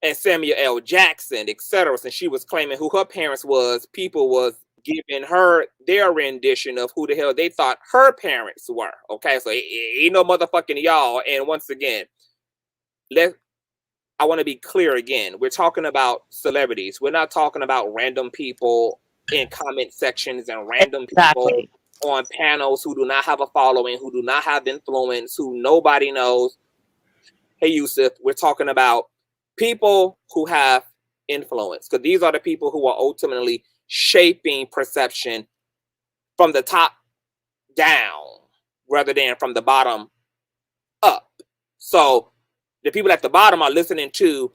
and Samuel L. Jackson, etc. And she was claiming who her parents was. People was giving her their rendition of who the hell they thought her parents were. Okay, so ain't no motherfucking y'all. And once again, I want to be clear again. We're talking about celebrities. We're not talking about random people in comment sections and random people on panels who do not have a following, who do not have influence, who nobody knows. Hey, Yusuf, we're talking about people who have influence, because these are the people who are ultimately shaping perception from the top down rather than from the bottom up. So the people at the bottom are listening to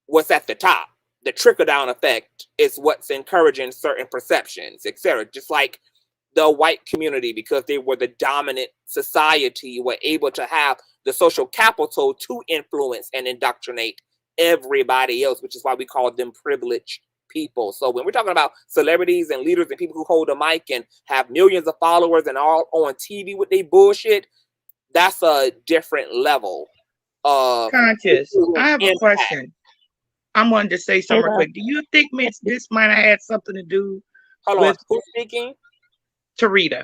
what's at the top. The trickle-down effect is what's encouraging certain perceptions, etc. Just like the white community, because they were the dominant society, were able to have the social capital to influence and indoctrinate everybody else, which is why we call them privileged people. So when we're talking about celebrities and leaders and people who hold a mic and have millions of followers and all on TV with their bullshit, that's a different level of Conscious. I have a question. I'm wanting to say something real quick. Do you think this might have had something to do with who's speaking? Tarita?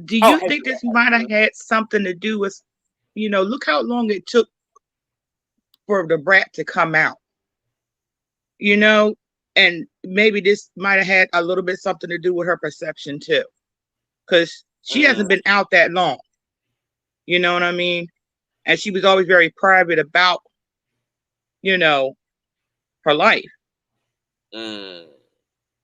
Do you think this might have had something to do with, look how long it took for the brat to come out, and maybe this might have had a little bit something to do with her perception too, because she hasn't been out that long. You know what I mean? And she was always very private about, her life. You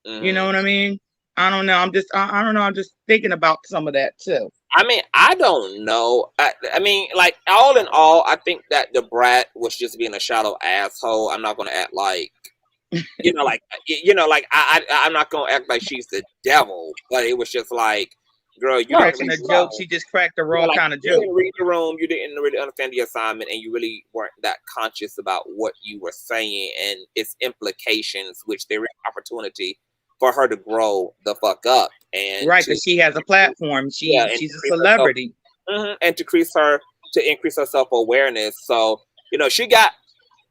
know what I mean? I don't know. I don't know. I'm just thinking about some of that too. I mean, I don't know. I mean, like, all in all, I think that the brat was just being a shallow asshole. I'm not going to act like, I'm not going to act like she's the devil, but it was just like, girl, you cracking a joke. She just cracked the wrong kind of joke. You didn't read the room. You didn't really understand the assignment, and you really weren't that conscious about what you were saying and its implications, which there is opportunity for her to grow the fuck up. And right, because she has a platform. She's a celebrity. And to increase her self-awareness. So, she got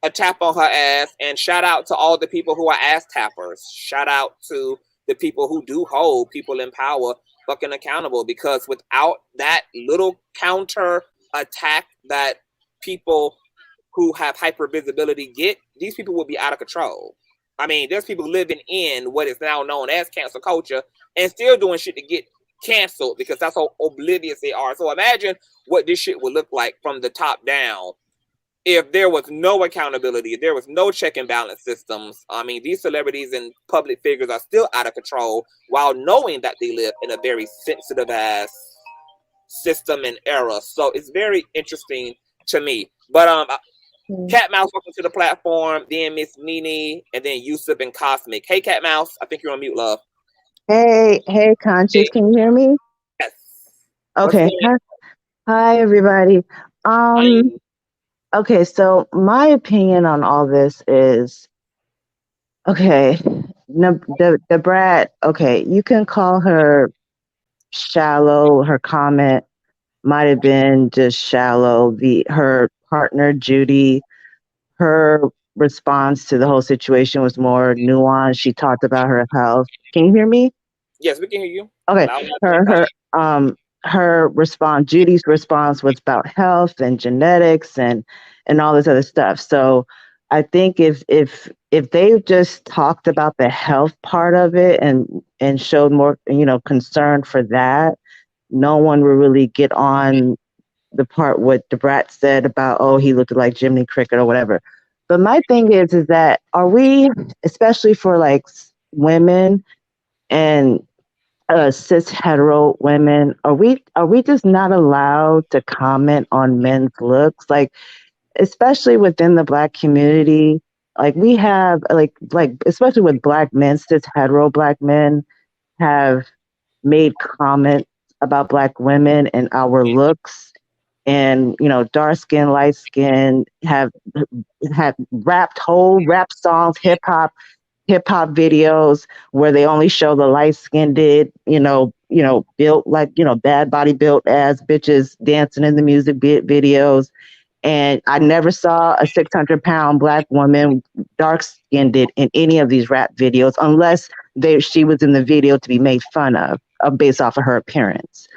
a tap on her ass, and shout out to all the people who are ass tappers. Shout out to the people who do hold people in power fucking accountable, because without that little counter attack that people who have hyper visibility get, these people will be out of control. I mean, there's people living in what is now known as cancel culture and still doing shit to get canceled because that's how oblivious they are. So imagine what this shit would look like from the top down if there was no accountability, if there was no check and balance systems. I mean, these celebrities and public figures are still out of control while knowing that they live in a very sensitive ass system and era. So it's very interesting to me. But Cat Mouse, welcome to the platform. Then Miss Nene, and then Yusuf and Cosmic. Hey, Cat Mouse, I think you're on mute, love. Hey, Conscious, can you hear me? Yes. Okay. Hi, everybody. Okay, so my opinion on all this is, okay, the Brat, okay, you can call her shallow. Her comment might have been just shallow. Her partner, Judy, her response to the whole situation was more nuanced. She talked about her health. Can you hear me? Yes, we can hear you. Okay. Her response, Judy's response was about health and genetics and all this other stuff. So I think if they just talked about the health part of it and showed more, concern for that, no one would really get on the part what DaBrat said about, oh, he looked like Jiminy Cricket or whatever. But my thing is that are we, especially for like women and cis hetero women, are we just not allowed to comment on men's looks? Like, especially within the Black community, like we have like especially with Black men, cis hetero Black men have made comments about Black women and our looks, and dark skin, light skin, have rapped whole rap songs, hip hop videos where they only show the light skinned, built like, bad body built ass bitches dancing in the music videos. And I never saw a 600-pound Black woman dark skinned in any of these rap videos unless she was in the video to be made fun of based off of her appearance.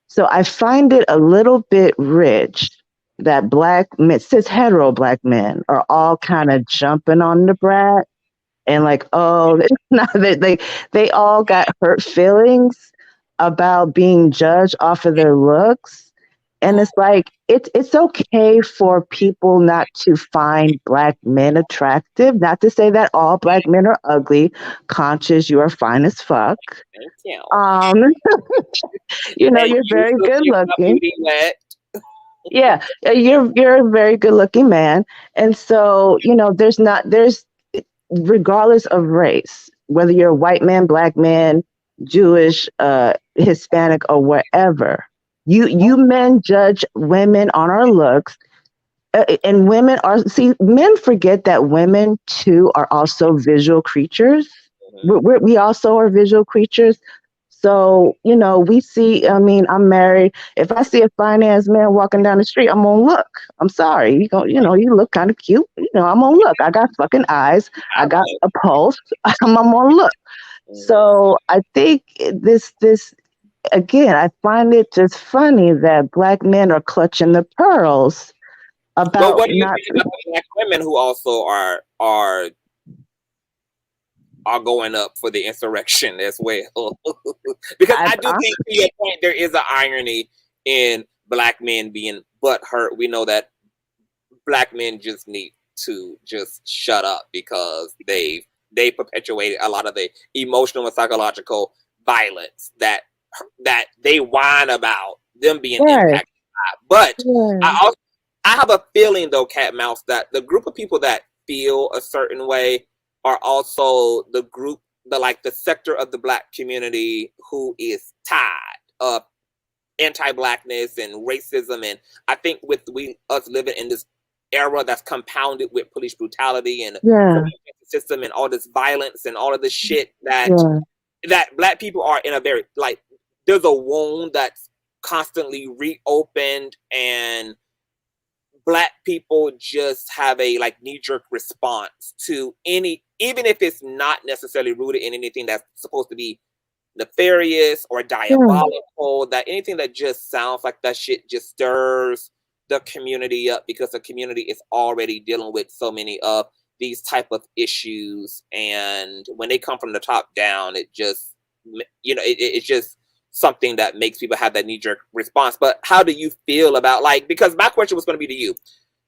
So I find it a little bit rich that Black men, cis hetero Black men, are all kind of jumping on the Brat. And like, oh, they all got hurt feelings about being judged off of their looks. And it's like, it's okay for people not to find Black men attractive. Not to say that all Black men are ugly. Conscious, you are fine as fuck. Thank you. You're very good looking. Yeah, you're a very good looking man. And so, there's regardless of race, whether you're a white man, Black man, Jewish, Hispanic, or whatever, you men judge women on our looks, and men forget that women too are also visual creatures. We also are visual creatures. So, we see, I'm married. If I see a fine-ass man walking down the street, I'm gonna look. I'm sorry. You look kind of cute. I'm gonna look. I got fucking eyes. I got a pulse. I'm gonna look. So I think this, again, I find it just funny that Black men are clutching the pearls about. But what do you think about Black women who also are going up for the insurrection as well? Because I do think, to your point, there is an irony in Black men being butthurt. We know that Black men just need to just shut up because they perpetuated a lot of the emotional and psychological violence that they whine about them being impacted by. But I have a feeling, though, Cat Mouse, that the group of people that feel a certain way are also the group, the sector of the Black community who is tired of anti-Blackness and racism. And I think with us living in this era that's compounded with police brutality and system and all this violence and all of this shit that Black people are in a very, there's a wound that's constantly reopened, and Black people just have a knee-jerk response to even if it's not necessarily rooted in anything that's supposed to be nefarious or diabolical, that anything that just sounds like that shit just stirs the community up, because the community is already dealing with so many of these type of issues. And when they come from the top down, it just, it just something that makes people have that knee-jerk response. But how do you feel about, like, because my question was going to be to you,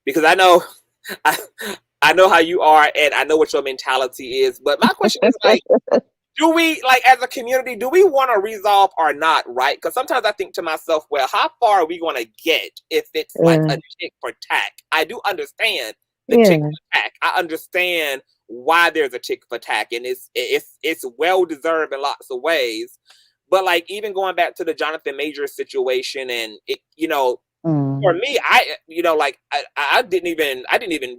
because I know I know how you are and I know what your mentality is, but my question is, like, do we, like, as a community, do we want to resolve or not, right? Because sometimes I think to myself, well, how far are we going to get if it's like a tick for tack? I do understand the tick for tack. I understand why there's a tick for tack, and it's well deserved in lots of ways. But, like, even going back to the Jonathan Majors situation, and it, you know, for me, I didn't even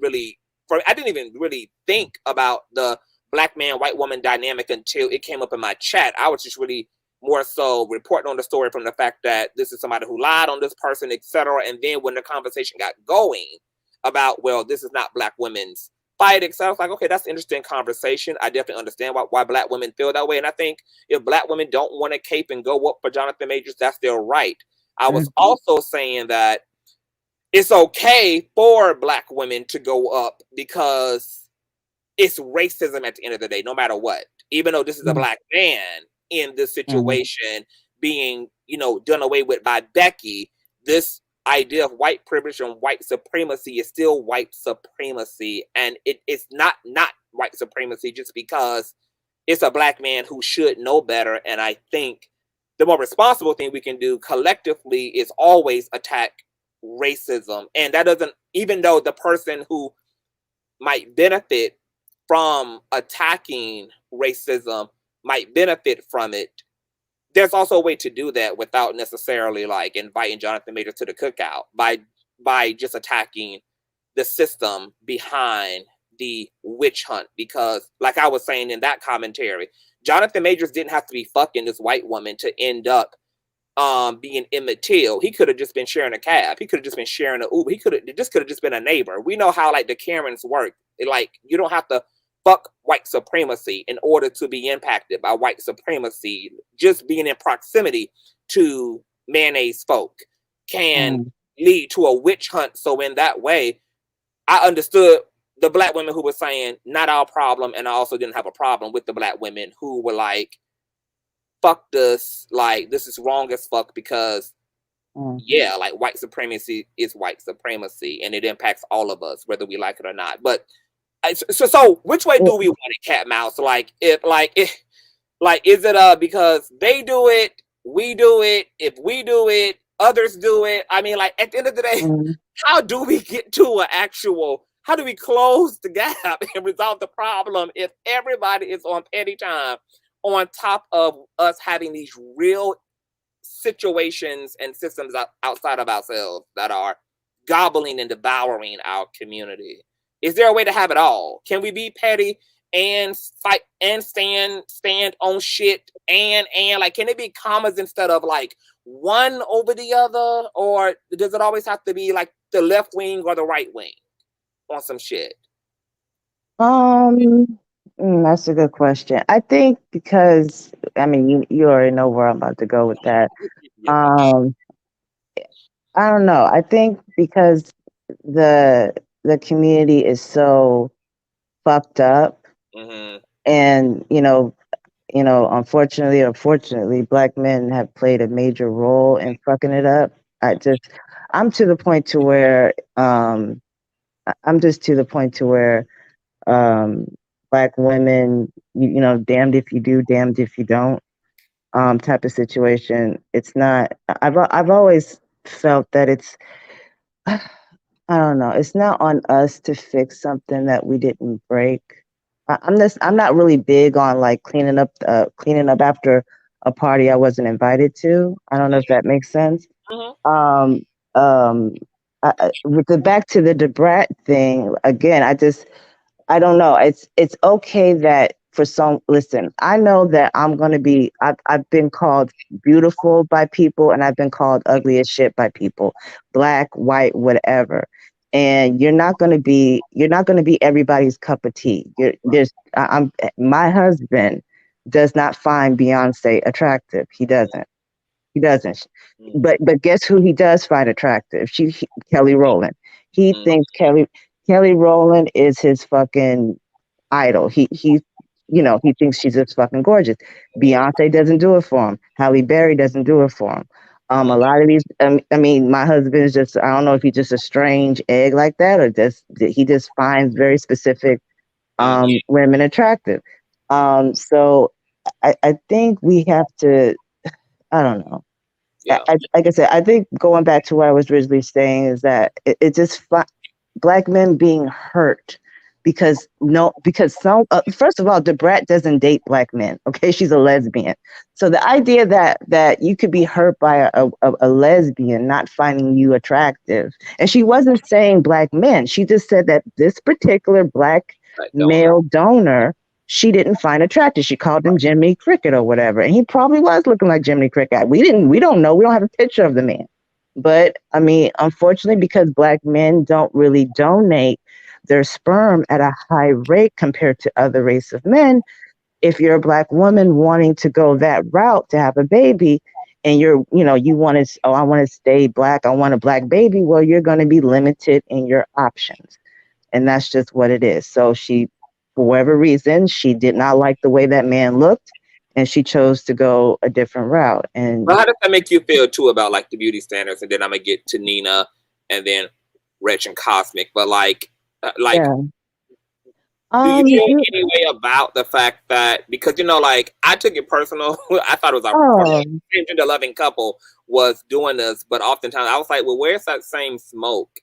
really think about the black man, white woman dynamic until it came up in my chat. I was just really more so reporting on the story from the fact that this is somebody who lied on this person, etc. And then when the conversation got going about, well, this is not black women's fight, etc., I was like, okay, that's an interesting conversation. I definitely understand why black women feel that way. And I think if black women don't want to cape and go up for Jonathan Majors, that's their right. I was also saying that it's okay for black women to go up because it's racism at the end of the day, no matter what. Even though this is a black man in this situation being, you know, done away with by Becky, this idea of white privilege and white supremacy is still white supremacy. And it's not white supremacy just because it's a black man who should know better. And I think the more responsible thing we can do collectively is always attack racism. And that doesn't, even though the person who might benefit from attacking racism might benefit from it, there's also a way to do that without necessarily, like, inviting Jonathan Majors to the cookout by just attacking the system behind the witch hunt. Because, like I was saying in that commentary, Jonathan Majors didn't have to be fucking this white woman to end up being Emmett Till. He could have just been sharing a cab. He could have just been sharing an Uber. This could have just been a neighbor. We know how, like, the Karens work. Like, you don't have to fuck white supremacy in order to be impacted by white supremacy. Just being in proximity to mayonnaise folk can lead to a witch hunt. So in that way, I understood the black women who were saying, not our problem, and I also didn't have a problem with the black women who were like, fuck this, like, this is wrong as fuck because, yeah, like, white supremacy is white supremacy, and it impacts all of us, whether we like it or not. But so which way do we want it, cat mouse? Like, is it because they do it, we do it, if we do it, others do it? I mean, like, at the end of the day, how do we get to how do we close the gap and resolve the problem if everybody is on petty time, on top of us having these real situations and systems outside of ourselves that are gobbling and devouring our community? Is there a way to have it all? Can we be petty and fight and stand on shit and like, can it be commas instead of, like, one over the other? Or does it always have to be like the left wing or the right wing on some shit? That's a good question. I think because, I mean, you already know where I'm about to go with that. I don't know. I think because the community is so fucked up, and unfortunately or fortunately, black men have played a major role in fucking it up. I'm to the point to where black women, damned if you do, damned if you don't, type of situation. It's not. I've always felt that it's. I don't know. It's not on us to fix something that we didn't break. I'm not really big on, like, cleaning up after a party I wasn't invited to. I don't know if that makes sense. With back to the DaBrat thing again, I don't know. It's okay that for some, listen, I know that I've been called beautiful by people, and I've been called ugly as shit by people, black, white, whatever. And you're not going to be everybody's cup of tea. My husband does not find Beyonce attractive. He doesn't. But guess who he does find attractive? Kelly Rowland. He thinks Kelly Rowland is his fucking idol. He he thinks she's just fucking gorgeous. Beyonce doesn't do it for him. Halle Berry doesn't do it for him. A lot of these, I mean, my husband is just, I don't know if he's just a strange egg like that, or just he just finds very specific women attractive. So I think we have to, I don't know. Yeah. Like I said, I think going back to what I was originally saying is that it just black men being hurt because some first of all, DaBrat doesn't date black men. Okay, she's a lesbian. So the idea that you could be hurt by a lesbian not finding you attractive, and she wasn't saying black men. She just said that this particular black male donor she didn't find attractive. She called him Jiminy Cricket or whatever. And he probably was looking like Jiminy Cricket. We don't know. We don't have a picture of the man. But I mean, unfortunately, because black men don't really donate their sperm at a high rate compared to other race of men, if you're a black woman wanting to go that route to have a baby and you want to, I want to stay black, I want a black baby, well, you're going to be limited in your options. And that's just what it is. So for whatever reason, she did not like the way that man looked, and she chose to go a different route. And how does that make you feel too about like the beauty standards? And then I'm gonna get to Nina, and then Rich and Cosmic. But do you feel any way about the fact that because I took it personal. I thought it was a loving couple was doing this, but oftentimes I was like, well, where's that same smoke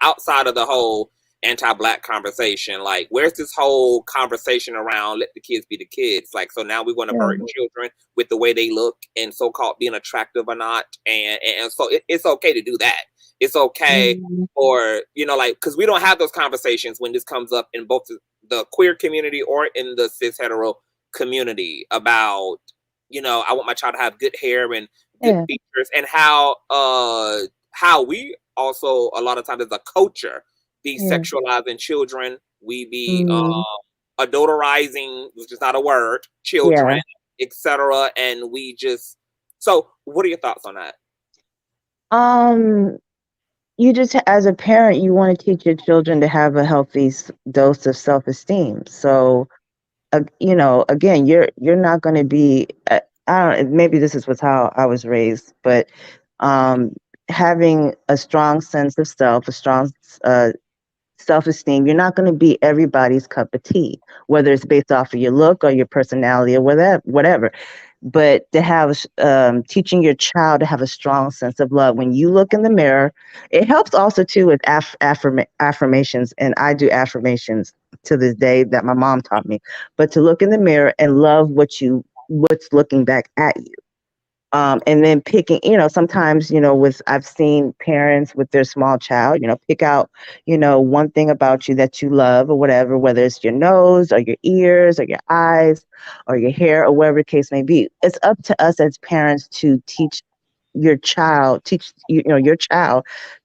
outside of the whole anti-black conversation? Like, where's this whole conversation around let the kids be the kids? Like, so now we want to burden children with the way they look and so-called being attractive or not, and so it's okay to do that. It's okay for because we don't have those conversations when this comes up in both the queer community or in the cis hetero community about I want my child to have good hair and good features, and how we also a lot of times as a culture be sexualizing children. We be adorizing, which is not a word, children, etc. And we just. So, what are your thoughts on that? You just, as a parent, you want to teach your children to have a healthy dose of self-esteem. So, again, you're not going to be. I don't. Maybe this was how I was raised, but having a strong sense of self, a strong self-esteem, you're not going to be everybody's cup of tea, whether it's based off of your look or your personality or whatever. But to have teaching your child to have a strong sense of love when you look in the mirror, it helps also too with affirmations. And I do affirmations to this day that my mom taught me. But to look in the mirror and love what's looking back at you. And then picking, sometimes, I've seen parents with their small child, pick out, one thing about you that you love or whatever, whether it's your nose or your ears or your eyes or your hair or whatever the case may be. It's up to us as parents to teach your child to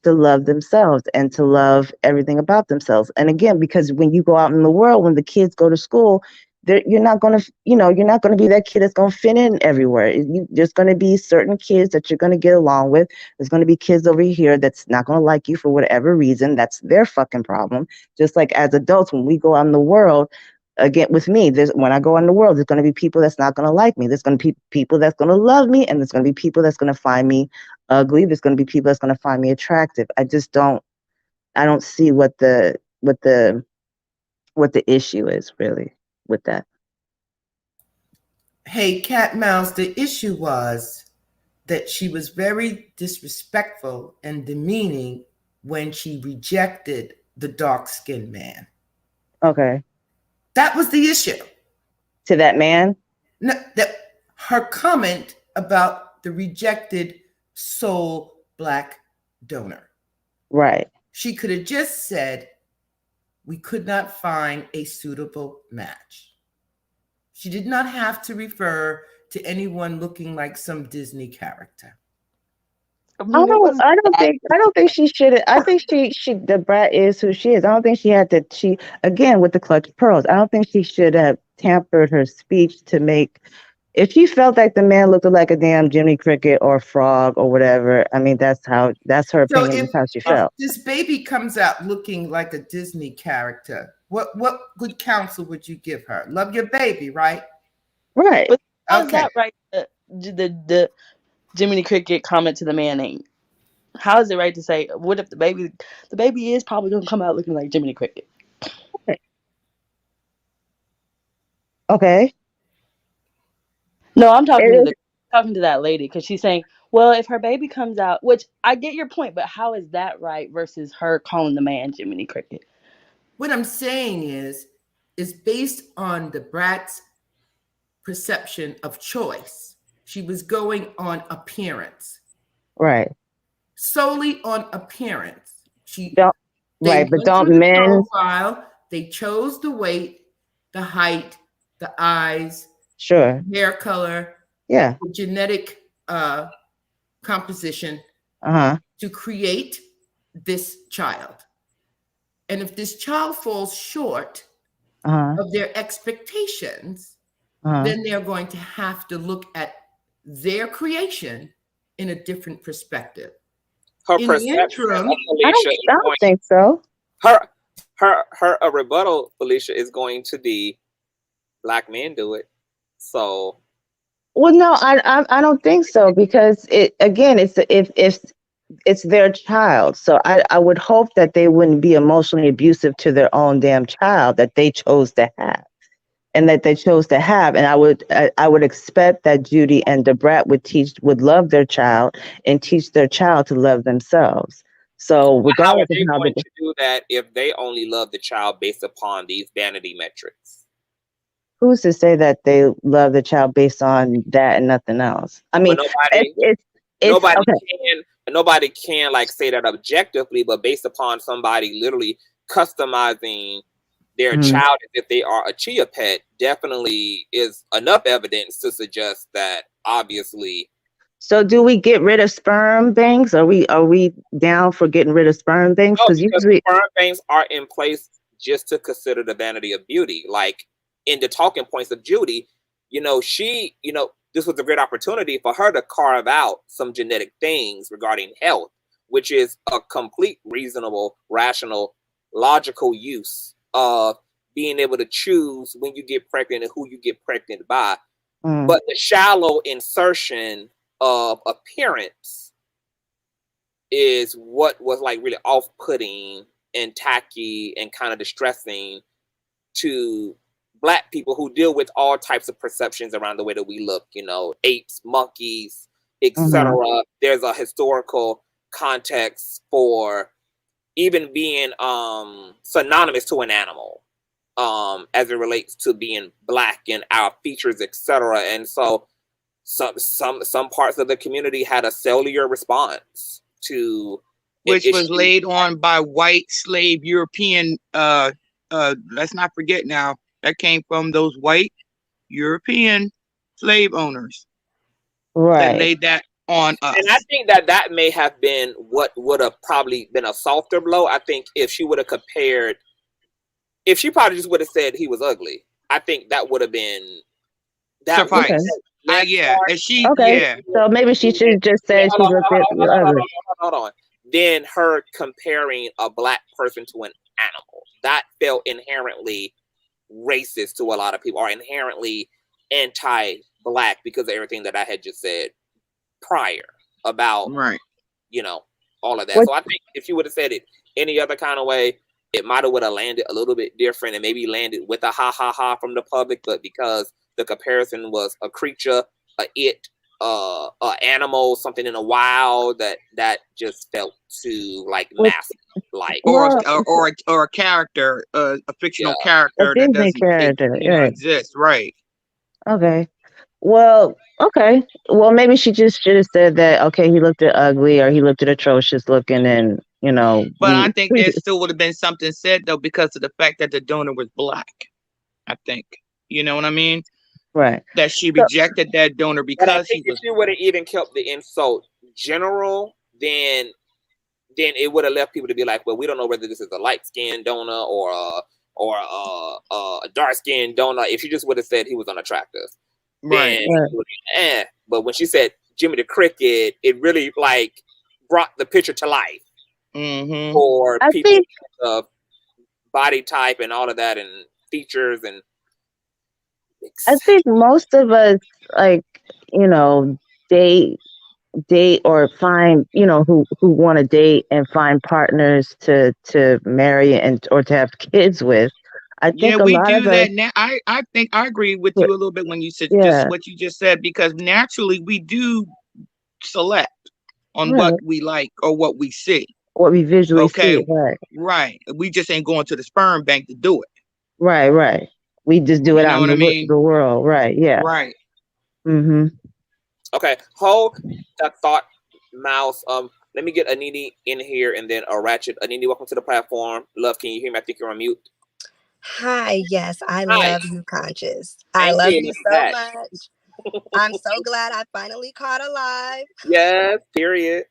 love themselves and to love everything about themselves. And again, because when you go out in the world, when the kids go to school, you're not going to be that kid that's going to fit in everywhere. There's going to be certain kids that you're going to get along with. There's going to be kids over here that's not going to like you for whatever reason. That's their fucking problem. Just like as adults, when we go out in the world, again, with me, when I go out in the world, there's going to be people that's not going to like me. There's going to be people that's going to love me, and there's going to be people that's going to find me ugly. There's going to be people that's going to find me attractive. I don't see what the issue is really with that. Hey, Cat Mouse, the issue was that she was very disrespectful and demeaning when she rejected the dark-skinned man. Okay. That was the issue. To that man? No, her comment about the rejected soul black donor. Right. She could have just said, we could not find a suitable match. She did not have to refer to anyone looking like some Disney character. I don't think she should. I think DaBrat is who she is. I don't think she had to. Again with the clutch pearls. I don't think she should have tampered her speech to make. If she felt like the man looked like a damn Jiminy Cricket or frog or whatever, I mean that's her opinion. That's how she felt. If this baby comes out looking like a Disney character, What good counsel would you give her? Love your baby, right? Right. But how's Okay. that right? The Jiminy Cricket comment to the man name. How is it right to say, what if the baby is probably gonna come out looking like Jiminy Cricket? Okay. No, I'm talking to that lady because she's saying, well, if her baby comes out, which I get your point, but how is that right versus her calling the man Jiminy Cricket? What I'm saying is based on the brat's perception of choice. She was going on appearance. Right. Solely on appearance. Right, but don't men profile, they chose the weight, the height, the eyes, sure, hair color, yeah, the genetic composition to create this child. And if this child falls short of their expectations, then they're going to have to look at their creation in a different perspective. Her In perception, the interim, I don't think so. Her rebuttal, Felicia, is going to be black men do it. So, well, no, I don't think so, because it's their child. So I would hope that they wouldn't be emotionally abusive to their own damn child that they chose to have. And I would expect that Judy and DaBrat would love their child and teach their child to love themselves. So regardless of how they to do that if they only love the child based upon these vanity metrics. Who's to say that they love the child based on that and nothing else? I mean, nobody can like say that objectively, but based upon somebody literally customizing their child as if they are a chia pet, definitely is enough evidence to suggest that obviously. So do we get rid of sperm banks? Are we down for getting rid of sperm banks? No, because sperm banks are in place just to consider the vanity of beauty. Like in the talking points of Judy, this was a great opportunity for her to carve out some genetic things regarding health, which is a complete reasonable, rational, logical use of being able to choose when you get pregnant and who you get pregnant by. But the shallow insertion of appearance is what was like really off-putting and tacky and kind of distressing to Black people who deal with all types of perceptions around the way that we look, apes, monkeys, etc. There's a historical context for even being synonymous to an animal as it relates to being Black and our features, etc. And so some parts of the community had a cellular response to which was laid on by white slave European let's not forget now, that came from those white European slave owners that laid that on us. And I think that may have been what would have probably been a softer blow. I think if she would have compared, if she probably just would have said he was ugly, I think that would have been that. Suffice. So maybe she should have just said she looked ugly. Hold on. Then her comparing a Black person to an animal, that felt inherently racist to a lot of people, or inherently anti-Black because of everything that I had just said prior about, all of that. So I think if she would have said it any other kind of way, it might have would have landed a little bit different and maybe landed with a ha ha ha from the public. But because the comparison was a creature, a animal, something in the wild, that just felt too like massive, like or a character, a fictional character that doesn't exist, right? Okay. Well, maybe she just should have said that. Okay, he looked ugly or he looked atrocious looking, and But I think there still would have been something said though because of the fact that the donor was Black. I think you know what I mean. Right. That she rejected that donor because he was. If she would have even kept the insult general, then it would have left people to be like, well, we don't know whether this is a light-skinned donor or a dark-skinned donor. If she just would have said he was unattractive, right? But when she said Jimmy the Cricket, it really like brought the picture to life for people body type and all of that and features and I think most of us, like, you know, date or find, you know, who want to date and find partners to marry and or to have kids with. I think a we lot do of us. that now. I think I agree with you a little bit when you said Yeah. just what you just said, because naturally we do select on Right. what we like or what we see. What we visually see, right. Right. We just ain't going to the sperm bank to do it. Right. We just do it You out know in what I mean? the world, right? Yeah. Right. Mm-hmm. Okay, hold that thought, Mouse. Let me get Anini in here and then a Ratchet. Anini, welcome to the platform. Love, can you hear me? I think you're on mute. Hi, yes, I Hi. love you, Conscious. I Thank love you. you Look so at that. much. I'm so glad I finally caught alive. Yes, period.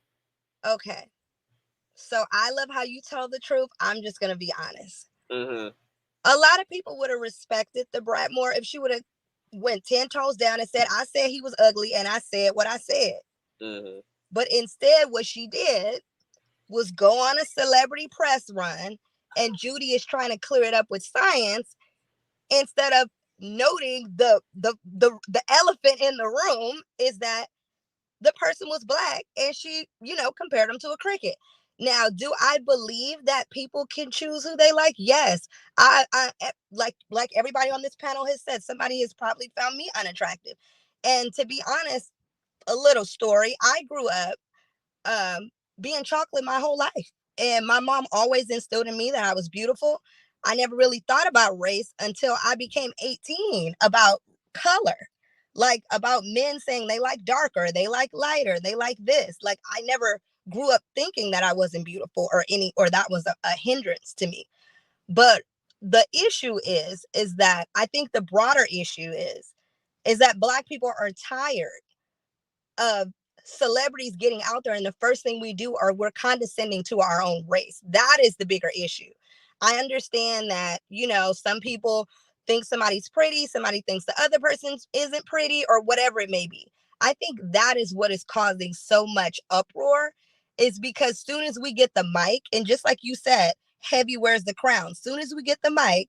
Okay, so I love how you tell the truth. I'm just gonna be honest. Mm-hmm. A lot of people would have respected the brat more if she would have went 10 toes down and said, I said he was ugly and I said what I said. Mm-hmm. But instead, what she did was go on a celebrity press run, and Judy is trying to clear it up with science instead of noting the elephant in the room is that the person was black and she, you know, compared him to a cricket. Now, do I believe that people can choose who they like? Yes. I like everybody on this panel has said, somebody has probably found me unattractive. And to be honest, a little story, I grew up being chocolate my whole life. And my mom always instilled in me that I was beautiful. I never really thought about race until I became 18, about color, like about men saying they like darker, they like lighter, they like this. Like I never grew up thinking that I wasn't beautiful or that was a hindrance to me. But the issue is that I think the broader issue is that Black people are tired of celebrities getting out there, and the first thing we do are we're condescending to our own race. That is the bigger issue. I understand that, you know, some people think somebody's pretty, somebody thinks the other person isn't pretty, or whatever it may be. I think that is what is causing so much uproar, is because soon as we get the mic, and just like you said, heavy wears the crown. Soon as we get the mic,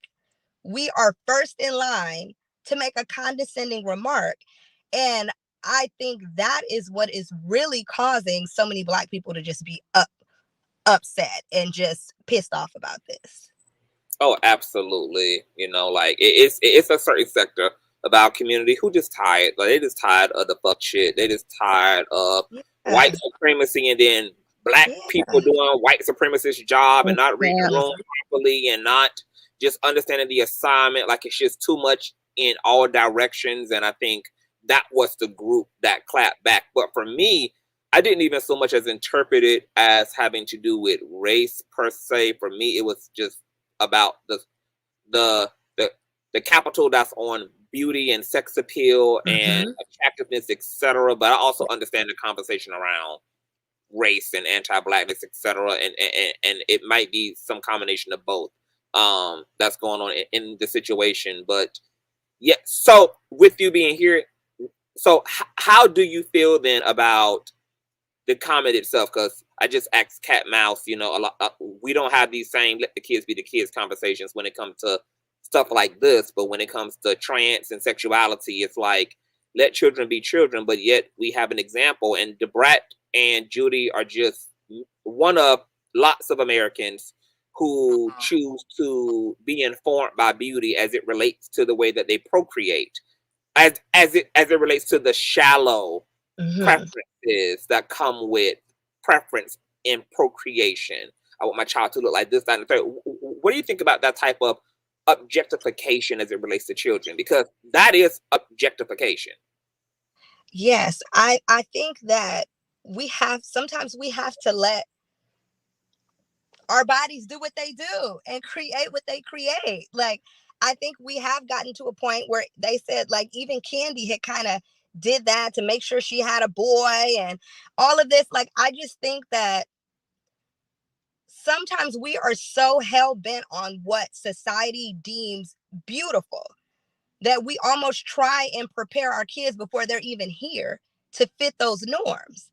we are first in line to make a condescending remark. And I think that is what is really causing so many Black people to just be upset and just pissed off about this. Oh, absolutely. You know, like it's a certain sector of our community who just tired. Like they just tired of the fuck shit. They just tired of white supremacy and then Black people doing white supremacist job and not reading the room properly and not just understanding the assignment. Like it's just too much in all directions. And I think that was the group that clapped back. But for me, I didn't even so much as interpret it as having to do with race per se. For me, it was just about the capital that's on beauty and sex appeal and attractiveness, etc. But I also understand the conversation around race and anti-Blackness, etc. And it might be some combination of both that's going on in the situation. But yeah, so with you being here, so how do you feel then about the comment itself? Because I just asked Cat Mouse, you know, a lot, we don't have these same let the kids be the kids conversations when it comes to stuff like this. But when it comes to trans and sexuality, it's like, let children be children. But yet we have an example, and DaBrat and Judy are just one of lots of Americans who choose to be informed by beauty as it relates to the way that they procreate. As it relates to the shallow preferences that come with preference in procreation. I want my child to look like this, that, and the third. What do you think about that type of objectification as it relates to children? Because that is objectification. Yes, I think that sometimes we have to let our bodies do what they do and create what they create. Like, I think we have gotten to a point where they said, like, even Candy had kind of did that to make sure she had a boy and all of this. Like, I just think that sometimes we are so hell-bent on what society deems beautiful that we almost try and prepare our kids before they're even here to fit those norms.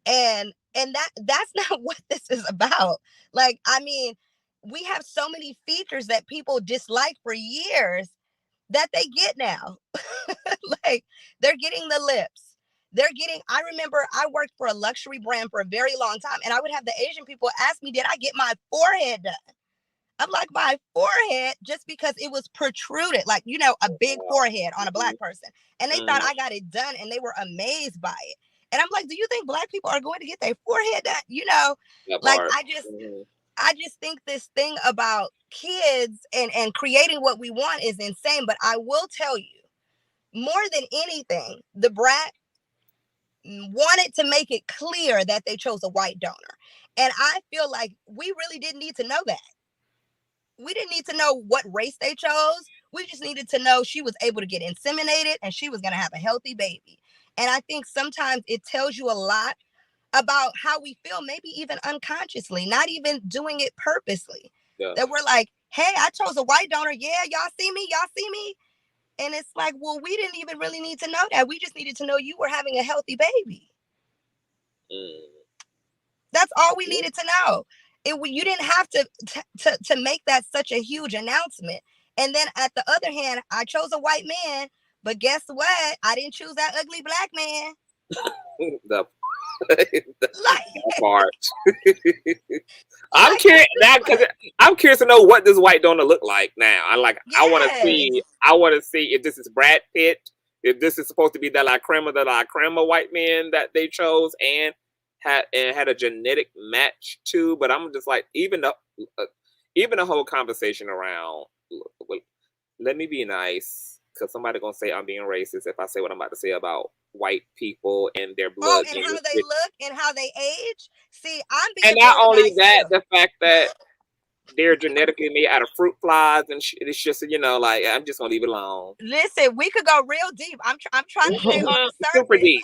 And that's not what this is about. Like, I mean, we have so many features that people dislike for years that they get now. Like, they're getting the lips. I remember I worked for a luxury brand for a very long time, and I would have the Asian people ask me, did I get my forehead done? I'm like, my forehead, just because it was protruded, like, you know, a big forehead on a Black person. And they thought I got it done, and they were amazed by it. And I'm like, do you think Black people are going to get their forehead done? You know, like, I just think this thing about kids and creating what we want is insane. But I will tell you, more than anything, the Brat wanted to make it clear that they chose a white donor. And I feel like we really didn't need to know that. We didn't need to know what race they chose. We just needed to know she was able to get inseminated and she was going to have a healthy baby. And I think sometimes it tells you a lot about how we feel, maybe even unconsciously, not even doing it purposely. Yeah. That we're like, hey, I chose a white donor. Yeah, y'all see me? Y'all see me? And it's like, well, we didn't even really need to know that. We just needed to know you were having a healthy baby. That's all we needed to know. You didn't have to make that such a huge announcement. And then at the other hand, I chose a white man, but guess what? I didn't choose that ugly Black man. the part. I'm curious now because I'm curious to know what this white donor look like now. I want to see if this is Brad Pitt, if this is supposed to be the La Crema white man that they chose and had a genetic match too. But I'm just like, even the whole conversation around, let me be nice, because somebody gonna say I'm being racist if I say what I'm about to say about white people and their blood. And how they look and how they age. See, I'm being, and not only that, the fact that they're genetically made out of fruit flies and it's just, you know, like, I'm just gonna leave it alone. Listen, we could go real deep. I'm trying to stay on the surface. Super deep.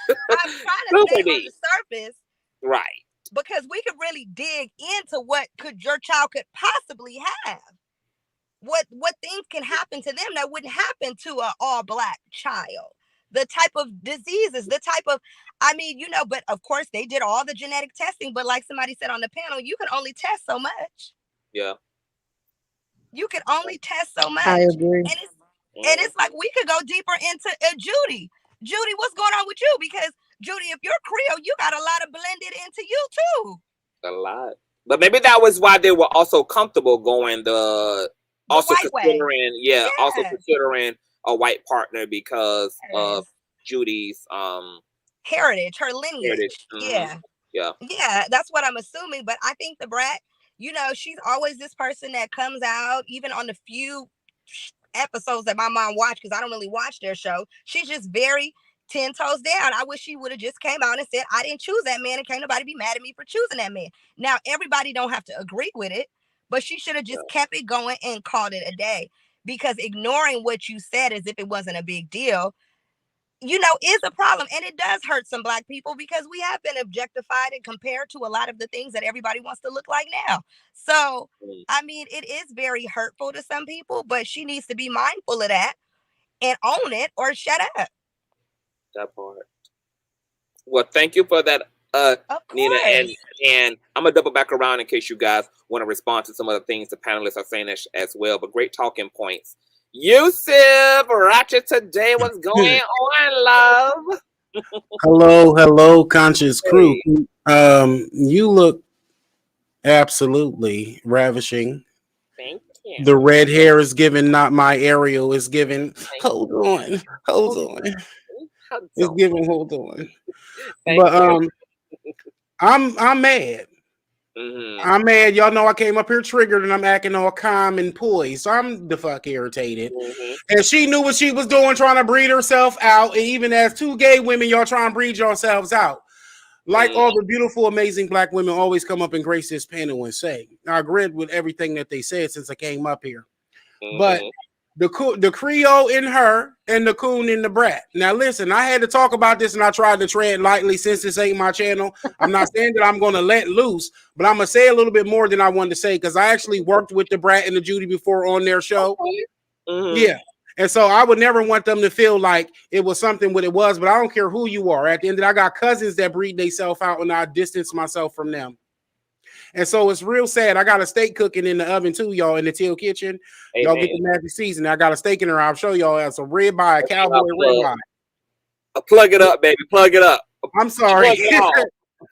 I'm trying to stay on the surface. Right. Because we could really dig into what your child could possibly have. What things can happen to them that wouldn't happen to an all Black child. The type of diseases, the type of, I mean, you know, but of course they did all the genetic testing, but like somebody said on the panel, you can only test so much. Yeah. You can only test so much. I agree. And it's like, we could go deeper into Judy. Judy, what's going on with you? Because Judy, if you're Creole, you got a lot of blended into you too. A lot. But maybe that was why they were also comfortable going also considering a white partner because of Judy's heritage, her lineage. Mm-hmm. Yeah, that's what I'm assuming. But I think the Brat, you know, she's always this person that comes out, even on the few episodes that my mom watched, because I don't really watch their show. She's just very 10 toes down. I wish she would have just came out and said, I didn't choose that man, and can't nobody be mad at me for choosing that man. Now, everybody don't have to agree with it, but she should have just kept it going and called it a day. Because ignoring what you said as if it wasn't a big deal, you know, is a problem. And it does hurt some Black people because we have been objectified and compared to a lot of the things that everybody wants to look like now. So, I mean, it is very hurtful to some people, but she needs to be mindful of that and own it or shut up. That part. Well, thank you for that, Nina. And I'm going to double back around in case you guys want to respond to some of the things the panelists are saying as well. But great talking points. Yusuf, Ratchet today, what's going on, love? Hello, conscious crew. You look absolutely ravishing. Thank you. The red hair is giving, not my Ariel is giving. Hold on. It's giving. Hold on. But I'm mad. Mm-hmm. I'm mad. Y'all know I came up here triggered and I'm acting all calm and poised. So I'm the fuck irritated. Mm-hmm. And she knew what she was doing, trying to breed herself out. And even as two gay women, y'all trying to breed yourselves out. Like all the beautiful, amazing Black women always come up and grace this panel and say. I agreed with everything that they said since I came up here. Mm-hmm. But the Creole in her and the coon in the Brat. Now listen, I had to talk about this and I tried to tread lightly since this ain't my channel. I'm not saying that I'm going to let loose, but I'm going to say a little bit more than I wanted to say because I actually worked with the Brat and the Judy before on their show. Mm-hmm. Yeah. And so I would never want them to feel like it was something what it was, but I don't care who you are. At the end of the day, I got cousins that breed themselves out and I distance myself from them. And so it's real sad. I got a steak cooking in the oven too, y'all, in the Teal kitchen. Y'all get the magic seasoning. I got a steak in there. I'll show y'all. It's a ribeye, cowboy ribeye. Plug it up, baby. Plug it up. I'm sorry.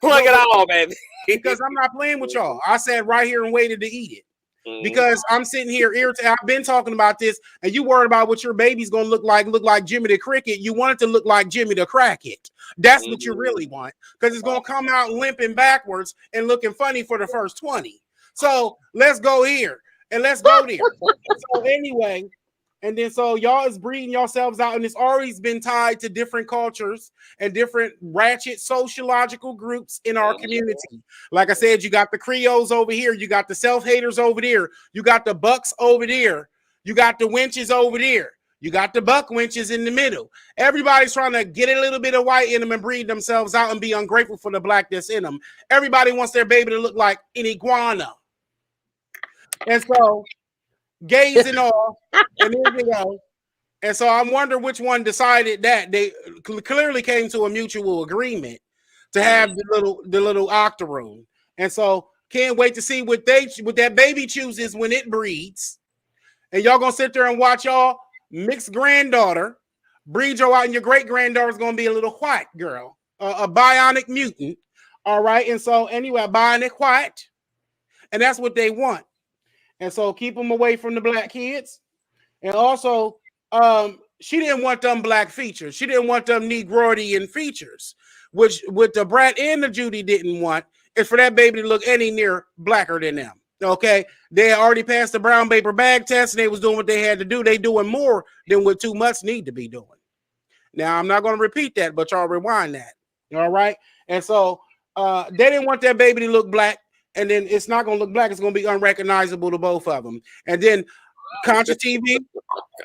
Plug it all, baby. Because I'm not playing with y'all. I sat right here and waited to eat it. Because I'm sitting here irritated. I've been talking about this, and you worried about what your baby's gonna look like Jimmy the Cricket. You want it to look like Jimmy the Crackhead. That's what you really want, because it's gonna come out limping backwards and looking funny for the first 20. So let's go here and let's go there. So anyway, and then so y'all is breeding yourselves out, and it's always been tied to different cultures and different ratchet sociological groups in our community. Like I said, you got the Creoles over here, you got the self-haters over there, you got the bucks over there, you got the wenches over there, you got the buck wenches in the middle. Everybody's trying to get a little bit of white in them and breed themselves out and be ungrateful for the black that's in them. Everybody wants their baby to look like an iguana. And so gays and all, and there we go. And so I'm wondering which one decided that. They clearly came to a mutual agreement to have the little octoroon. And so can't wait to see what that baby chooses when it breeds. And y'all gonna sit there and watch y'all mixed granddaughter breed y'all out, and your great granddaughter's gonna be a little white girl, a bionic mutant. All right. And so anyway, a bionic white, and that's what they want. And so keep them away from the black kids. And also, she didn't want them black features. She didn't want them Negroidian features, which the Brat and the Judy didn't want, is for that baby to look any near blacker than them. Okay, they had already passed the brown paper bag test, and they was doing what they had to do. They doing more than what 2 months need to be doing. Now, I'm not going to repeat that, but y'all rewind that. All right. And so they didn't want that baby to look black. And then it's not going to look black. It's going to be unrecognizable to both of them. And then Consciouztv,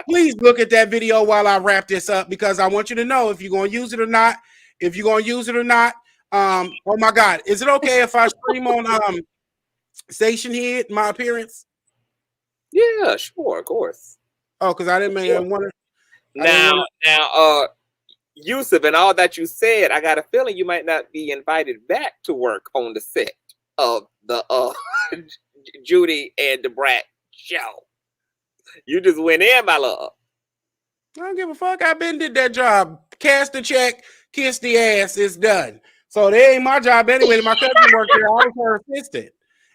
please look at that video while I wrap this up, because I want you to know if you're going to use it or not. If you're going to use it or not. Oh my God. Is it okay if I stream on Station Head, my appearance? Yeah, sure, of course. Oh, because I didn't want to. Now, Yusuf, and all that you said, I got a feeling you might not be invited back to work on the set of the Judy and DaBrat show. You just went in, my love. I don't give a fuck. I been did that job. Cast the check, kiss the ass, it's done. So they ain't my job anyway. My cousin worked there. I was her assistant.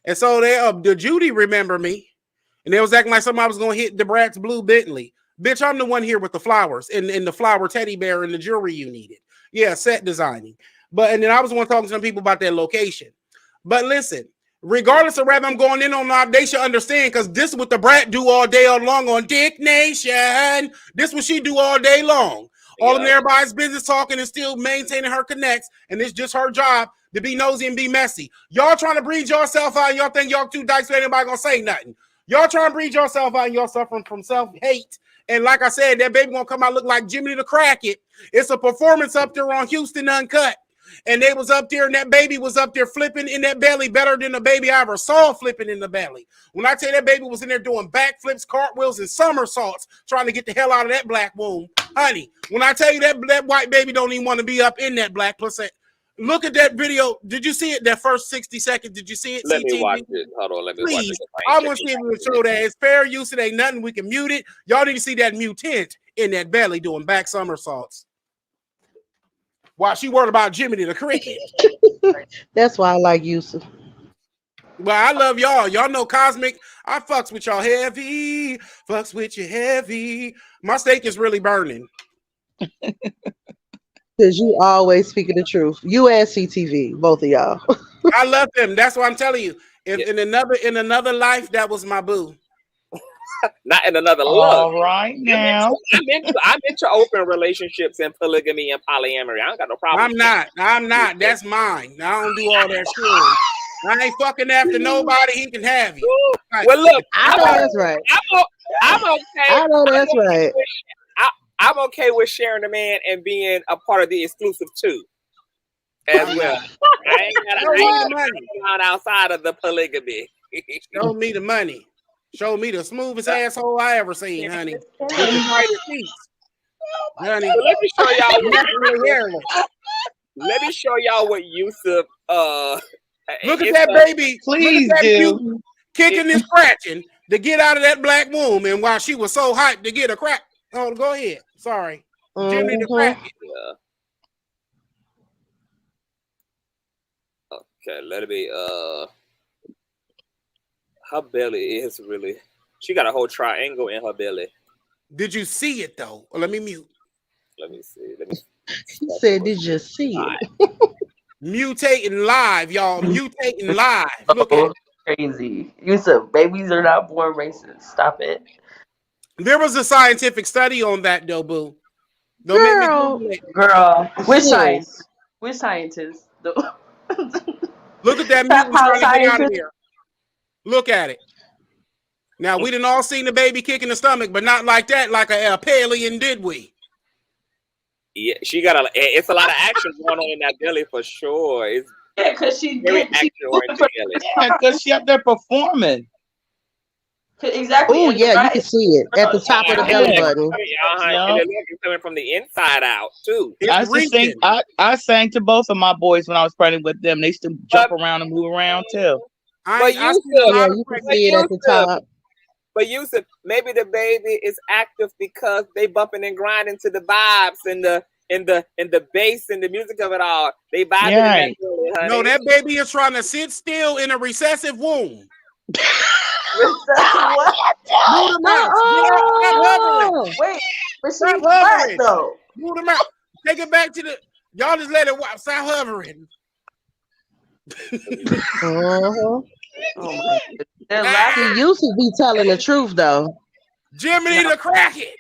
And so the Judy remember me. And they was acting like somebody was going to hit DaBrat's blue Bentley. Bitch, I'm the one here with the flowers and the flower teddy bear and the jewelry you needed. Yeah, set designing. And then I was the one talking to some people about their location. But listen, regardless of whether I'm going in or not, they should understand, because this is what the Brat do all day long on Dick Nation. This is what she do all day long. All in everybody's business, talking and still maintaining her connects. And it's just her job to be nosy and be messy. Y'all trying to breed yourself out, and y'all think y'all too dykes, so ain't nobody gonna say nothing. Y'all trying to breed yourself out, and y'all suffering from self-hate. And like I said, that baby gonna come out look like Jimmy the Crackhead. It's a performance up there on Houston Uncut. And they was up there, and that baby was up there flipping in that belly better than the baby I ever saw flipping in the belly. When I tell you that baby was in there doing backflips, cartwheels, and somersaults, trying to get the hell out of that black womb. Honey, when I tell you that white baby don't even want to be up in that black placenta. Look at that video. Did you see it? That first 60 seconds. Did you see it? Let me watch it. Hold on. Let me watch it. I want to see if we show that it's fair use. It ain't nothing. We can mute it. Y'all need to see that mutant in that belly doing back somersaults. While she worried about Jimmy the Cricket. That's why I like Yusuf. Well, I love y'all. Y'all know Cosmic. I fucks with y'all heavy. Fucks with you heavy. My steak is really burning. Because you always speaking the truth. You and CTV, both of y'all. I love them. That's what I'm telling you. If in another life, that was my boo. Not in another love. All right now. I'm into open relationships and polygamy and polyamory. I don't got no problem. I'm not. That's mine. I don't do all that shit. I ain't fucking after nobody. He can have you. Well, look, I know that's right. I'm okay. I know that's right. I'm okay with sharing a man and being a part of the exclusive too, as well. I ain't got outside of the polygamy. Show me the money. Show me the smoothest asshole I ever seen, honey. Honey, so let me show y'all. Let me show y'all what Yusuf Look at that baby. Please look at that do. baby kicking and scratching to get out of that black womb. And while she was so hyped to get a crack. Oh, go ahead. Sorry. Jimmy the crack. Yeah. Okay, let me her belly is really, she got a whole triangle in her belly. Did you see it though? Let me mute. Let me see. Let me. He said, "Did you see it?" Mutating live, y'all. Mutating live. Look at it. Crazy. You said babies are not born racist. Stop it. There was a scientific study on that, though, boo. Don't Girl, make me Google it. Girl, which Sis. science? Which scientists? Look at that mutant trying to get out of here. Look at it. Now, we didn't all seen the baby kick in the stomach, but not like that, like a alien, did we? Yeah, she got it's a lot of action going on in that belly for sure. It's because she very did. She action-oriented belly. Yeah, because she up there performing. Exactly. Oh yeah, you can see it at the top of the belly button. And it's coming from the inside out too. I sang to both of my boys when I was pregnant with them. They used to jump around and move around too. But you can see it at the top. But Yusuf, maybe the baby is active because they bumping and grinding to the vibes and the bass and the music of it all. They vibing in that belly, honey. No, that baby is trying to sit still in a recessive womb. What? Move them out. Wait, but she's Stop black hovering. though. Move them out. Take it back to the. Y'all just let it walk. Stop hovering. Uh-huh. Oh He used to be telling the truth though. Jiminy the Crackhead.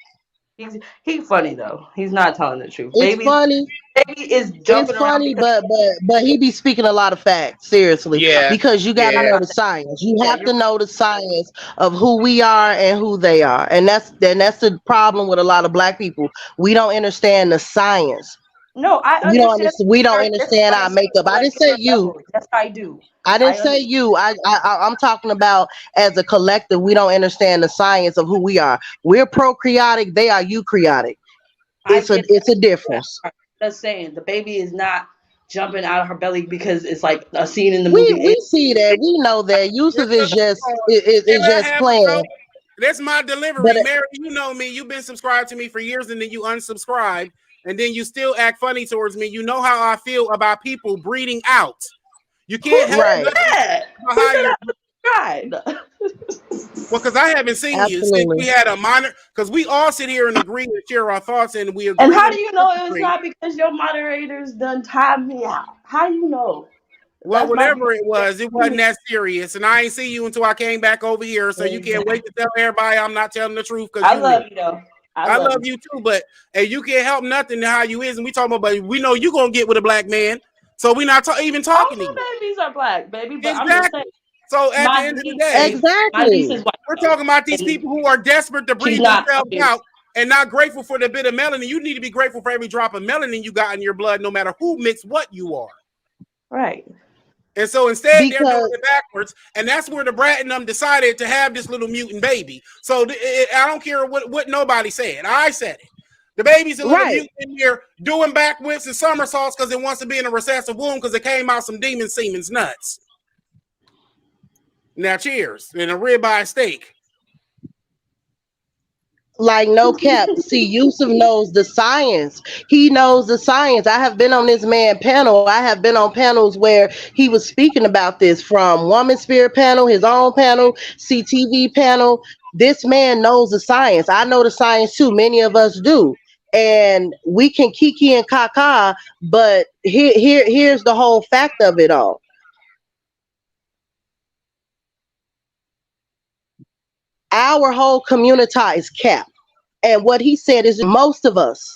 He's funny though. He's not telling the truth. It's funny. Baby is jumping It's funny, around but he be speaking a lot of facts, seriously. Yeah. Because you gotta know the science. You have to know the science of who we are and who they are. And that's the problem with a lot of black people. We don't understand the science. No, we don't understand our makeup. I didn't say you. Yes, I do. I didn't say you. I'm talking about as a collective. We don't understand the science of who we are. We're prokaryotic. They are eukaryotic. It's a difference. Just saying, the baby is not jumping out of her belly because it's like a scene in the movie. We see that. We know that. Yusuf is just playing. That's my delivery, Mary. You know me. You've been subscribed to me for years, and then you unsubscribed, and then you still act funny towards me. You know how I feel about people breeding out. You can't help Well, because I haven't seen you since we had a minor. Because we all sit here and agree and share our thoughts, and we agree. And how do you know it was not because your moderators done timed me out? How do you know? Well, whatever it wasn't that serious, and I ain't see you until I came back over here. So you can't wait to tell everybody I'm not telling the truth. Because I love you though. I love you too, but hey, you can't help nothing to how you is, and we talking about. But we know you gonna get with a black man, so we not even talking to you. Babies are black, baby. But exactly. I'm just saying, so at the end of the day, we're talking about these people who are desperate to breathe themselves out and not grateful for the bit of melanin. You need to be grateful for every drop of melanin you got in your blood, no matter who mixed what you are. Right. And so instead, they're doing it backwards, and that's where the Brat and them decided to have this little mutant baby. So I don't care what nobody said. I said it. The baby's a little mutant in here doing backflips and somersaults because it wants to be in a recessive womb because it came out some demon semen's nuts. Now, cheers and a ribeye steak. Like no cap. See, Yusuf knows the science. He knows the science. I have been on this man panel. I have been on panels where he was speaking about this, from Woman Spirit panel, his own panel, CTV panel. This man knows the science. I know the science too. Many of us do. And we can kiki and kaka, but here's the whole fact of it all. Our whole community is capped. And what he said is most of us,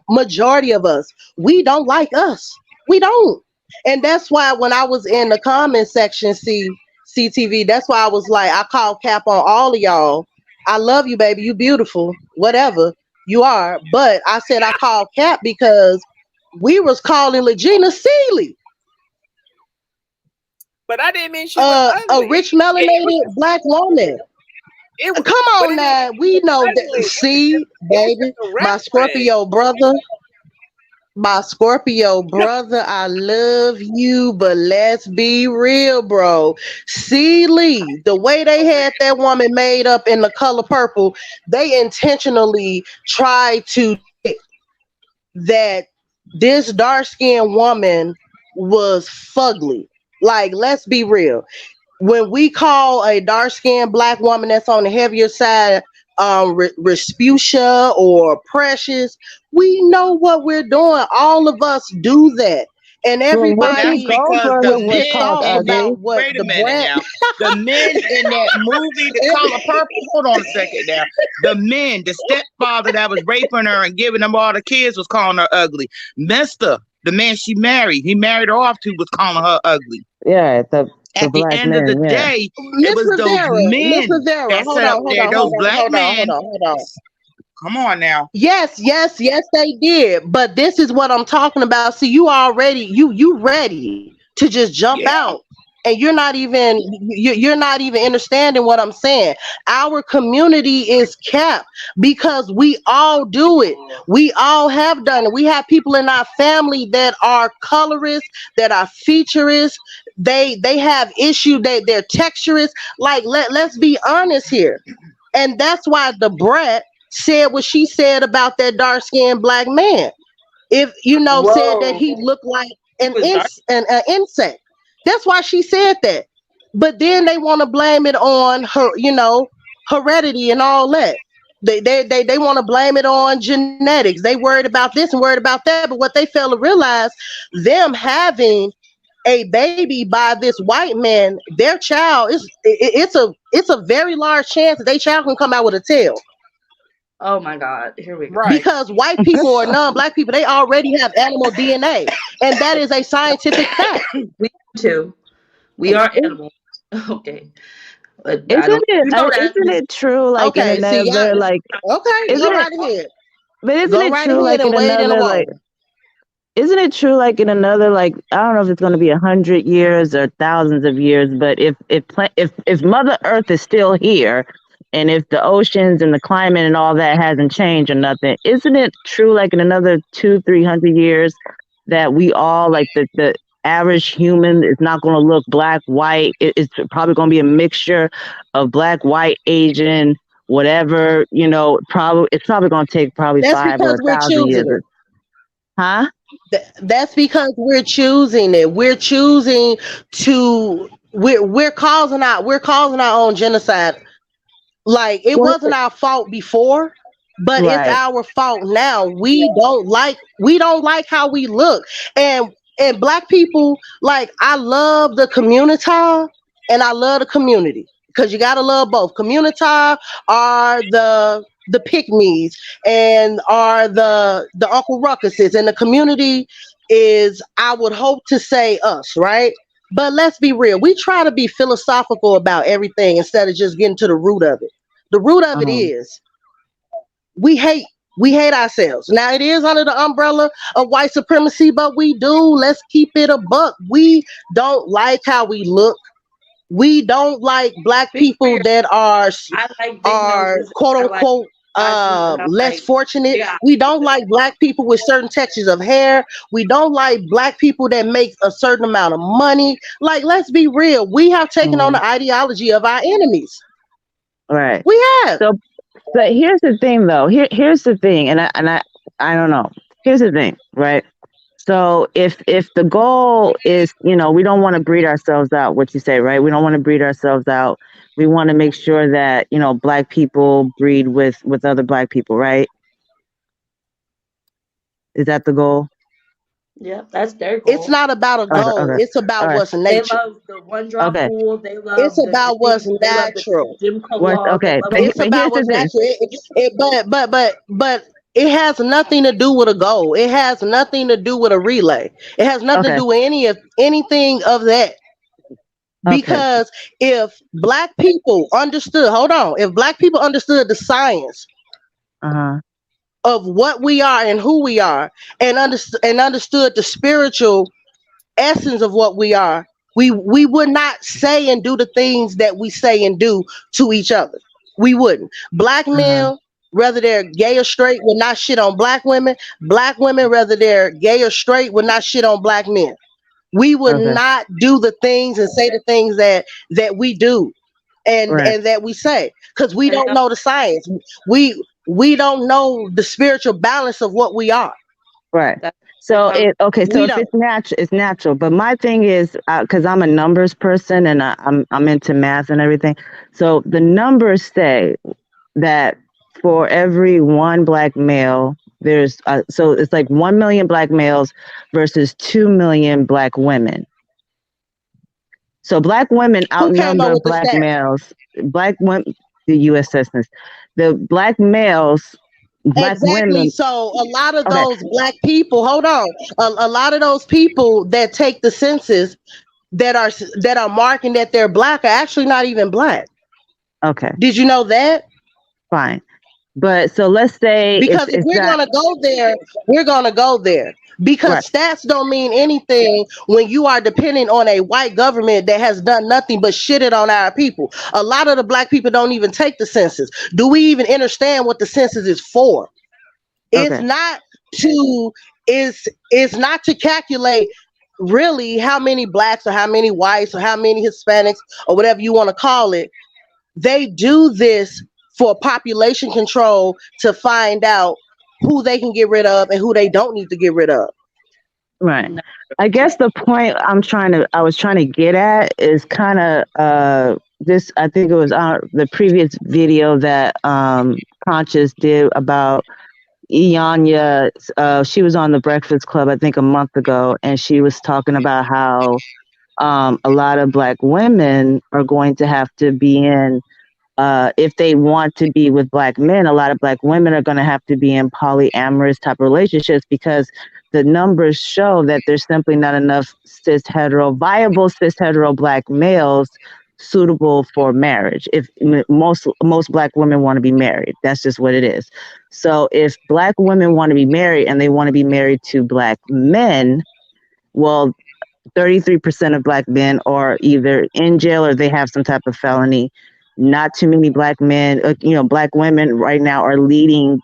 majority of us, we don't like us. We don't. And that's why when I was in the comment section, CTV, that's why I was like, I call cap on all of y'all. I love you, baby. You beautiful, whatever you are. But I said I call cap because we was calling Legina Seeley. But I didn't mean she was a rich melanated black woman. Come on now, we know that. See, baby, my Scorpio brother. My Scorpio brother, I love you, but let's be real, bro. See, Lee, the way they had that woman made up in the color purple, they intentionally tried to that this dark skinned woman was fugly. Like, let's be real. When we call a dark skinned black woman that's on the heavier side Respucia or Precious, we know what we're doing. All of us do that. And Well, everybody Whoopi Goldberg was was pissed called off ugly. about what Wait a the minute Brat. now. The men in that movie, The Color Purple, hold on a second now. The men, the stepfather that was raping her and giving them all the kids was calling her ugly. Mister, the man she married, he married her off to, was calling her ugly. Yeah, the At the black end of men, the yeah. day, Miss it was those Rivera, Miss men Rivera, that hold set on, up hold there, on, those hold on, black hold on, hold men. on, hold on. Come on now. Yes, they did. But this is what I'm talking about. See, you already you ready to just jump Yeah. out, and you're not even understanding what I'm saying. Our community is capped because we all do it. We all have done it. We have people in our family that are colorists, that are featurists. They have issue. They're texturists. Like let's be honest here. And that's why the Brat said what she said about that dark skinned black man. If said that he looked like an insect. That's why she said that. But then they want to blame it on her, heredity and all that. They want to blame it on genetics. They worried about this and worried about that. But what they fail to realize, them having a baby by this white man, their child it's a very large chance that their child can come out with a tail. Oh my God, here we go. Right. Because white people or non-black people, they already have animal DNA, and that is a scientific fact. We too. We are animals. Okay. But I Isn't don't. it? You know that. Isn't it true? Like in Okay, see y'all. another, like, Okay, isn't go it? right ahead. But isn't Go it right true? ahead Like and in wade in the another, like, water. isn't it true? Like in another, like, I don't know if it's going to be 100 years or thousands of years, but if Mother Earth is still here, and if the oceans and the climate and all that hasn't changed or nothing, isn't it true? Like in another 200-300 years, that we all, like the average human is not going to look black, white. It's probably going to be a mixture of black, white, Asian, whatever. It's probably going to take probably That's 5 or because we're 1,000 years. choosing it. Huh? That's because we're choosing it. We're choosing to. We're causing our own genocide. Like it wasn't our fault before, but it's Right. our fault now. We don't like how we look. And black people, like, I love the community and I love the community, because you gotta love both. Community are the pick-me's and are the Uncle Ruckuses, and the community is, I would hope to say, us, right? But let's be real. We try to be philosophical about everything instead of just getting to the root of it. The root of it is we hate ourselves. Now, it is under the umbrella of white supremacy, but we do. Let's keep it a buck. We don't like how we look. We don't like black people that are quote unquote less fortunate. We don't like black people with certain textures of hair. We don't like black people that make a certain amount of money. Like, let's be real. We have taken on the ideology of our enemies. Right. We have. So, but here's the thing, though. Here's the thing, and I don't know. Here's the thing, right? So if the goal is, we don't want to breed ourselves out, what you say, right? We don't want to breed ourselves out. We want to make sure that, black people breed with other black people, right? Is that the goal? Yeah, that's their goal. It's not about a goal. Okay. It's about what's nature. They love the one drop pool. They love. It's about what's natural. Jim Crow laws. It's about what's natural. But it has nothing to do with a goal. It has nothing to do with a relay. It has nothing to do with anything of that. Because if black people understood, if black people understood the science of what we are and who we are, and understood the spiritual essence of what we are, we would not say and do the things that we say and do to each other. We wouldn't. Black male whether they're gay or straight, will not shit on black women. Black women, whether they're gay or straight, will not shit on black men. We would Okay. not do the things and say the things that we do and Right. that we say, because we don't know the science. We don't know the spiritual balance of what we are. Right. So We if don't. it's natural. But my thing is, because I'm a numbers person and I'm into math and everything. So the numbers say that for every one black male, there's so it's like 1 million black males versus 2 million black women. So black women Who came up outnumber with the black stats? males. Black women, the U.S. Census, the black males, black Exactly. women. So a lot of Okay. those black people, hold on, a lot of those people that take the census that are marking that they're black are actually not even black. Okay. Did you know that? Fine. But so let's say Because if it's we're not gonna go there, we're gonna go there. Because right. stats don't mean anything when you are depending on a white government that has done nothing but shitted on our people. A lot of the black people don't even take the census. Do we even understand what the census is for? It's Okay. not to it's not to calculate really how many blacks or how many whites or how many Hispanics or whatever you want to call it. They do this for population control to find out who they can get rid of and who they don't need to get rid of. Right. I guess the point I was trying to get at is kind of this. I think it was the previous video that Conscious did about Ianya. She was on the Breakfast Club, I think, a month ago, and she was talking about how a lot of black women are going to have to be in. If they want to be with black men, a lot of black women are going to have to be in polyamorous type relationships because the numbers show that there's simply not enough viable cis hetero black males suitable for marriage. If most black women want to be married, that's just what it is. So if black women want to be married and they want to be married to black men, well, 33% of black men are either in jail or they have some type of felony. Not too many black men, black women right now are leading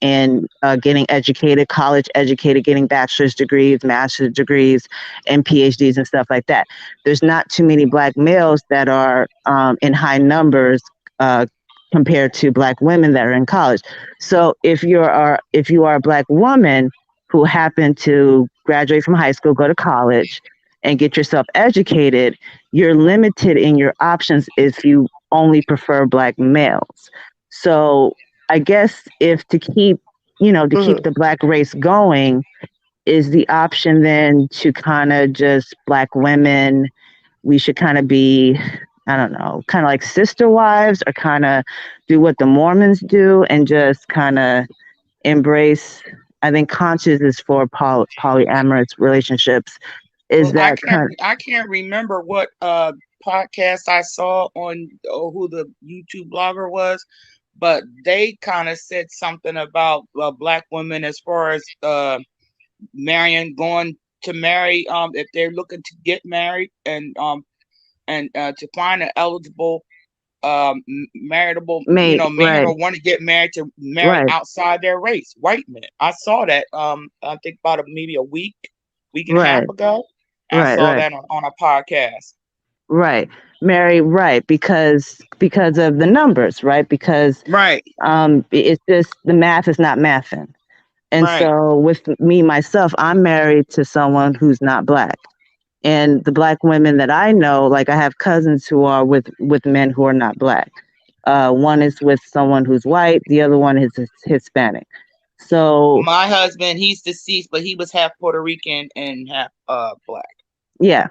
in getting educated, college educated, getting bachelor's degrees, master's degrees, and PhDs and stuff like that. There's not too many black males that are in high numbers compared to black women that are in college. So if you are a black woman who happen to graduate from high school, go to college, and get yourself educated, you're limited in your options if you only prefer black males. So I guess if to keep the black race going, is the option then to kind of just black women, we should kind of be, I don't know, kind of like sister wives or kind of do what the Mormons do and just kind of embrace, I think Conscious is for polyamorous relationships. Is that I can't remember what podcast I saw on who the YouTube blogger was, but they kind of said something about black women as far as going to marry if they're looking to get married and to find an eligible marriageable man right. or want to get married to marry Right. outside their race, white men. I saw that I think about maybe a week and a half ago. I saw that on a podcast. Right. Mary, right, because of the numbers, right? Because it's just the math is not mathing. And so with me myself, I'm married to someone who's not black. And the black women that I know, like I have cousins who are with men who are not black. One is with someone who's white, the other one is Hispanic. So my husband, he's deceased, but he was half Puerto Rican and half black. Yeah.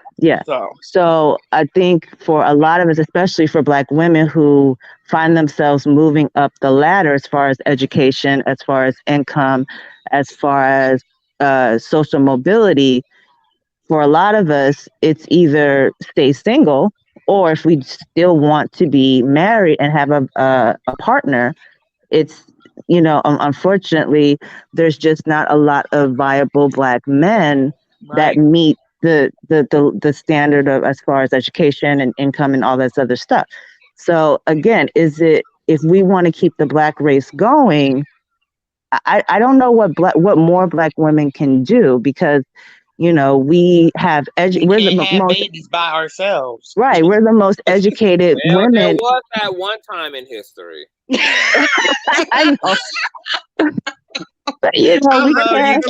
So I think for a lot of us, especially for black women who find themselves moving up the ladder as far as education, as far as income, as far as social mobility, for a lot of us, it's either stay single, or if we still want to be married and have a partner, it's, unfortunately, there's just not a lot of viable black men that meet the standard of as far as education and income and all this other stuff. So again, is it if we want to keep the Black race going, I don't know what more Black women can do, because we have we can't have babies by ourselves. Right, we're the most educated women. There was that one time in history. I know. But, we can't.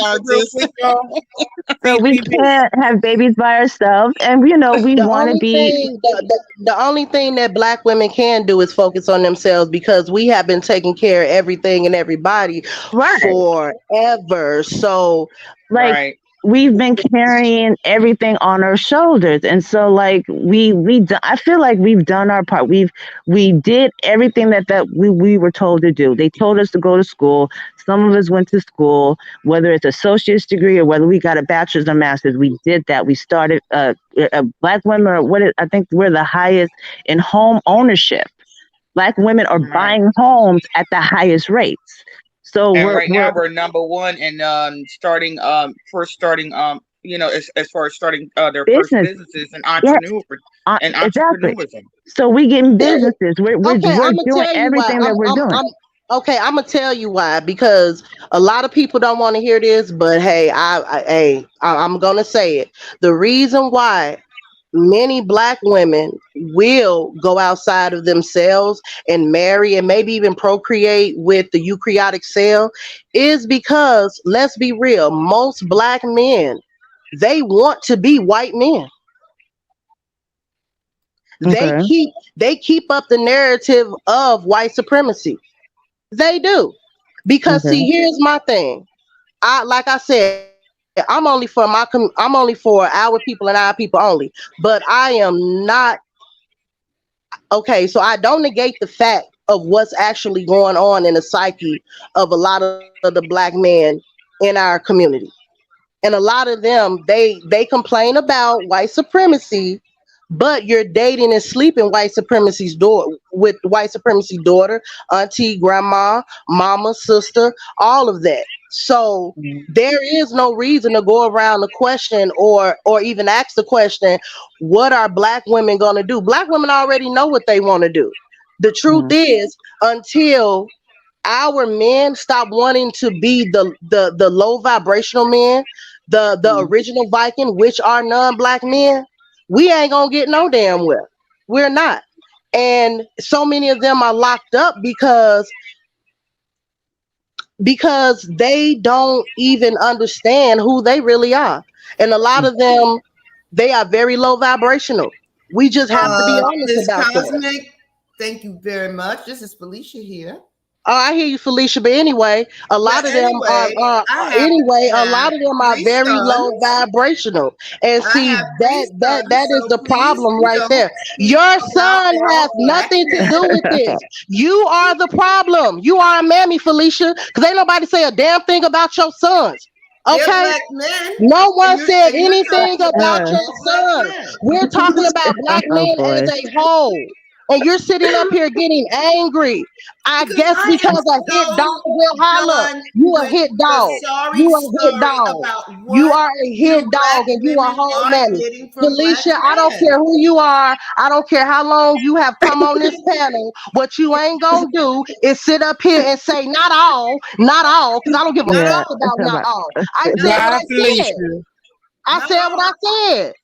So we can't have babies by ourselves, and we want to be. The only thing that Black women can do is focus on themselves, because we have been taking care of everything and everybody forever. So, we've been carrying everything on our shoulders, and so I feel like we've done our part. We did everything that we were told to do. They told us to go to school. Some of us went to school, whether it's associate's degree or whether we got a bachelor's or master's. We did that. We started Black women I think we're the highest in home ownership. Black women are buying homes at the highest rates. So right now we're number one in starting as far as starting their first businesses and entrepreneurship. Exactly. So we getting businesses. We're doing everything that we're doing. Okay, I'm gonna tell you why, because a lot of people don't want to hear this, but hey, I'm gonna say it. The reason why many Black women will go outside of themselves and marry and maybe even procreate with the eukaryotic cell is because, let's be real, most Black men, they want to be white men. Okay. They keep up the narrative of white supremacy. They do. Because see, here's my thing. Like I said, I'm only for our people and our people only. But I am not okay, so I don't negate the fact of what's actually going on in the psyche of a lot of the Black men in our community. And a lot of them, they complain about white supremacy, but you're dating and sleeping with white supremacy daughter, auntie, grandma, mama, sister, all of that. So there is no reason to go around the question or even ask the question, what are Black women going to do? Black women already know what they want to do. The truth is, until our men stop wanting to be the low vibrational men, the original Viking, which are non-Black men, we ain't gonna get no damn well. We're not. And so many of them are locked up because they don't even understand who they really are. And a lot of them, they are very low vibrational. We just have to be honest about that. Thank you very much. This is Felicia here. Oh, I hear you, Felicia. But anyway, a lot of them are very low vibrational. And see, that is the problem right there. Your son has nothing to do with this. You are the problem. You are a mammy, Felicia, because ain't nobody say a damn thing about your sons. Okay, no one said anything about your sons. We're talking about Black men as a whole. And you're sitting up here getting angry. I guess because a hit dog will holler. You a hit dog. You a hit dog. You are a hit dog and you a whole mammy. Felicia, I don't care who you are. I don't care how long you have come on this panel. What you ain't gonna do is sit up here and say not all, because I don't give a fuck about not all. I said what I said. I said what I said.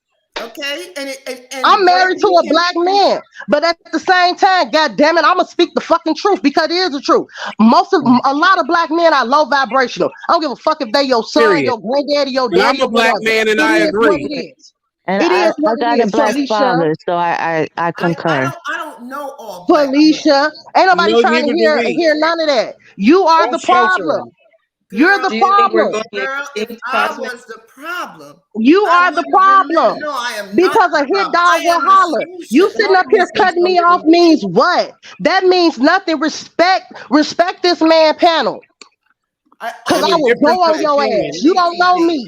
Okay, and I'm married to a Black man, but at the same time, God damn it, I'm gonna speak the fucking truth because it is the truth. A lot of Black men are low vibrational. I don't give a fuck if they your son, your granddaddy, your daddy. I'm a Black man, and I agree. And I got a Black father, so I concur. I don't know all Felicia. Ain't nobody trying to hear none of that. You are the problem. You're the problem. Girl, if I was the problem. You are the problem. No, I am because a hit dog will holler. You sitting up here cutting me off means what? That means nothing. Respect this man panel. Because I will go on your ass. You don't know me.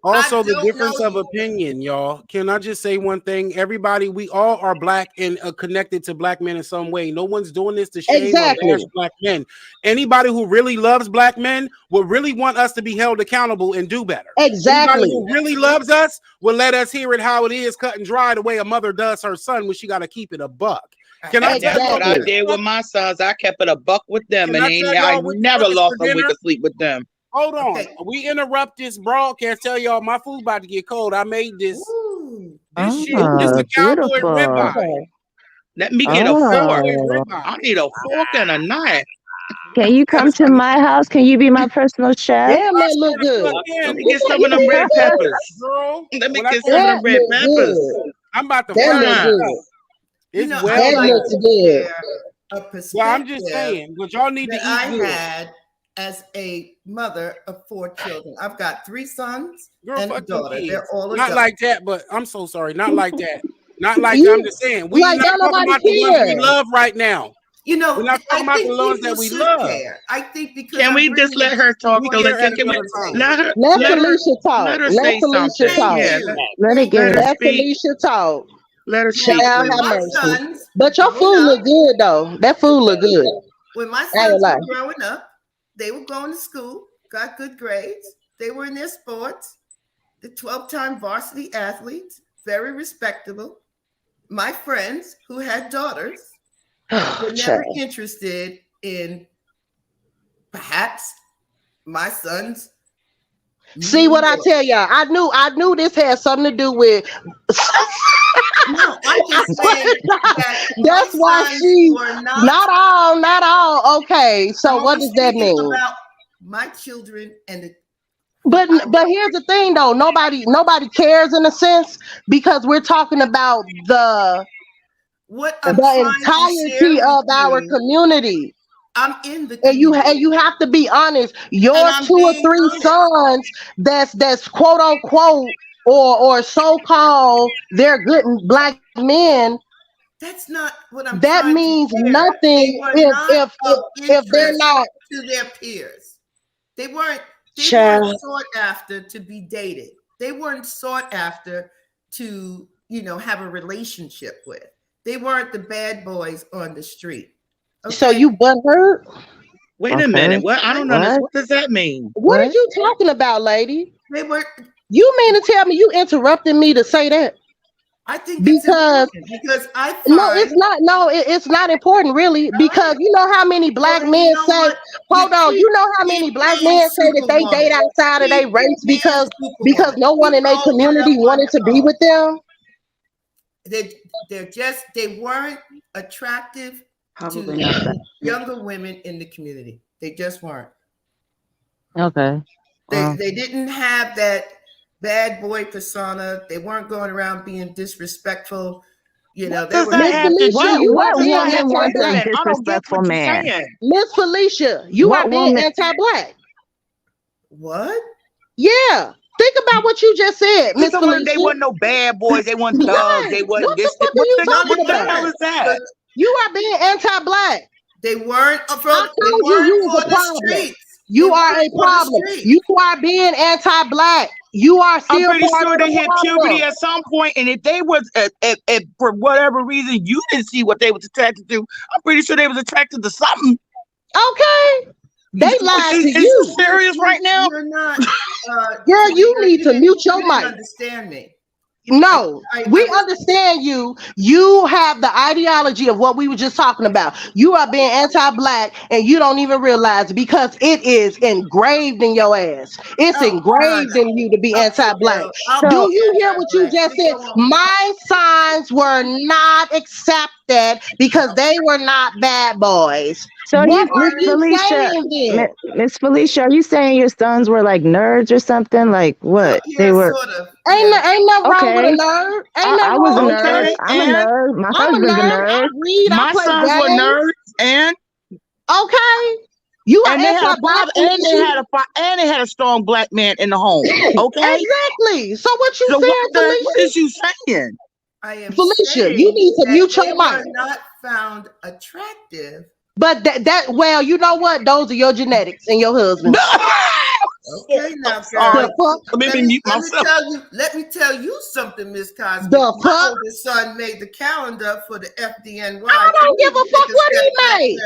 Also, the difference of opinion, y'all. Can I just say one thing? Everybody, we all are Black and connected to Black men in some way. No one's doing this to shame or bash Black men. Anybody who really loves Black men will really want us to be held accountable and do better. Exactly. Anybody who really loves us will let us hear it how it is, cut and dry, the way a mother does her son when she got to keep it a buck. Can I And tell that's y'all what I this? did with my sons. I kept it a buck with them, Can and I tell I y'all what never you lost for a week dinner? of sleep with them. Hold on. Okay. We interrupt this broadcast. Tell y'all my food about to get cold. I made this. Ooh. This shit. This Oh, is cowboy beautiful. ribeye. Let me get a fork. Cowboy Oh. ribeye. I need a fork and a knife. Can you come to my house? Can you be my personal chef? Damn, that look good. Let me get some of them red peppers. Girl, Let me when I get tell some you, of them That red look peppers. good. I'm about to That fry look this good. up. You It's know, well I That like done. looks to good. share a Well, perspective I'm just saying, but y'all need to that eat I good. had as a mother of 4 children. I've got 3 sons Girl, and a fuck them daughter. kids. They're all Not adults. like that, but I'm so sorry. Not like that. Not like that. I'm You just saying. We're like not don't talking nobody about the ones we care. love right now. You know, We're not I talking about the think ones people that we should love. care. I think because Can I'm we just bringing let her talk? We Though? care at Can we another time. let her Let let her Felicia talk. let her Let say Felicia something? talk. Yeah, you. Let it Thank get let it. her Let speak. Felicia talk. Let her speak, Child, please. have My mercy. sons But your growing food up, look good though. That food look good. when my I ain't sons gonna were lie. growing up, they were going to school, got good grades. They were in their sports, the 12-time varsity athletes, very respectable. My friends who had daughters were never Child. interested in perhaps my sons. See what I tell y'all? I knew this had something to do with No, I'm just saying that that's my why sons she were not. not all. Okay, so I'm what only does that speaking mean? about my children and the But here's the thing though, nobody cares in a sense because we're talking about what I'm trying to share entirety with of our you. community. I'm in the And community. you have to be honest. And Your I'm 2 or being 3 honest. sons that's quote unquote or so called they're good black men. That's not what I'm That trying to means share. They nothing were not of if they're interest not. to their peers. They weren't Child. sought after to be dated. They weren't sought after to, have a relationship with. They weren't the bad boys on the street. Okay? So you butthurt? Wait a minute. What? I don't understand. What does that mean? What are you talking about, lady? They were. You mean to tell me you interrupted me to say that? I think it's important because I find no, it's not. No, it's not important, really, because you know how many black then men you know say. what? Hold on, you know how many black men say that they date outside of their race because no one in their community wanted to be with them. They weren't attractive Probably to not. younger women in the community. They just weren't. Okay. They didn't have that bad boy persona. They weren't going around being disrespectful. They were. What woman wants a disrespectful man? Miss Felicia, you What are being woman- anti-black. What? Yeah. Think about what you just said, Miss Felicia. They weren't no bad boys. They weren't thugs. They wasn't What this. the fuck are you talking What the about? hell is that? You are being anti-black. They weren't. I told you was a problem. You are a problem. You are being anti-black. You are still I'm pretty part sure of they the hit problem. puberty at some point, and if they was, if for whatever reason you didn't see what they was attracted to, I'm pretty sure they was attracted to something. Okay, they lied to Is you. you serious right now? You're not, girl. You need to mute your mic. Understand me? No, we understand you. You have the ideology of what we were just talking about. You are being anti-black and you don't even realize it because it is engraved in your ass. It's engraved in you to be anti-black. Do you hear what you just said? My signs were not accepted because they were not bad boys. So What are Miss you Felicia, saying then? Miss Felicia, are you saying your sons were like nerds or something? Like what? They were. Sort of. Ain't nothing wrong with a nerd. Ain't nothing I was a wrong with nerd. that. I'm a nerd. My husband's a nerd. I read. My I play sons were games. nerds, and okay, you are and they had a anti-black, father, and they had a strong black man in the home. Okay, exactly. So what you so saying, what Felicia? is you saying? I am Felicia, saying you need to that mute your they mic. were not found attractive. But well, you know what? Those are your genetics and your husband. Okay, now, Sorry. girl. Let me mute myself. Let me tell you something, Miss Cosby. The My fuck? oldest son made the calendar for the FDNY. I don't give a fuck what he made.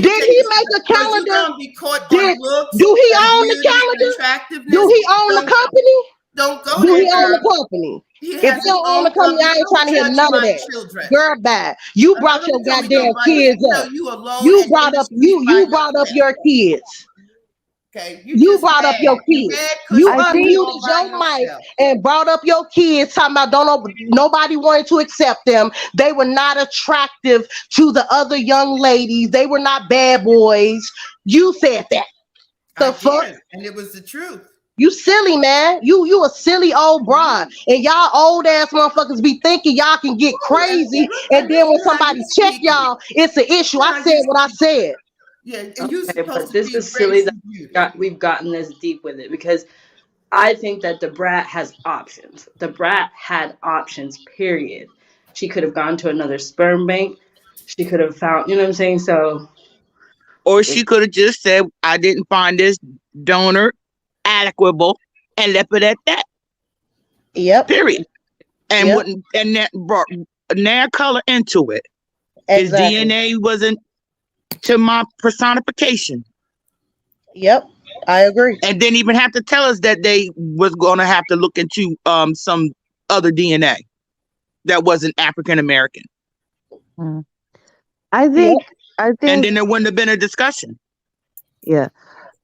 Did he make a calendar? You're gonna be caught on looks. Do he own the calendar? Do he own the company? Don't go Do he there, own the girl. company? He If has he his don't own the own company, I company. ain't trying to Don't hear judge none of my that. children. Girl, bad. You brought Let your me tell you goddamn something about you. kids up. No, you alone You and brought in the up street by you brought up yourself. your kids. Okay, You brought up your You kids. mad because You you all unmuted by your mic yourself. and brought up your kids, talking about nobody wanted to accept them. They were not attractive to the other young ladies. They were not bad boys. You said that. The fuck? Did, and it was the truth. You silly, man. You a silly old broad. And y'all old ass motherfuckers be thinking y'all can get crazy. And then when somebody check y'all, it's an issue. I said what I said. Yeah, and you Okay, supposed but to this be is silly gracious. that we've gotten this deep with it because I think that DaBrat has options. DaBrat had options, period. She could have gone to another sperm bank. She could have found, you know what I'm saying? So, Or she could have just said, I didn't find this donor adequate and left it at that. Yep. Period. And Yep. wouldn't and that brought nair color into it. Exactly. His DNA wasn't to my personification. Yep. I agree. And didn't even have to tell us that they was gonna have to look into some other DNA that wasn't African American. I think and then there wouldn't have been a discussion. Yeah.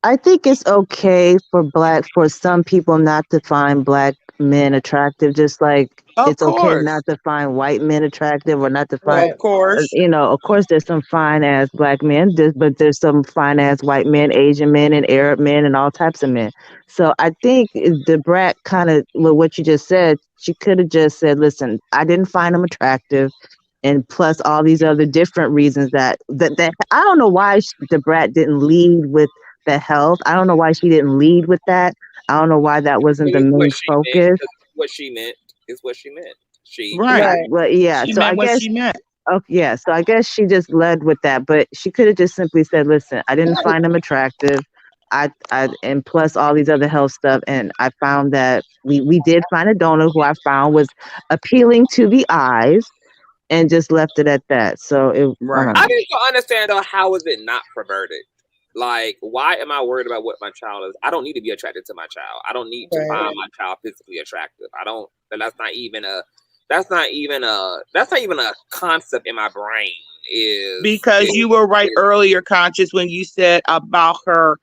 I think it's okay for some people not to find black men attractive, just like it's okay not to find white men attractive or not to find, of course. Of course there's some fine ass black men, but there's some fine ass white men, Asian men and Arab men and all types of men. So I think DaBrat kind of, with what you just said, she could have just said, listen, I didn't find him attractive. And plus all these other different reasons that I don't know why DaBrat didn't lead with the health. I don't know why she didn't lead with that. I don't know why that wasn't the main focus. What she meant is what she meant. Well, yeah. She So meant I what guess she meant. Oh yeah. So I guess she just led with that, but she could have just simply said, "Listen, I didn't find him attractive. And plus all these other health stuff, and I found that we did find a donor who I found was appealing to the eyes." And just left it at that. So I just don't understand though, how is it not perverted? Like, why am I worried about what my child is? I don't need to be attracted to my child. I don't need to find my child physically attractive. I don't. That's not even a concept in my brain. Because you were right earlier, Conscious, when you said about her,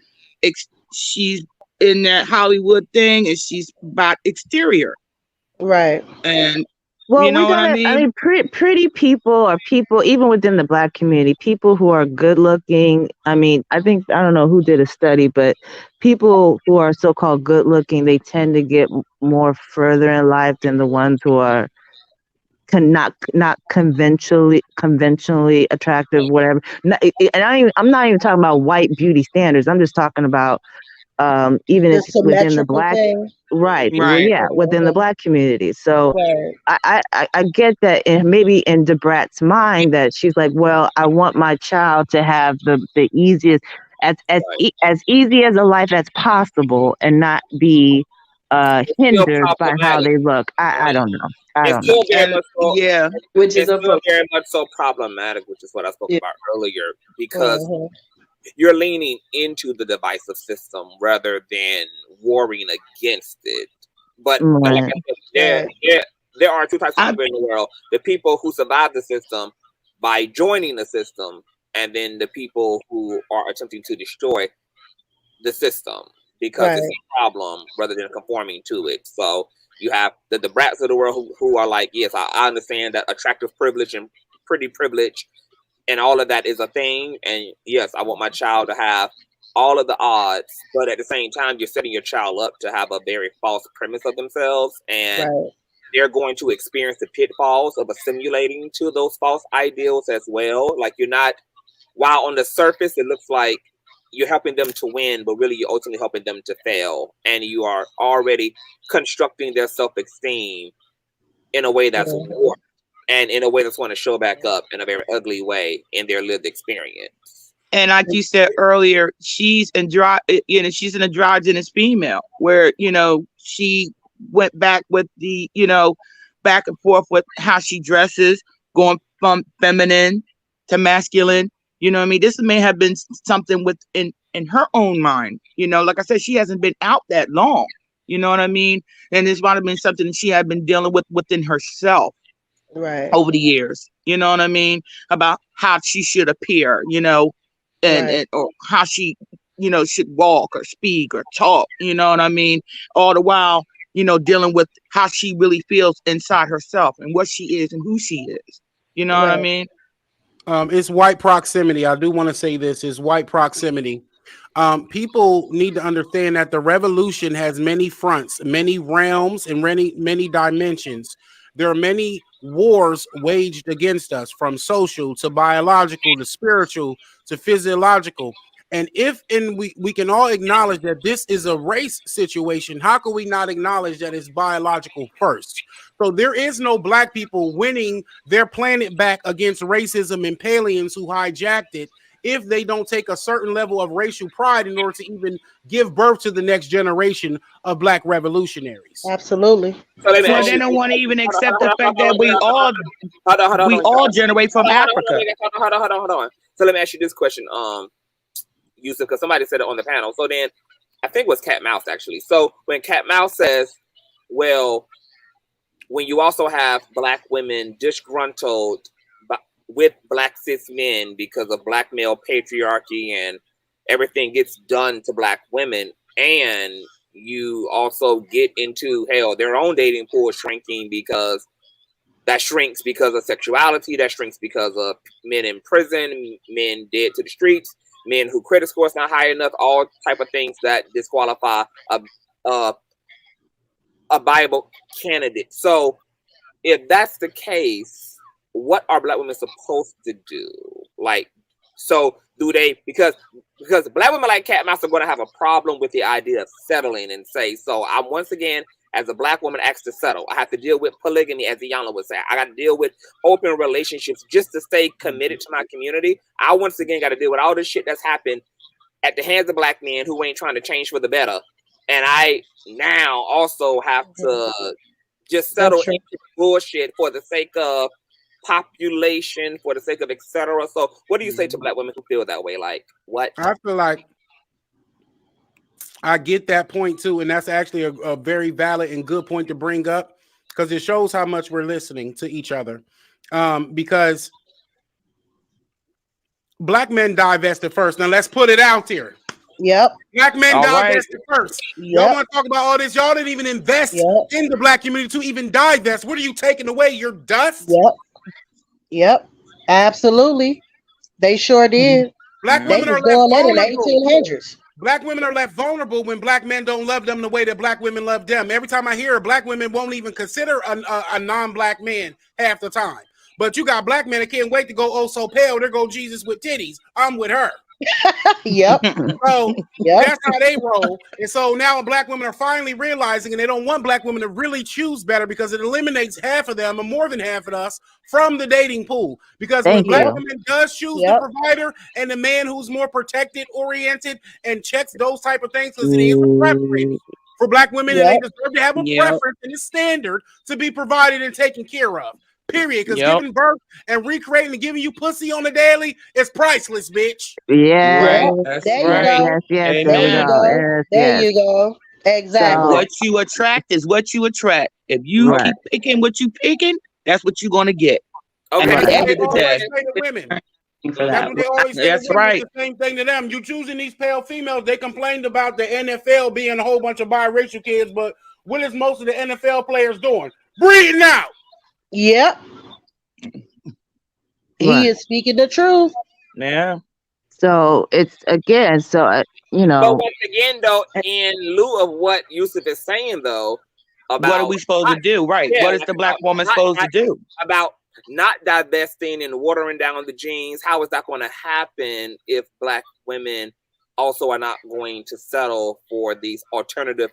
she's in that Hollywood thing and she's about exterior, right? And well, you know what I mean? Pretty people or people, even within the black community, people who are good looking. I mean, I don't know who did a study, but people who are so-called good looking, they tend to get more further in life than the ones who are not conventionally attractive, whatever. And I'm not even talking about white beauty standards. I'm just talking about even if within the black thing. Right. Well, yeah, within the black community. So I get that, and maybe in DaBrat's mind that she's like, well, I want my child to have the easiest, as easy as a life as possible, and not be hindered by how they look. I don't know. It's still very much so, which is still very much so problematic, which is what I spoke about earlier, because you're leaning into the divisive system rather than warring against it. But like I said, there are two types of people in the world: the people who survive the system by joining the system, and then the people who are attempting to destroy the system because it's a problem rather than conforming to it. So you have the brats of the world who are like, yes, I understand that attractive privilege and pretty privilege and all of that is a thing. And yes, I want my child to have all of the odds, but at the same time, you're setting your child up to have a very false premise of themselves. And they're going to experience the pitfalls of assimilating to those false ideals as well. Like you're not, while on the surface, it looks like you're helping them to win, but really you're ultimately helping them to fail. And you are already constructing their self-esteem in a way that's warped. And in a way that's going to show back up in a very ugly way in their lived experience. And like you said earlier, she's an androgynous female, where she went back with the back and forth with how she dresses, going from feminine to masculine. You know what I mean? This may have been something in her own mind. Like I said, she hasn't been out that long. You know what I mean? And this might have been something that she had been dealing with within herself Right. over the years. You know what I mean? About how she should appear, and or how she, should walk or speak or talk. You know what I mean? All the while, dealing with how she really feels inside herself and what she is and who she is. You know what I mean? It's white proximity. I do want to say this is white proximity. People need to understand that the revolution has many fronts, many realms, and many dimensions. There are many wars waged against us, from social to biological to spiritual to physiological. And we can all acknowledge that this is a race situation, how can we not acknowledge that it's biological first? So there is no black people winning their planet back against racism and aliens who hijacked it if they don't take a certain level of racial pride in order to even give birth to the next generation of black revolutionaries. Absolutely. So they don't want to even accept the fact that we all generate from Africa. Hold on. So let me ask you this question, Yusuf, because somebody said it on the panel. So then, I think it was Cat Mouse actually. So when Cat Mouse says, well, when you also have black women disgruntled with black cis men because of black male patriarchy and everything gets done to black women, and you also get into their own dating pool shrinking because that shrinks because of sexuality, that shrinks because of men in prison, men dead to the streets, men who credit score is not high enough, all type of things that disqualify a viable candidate. So if that's the case, what are black women supposed to do? Like, so do they, because black women like Cat Mouse are going to have a problem with the idea of settling and say, so I'm once again, as a black woman asked to settle, I have to deal with polygamy, as Iyanla would say. I got to deal with open relationships just to stay committed to my community. I once again got to deal with all this shit that's happened at the hands of black men who ain't trying to change for the better. And I now also have to just settle into bullshit for the sake of population, for the sake of etc. So what do you say to black women who feel that way? Like, what? I feel like I get that point too, and that's actually a very valid and good point to bring up, because it shows how much we're listening to each other. Because black men divested first. Now let's put it out here. Yep. Black men divested first. Yep. Y'all want to talk about all this? Y'all didn't even invest in the black community to even divest. What are you taking away? Your dust? Yep. Absolutely. They sure did. Black women are doing left that in the 1800s. Black women are left vulnerable when black men don't love them the way that black women love them. Every time I hear black women won't even consider a non-black man half the time. But you got black men that can't wait to go oh so pale. There go Jesus with titties. I'm with her. Yep. So that's how they roll. And so now black women are finally realizing, and they don't want black women to really choose better, because it eliminates half of them, or more than half of us, from the dating pool. Because when black women does choose the provider and the man who's more protected oriented and checks those type of things, because it is a preference for black women, and they deserve to have a preference and a standard to be provided and taken care of. Period. Because giving birth and recreating and giving you pussy on the daily is priceless, bitch. Yeah. That's there right. you go. Yes, there you go. Exactly. What you attract is what you attract. If you keep picking what you picking, that's what you're going to get. Okay. At the end of the day. That's right. The same thing to them. You choosing these pale females. They complained about the NFL being a whole bunch of biracial kids, but what is most of the NFL players doing? Breeding out. Yep. He is speaking the truth. Yeah. So it's again, But once again, though, in lieu of what Yusuf is saying, though, about what are we supposed to do? Right. What is the black woman supposed to do? About not divesting and watering down the genes. How is that going to happen if black women also are not going to settle for these alternative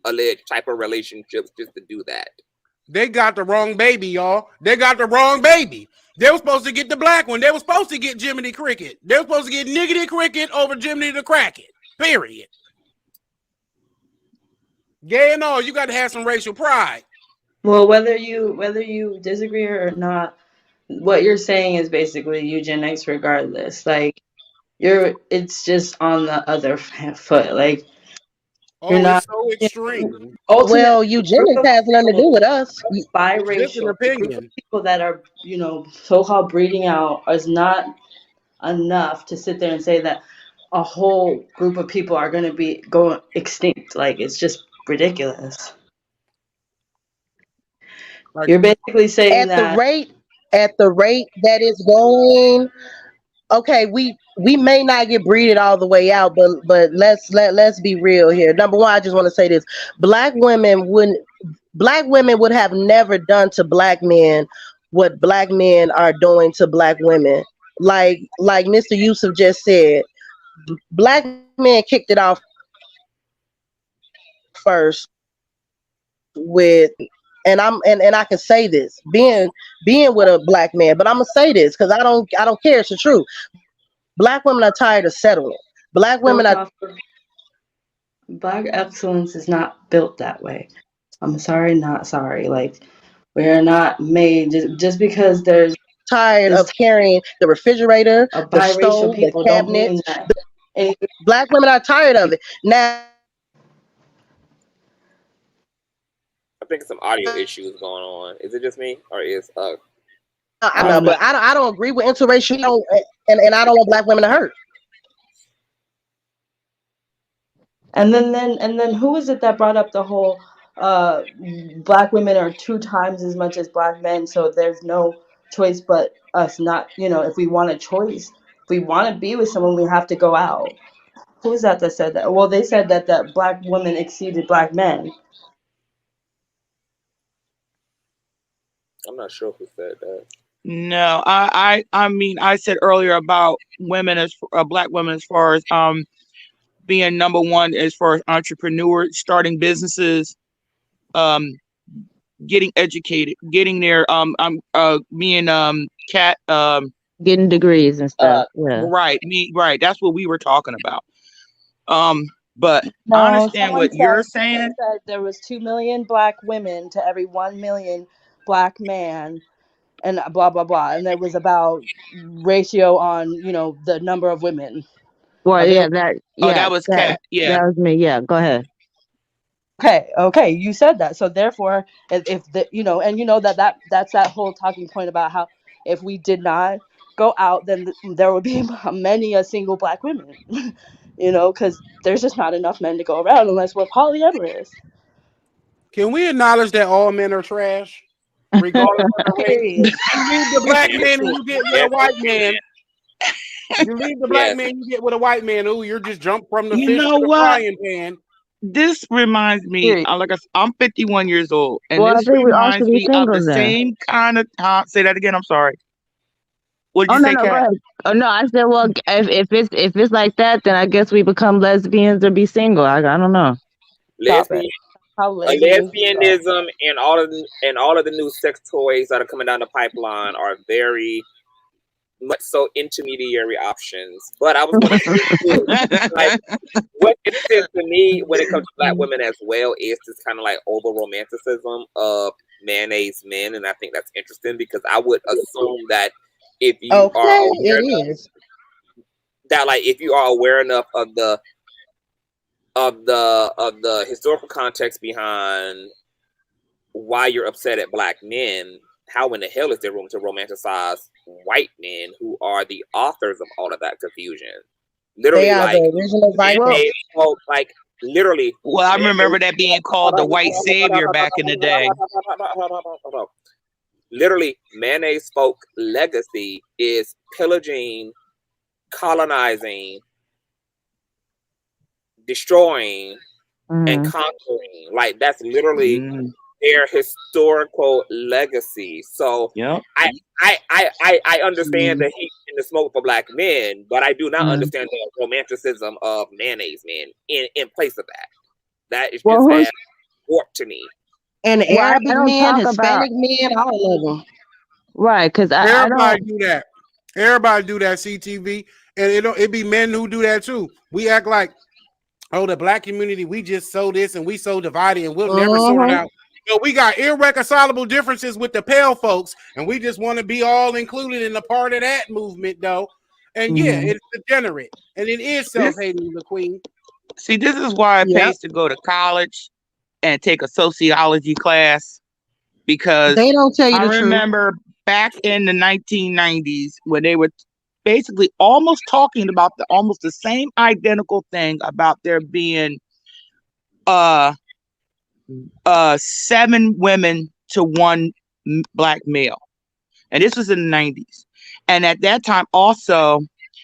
alleged type of relationships just to do that? They got the wrong baby, y'all. They got the wrong baby. They were supposed to get the black one. They were supposed to get Jiminy Cricket. They were supposed to get Niggity Cricket over Jiminy the Cracket. Period. Gay and all, you got to have some racial pride. Well, whether you disagree or not, what you're saying is basically eugenics regardless. Like it's just on the other foot. Like Oh, it's so extreme. Well, eugenics has nothing to do with us. Just an Biracial. The group of opinion. people that are, so-called breeding out is not enough to sit there and say that a whole group of people are going to be going extinct. Like, it's just ridiculous. You're basically saying At the that rate that it's going, okay, we may not get breeded all the way out, but let's be real here. Number one, I just want to say this: black women would have never done to black men what black men are doing to black women. Like Mr. Yusuf just said, black men kicked it off first with, and I can say this being with a black man, but I'm gonna say this because I don't care. It's the truth. Black women are tired of settling. Black women are. Black excellence is not built that way. I'm sorry, not sorry. Like, we're not made just because there's tired of carrying the refrigerator, the biracial stove, the people don't mean cabinets. that. Black women are tired of it now. I think some audio issues going on. Is it just me, or is I know, but I don't agree with interracial, and I don't want black women to hurt. And then who is it that brought up the whole black women are 2 times as much as black men, so there's no choice but us not, if we want a choice, if we want to be with someone, we have to go out. Who is that said that? Well, they said that black women exceeded black men. I'm not sure who said that. No, I mean, I said earlier about women as black women as far as being number one as far as entrepreneurs, starting businesses, getting educated, getting their me and Kat getting degrees and stuff. Yeah. Right. That's what we were talking about. But No, I understand what you're someone saying. said there was 2 million black women to every 1 million black man, and blah blah blah, and there was about ratio on the number of women. Well, yeah, that was Kat. Yeah, that was me. Yeah, go ahead. Okay, you said that. So therefore, if the and that's that whole talking point about how if we did not go out, then there would be many a single black women. Because there's just not enough men to go around unless we're polyamorous. Can we acknowledge that all men are trash, regardless of the race? You leave the black man and you get with a white man. You leave the black man, you get with a white man. Ooh, you're just jumped from the fish to the frying pan. This reminds me, like I'm 51 years old, and this I reminds think me of the same kind of. Say that again. I'm sorry. What did you say, no, Kat? go ahead. Oh no, I said, well, if it's like that, then I guess we become lesbians or be single. I don't know. Lesbianism and all of the new sex toys that are coming down the pipeline are very much so intermediary options. But I was going to say, like, what it says to me when it comes to black women as well is this kind of like over romanticism of mayonnaise men, and I think that's interesting because I would assume that if you are aware enough, that like if you are aware enough of the historical context behind why you're upset at black men, how in the hell is there room to romanticize white men who are the authors of all of that confusion? Literally, they are the original violence. Like literally. Well, I remember that being called the white savior back in the day. Literally, mayonnaise folk legacy is pillaging, colonizing, destroying, and conquering. Like that's literally their historical legacy. So I understand the heat and the smoke for black men, but I do not understand the romanticism of mayonnaise men in place of that. That is just bad warped to me. And Arabic men, Hispanic men, all of them. Right, because everybody do that. Everybody do that, CTV, and it be men who do that too. We act like, oh, the black community, we just so this and we so divided and we'll never sort it out. No, we got irreconcilable differences with the pale folks, and we just want to be all included in the part of that movement, though. And yeah, it's degenerate, and it is self-hating, the queen. See, this is why it pays to go to college and take a sociology class, because they don't tell you I the truth. remember back in the 1990s when they were basically almost talking about almost the same identical thing about there being 7 women to 1 black male. And this was in the 90s. And at that time also,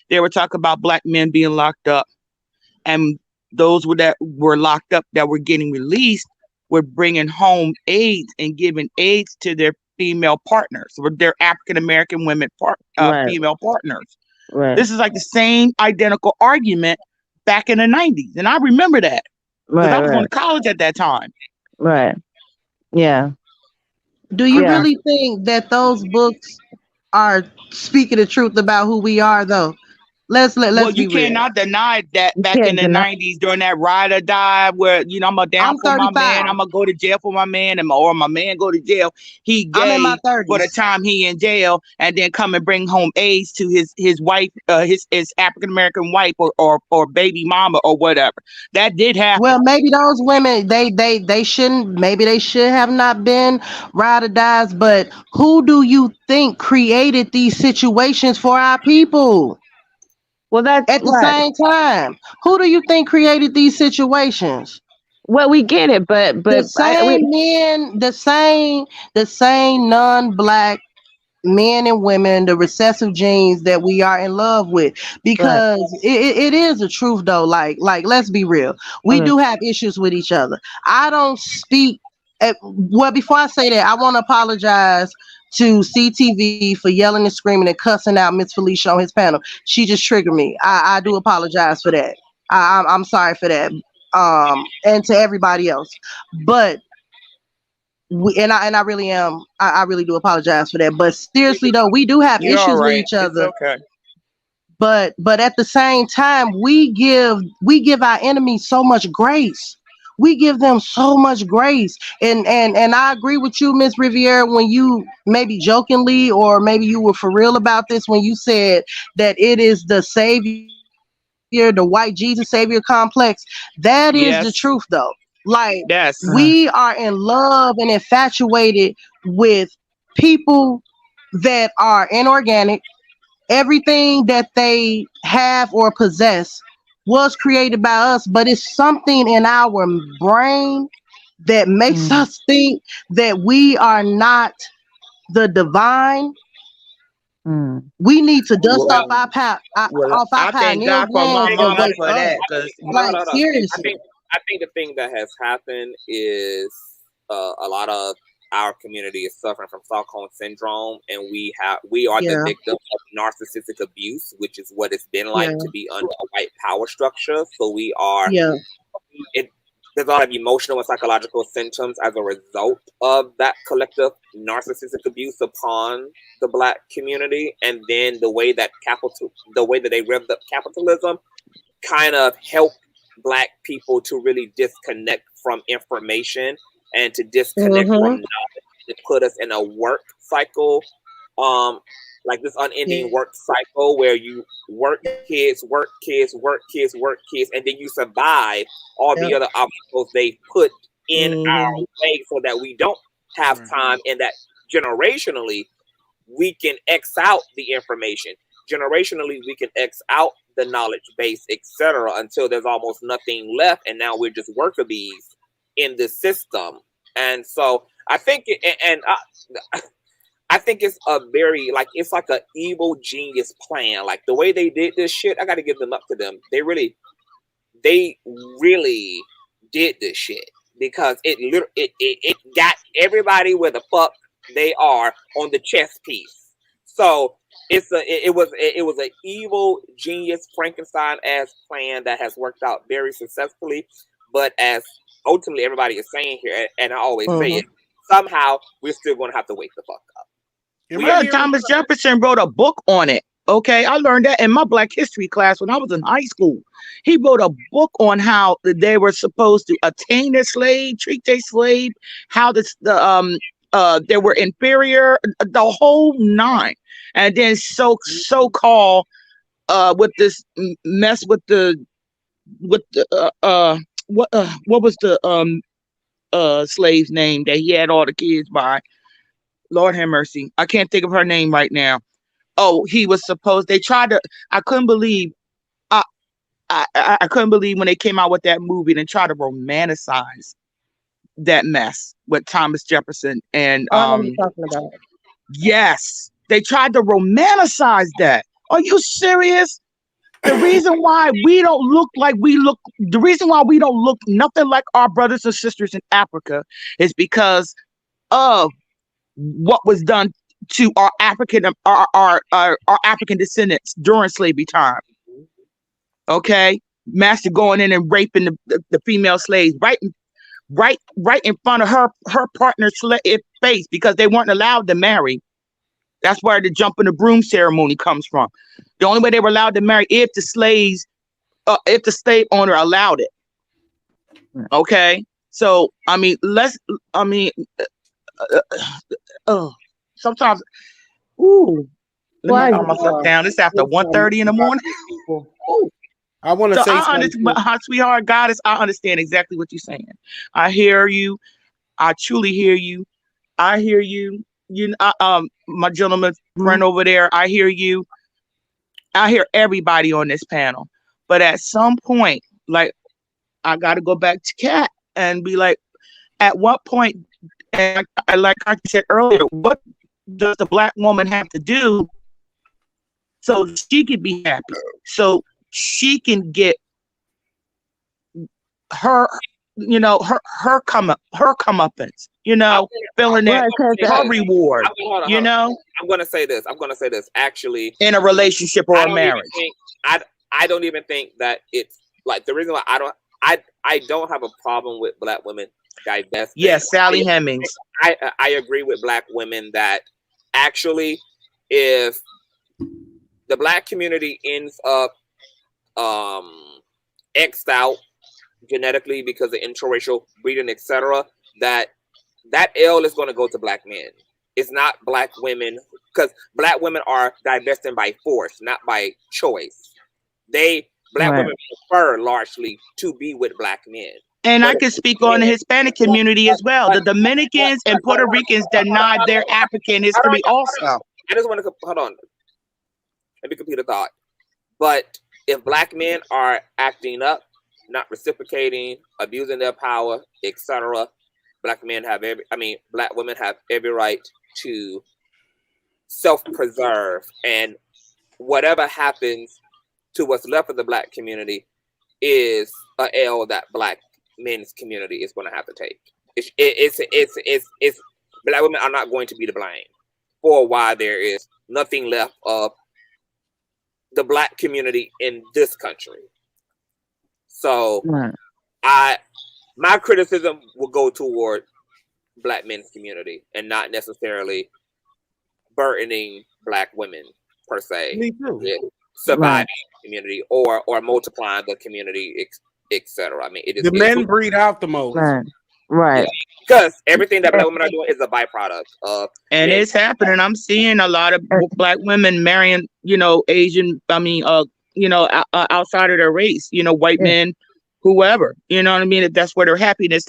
they were talking about black men being locked up. And those that were locked up that were getting released were bringing home AIDS and giving AIDS to their female partners, or their African-American women female partners. Right. This is like the same identical argument back in the 90s. And I remember that because I was going to college at that time. Right. Yeah. Do you really think that those books are speaking the truth about who we are, though? Let's well, be you real. cannot deny that back in the 90s during that ride or die where, you know, I'm down for my man, I'm gonna go to jail for my man, or my man go to jail. He gay I'm in my 30s. for the time he in jail, and then come and bring home AIDS to his wife, his African-American wife or baby mama or whatever. That did happen. Well, maybe those women they shouldn't, maybe they should have not been ride or dies, but who do you think created these situations for our people? Well, that's at the same time. Who do you think created these situations? Well, we get it, but the same non-black men and women, the recessive genes that we are in love with, because it is the truth though. Like let's be real, we do have issues with each other. I don't speak well, before I say that, I want to apologize to CTV for yelling and screaming and cussing out Miss Felicia on his panel. She just triggered me. I do apologize for that. I'm sorry for that. And to everybody else. But I really am. I really do apologize for that. But seriously though, we do have issues with each other. It's okay. But at the same time, we give our enemies so much grace. We give them so much grace. And I agree with you, Miss Riviera, when you maybe jokingly or maybe you were for real about this when you said that it is the savior, the white Jesus savior complex. That is the truth though. Like we are in love and infatuated with people that are inorganic. Everything that they have or possess was created by us, but it's something in our brain that makes us think that we are not the divine. We need to dust off our thank God for my mama for that. Seriously. I think the thing that has happened is a lot of our community is suffering from Stockholm syndrome, and we are the victim of narcissistic abuse, which is what it's been like to be under a white power structure. So we are. There's a lot of emotional and psychological symptoms as a result of that collective narcissistic abuse upon the Black community, and then the way that they revved up capitalism kind of helped Black people to really disconnect from information and to disconnect from knowledge, to put us in a work cycle, like this unending work cycle where you work kids, and then you survive all the other obstacles they put in our way so that we don't have time, and that generationally we can X out the information. Generationally, we can X out the knowledge base, etc., until there's almost nothing left, and now we're just worker bees in the system. And so I think, I think it's a very it's like an evil genius plan. Like the way they did this shit, I got to give them up to them. They really did this shit, because it got everybody where the fuck they are on the chess piece. So it was an evil genius Frankenstein-ass plan that has worked out very successfully. But as ultimately everybody is saying here, and I always say it, somehow we're still going to have to wake the fuck up. Thomas Jefferson wrote a book on it. Okay, I learned that in my Black history class when I was in high school. He wrote a book on how they were supposed to attain their slave, treat their slave, how they were inferior, the whole nine. And then so-called with this mess with the what was the slave's name that he had all the kids by? Lord have mercy. I can't think of her name right now. Oh, he was supposed. They tried to. I couldn't believe. I couldn't believe when they came out with that movie and tried to romanticize that mess with Thomas Jefferson and I know what you're talking about. yes, they tried to romanticize that. Are you serious? The reason why we don't look like we look, the reason why we don't look nothing like our brothers and sisters in Africa is because of what was done to our African descendants during slavery time. Okay, master going in and raping the female slaves right in front of her partner's face because they weren't allowed to marry. That's where the jump in the broom ceremony comes from. The only way they were allowed to marry if the slave owner allowed it. Okay, so I mean, sometimes, ooh, let me calm myself down. It's after 1:30 in the morning. Ooh. I want to say something. Sweetheart, Goddess, I understand exactly what you're saying. I hear you. I truly hear you. I hear you. My gentleman friend over there, I hear you. I hear everybody on this panel. But at some point, like, I got to go back to Kat and be like, at what point, and like I said earlier, what does the Black woman have to do so she can be happy? So she can get her comeuppance, feeling that her reward. I'm gonna say this. Actually, in a relationship or a marriage, I don't even think that it's like the reason why I don't have a problem with Black women divesting. Yes, Sally Hemings. I agree with Black women that actually, if the Black community ends up X'd out genetically because of interracial breeding, etc., that L is going to go to Black men. It's not Black women, because Black women are divesting by force, not by choice. Black women prefer largely to be with Black men. And I can speak on the Hispanic community as well. The Dominicans and Puerto Ricans denied their African history also. I just want to hold on. Let me complete a thought. But if Black men are acting up, not reciprocating, abusing their power, etc., Black women have every right to self-preserve, and whatever happens to what's left of the Black community is a L that Black men's community is going to have to take. It's Black women are not going to be to blame for why there is nothing left of the Black community in this country. So my criticism will go toward Black men's community and not necessarily burdening Black women per se. Me too. Surviving community or multiplying the community, etc. I mean, it is the men breed out the most. Right. Because everything that Black women are doing is a byproduct of, and it's happening. I'm seeing a lot of Black women marrying, Asian. Outside of their race. White men, whoever. You know what I mean? If that's where their happiness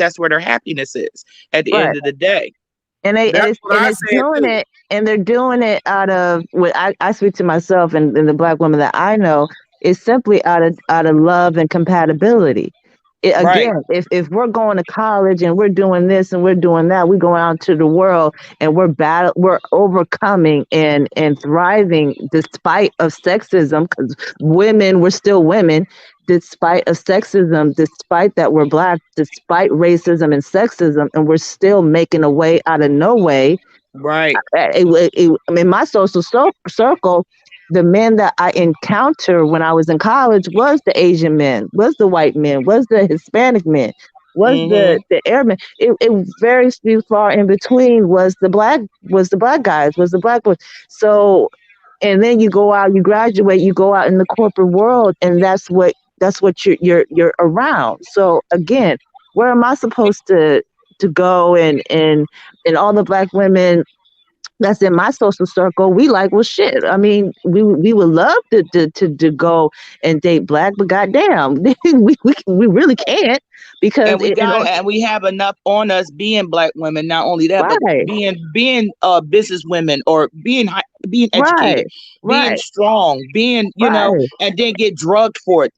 is at the end of the day. And they're doing it out of what I speak to myself and the Black women that I know is simply out of love and compatibility. Again, if we're going to college and we're doing this and we're doing that, we're going out to the world and we're overcoming and thriving despite of sexism, because we're still women, despite of sexism, despite that we're Black, despite racism and sexism, and we're still making a way out of no way. Right. In my social circle, the men that I encountered when I was in college was the Asian men, was the white men, was the Hispanic men, was the Arab. It very far in between was the black guys, was the Black boys. So, and then you go out, you graduate, you go out in the corporate world, and that's what you're around. So again, where am I supposed to go and all the Black women that's in my social circle, we like, well, shit. I mean, we would love to go and date black, but goddamn, we really can't because And we have enough on us being black women. Not only that, but right, being business women or being educated, being strong, being and then get drugged for it.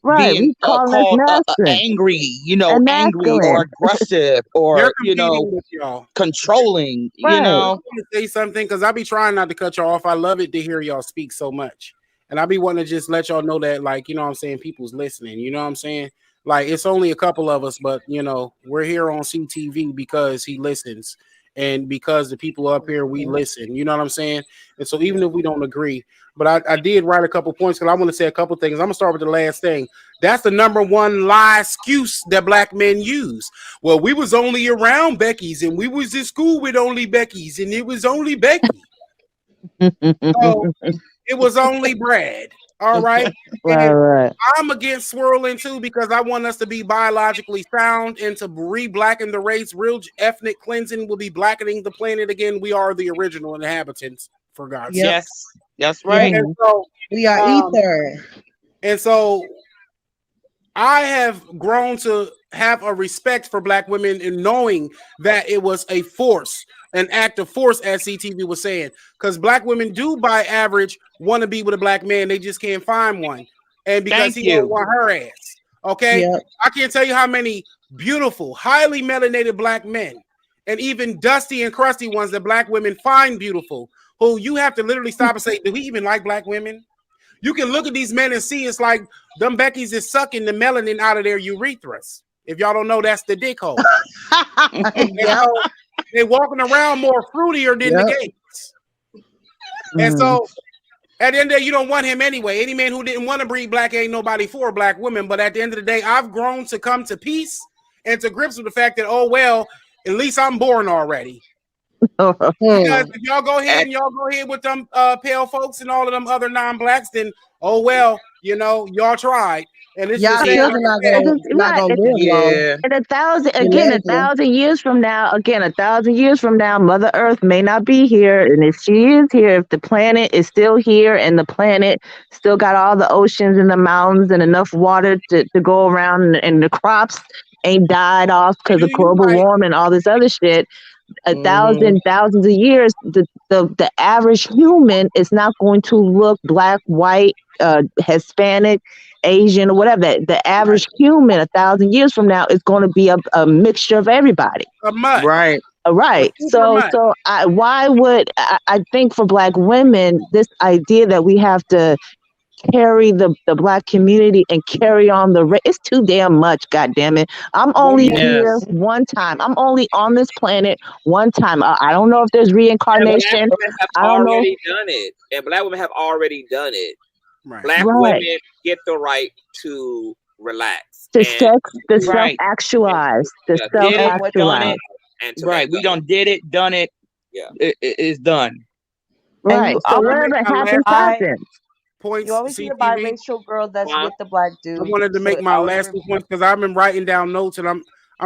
right. Being We calling us called masculine, angry. and Angry or masculine. aggressive or They're competing with y'all. controlling. Right. I want to say something because I be trying not to cut y'all off. I love it to hear y'all speak so much, and I be wanting to just let y'all know that, like, what I'm saying, people's listening. You know what I'm saying? Like, it's only a couple of us, but we're here on CTV because he listens, and because the people up here, we listen. You know what I'm saying? And so even if we don't agree, but I did write a couple points because I want to say a couple things. I'm gonna start with the last thing. That's the number one lie excuse that black men use. Well, we was only around Becky's, and we was in school with only Becky's, and it was only Becky. So it was only Brad. All right. Right. I'm against swirling too because I want us to be biologically sound and to re-blacken the race. Real ethnic cleansing will be blackening the planet again. We are the original inhabitants, for God's sake. Yes, that's right. And so, we are ether. And so I have grown to have a respect for black women in knowing that it was a force, an act of force, as CTV was saying, because black women do by average want to be with a black man. They just can't find one. And because he don't want her ass. Okay. Yep. I can't tell you how many beautiful, highly melanated black men and even dusty and crusty ones that black women find beautiful, who you have to literally stop and say, do we even like black women? You can look at these men and see it's like them Becky's is sucking the melanin out of their urethras. If y'all don't know, that's the dick hole. So they're walking around more fruitier than the gays. And so at the end of the day, you don't want him anyway. Any man who didn't want to breed black ain't nobody for black women. But at the end of the day, I've grown to come to peace and to grips with the fact that, oh, well, at least I'm born already. Because if y'all go ahead with them pale folks and all of them other non-blacks, then oh well, y'all tried. And it's y'all just not gonna live long. And 1,000 years from now, Mother Earth may not be here. And if she is here, if the planet is still here and the planet still got all the oceans and the mountains and enough water to go around and the crops ain't died off because of global warming and all this other shit, thousands of years, the average human is not going to look black, white, Hispanic, Asian, or whatever. The average human 1,000 years from now is going to be a mixture of everybody. Right. Right. So I think for black women, this idea that we have to carry the black community and carry on it's too damn much. God damn it. I'm only here one time. I'm only on this planet one time. I don't know if there's reincarnation. Black women have already done it. And black women have already done it. Right. Black women get the right to relax. To self-actualize. Right. We done did it, done it. Yeah. It's done. Right. So whatever happens, happens. Points, you always see a biracial girl that's with the black dude. I wanted to make my last 2 points because I've been writing down notes and I'm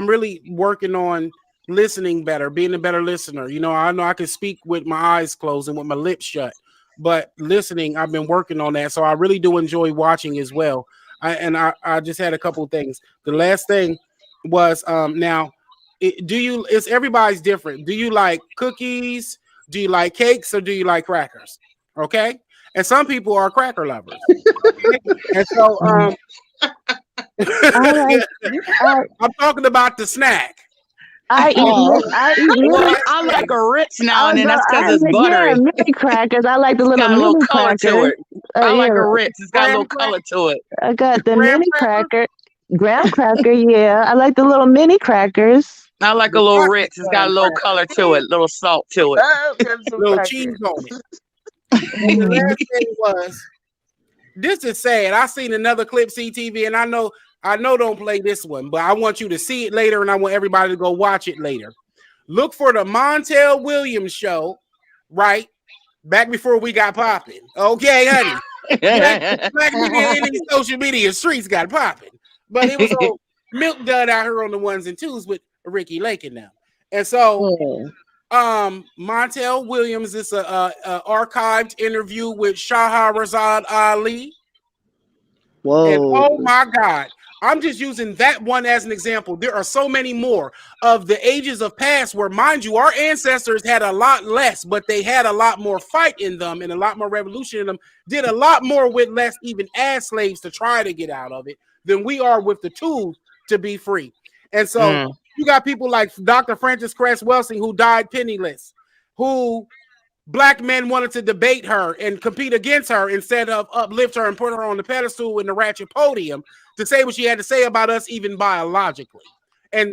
really working on listening better, being a better listener. I know I can speak with my eyes closed and with my lips shut, but listening, I've been working on that. So I really do enjoy watching as well. I just had a couple of things. The last thing was everybody's different. Do you like cookies? Do you like cakes or do you like crackers? Okay. And some people are cracker lovers. And so I'm talking about the snack. I like a Ritz now and then. That's because it's buttery. Yeah, mini crackers. I like the little mini color crackers. To it. I like a Ritz. It's got a little color to it. I got the mini cracker. Graham cracker, yeah. I like the little mini crackers. I like a little Ritz. It's got a little color to it, little salt to it. Little cheese on it. And the last thing was, this is sad. I seen another clip, CTV, and I know don't play this one, but I want you to see it later, and I want everybody to go watch it later. Look for the Montel Williams show, right? Back before we got popping. Okay, honey. Black media in these social media streets got popping. But it was all Milk Dud out here on the ones and twos with Ricky Lake and them. And so Montel Williams is a archived interview with Shahrazad Ali. Whoa. And oh my God, I'm just using that one as an example. There are so many more of the ages of past where, mind you, our ancestors had a lot less, but they had a lot more fight in them and a lot more revolution in them, did a lot more with less, even as slaves, to try to get out of it than we are with the tools to be free. And so you got people like Dr. Frances Cress Welsing, who died penniless, who Black men wanted to debate her and compete against her instead of uplift her and put her on the pedestal in the ratchet podium to say what she had to say about us, even biologically and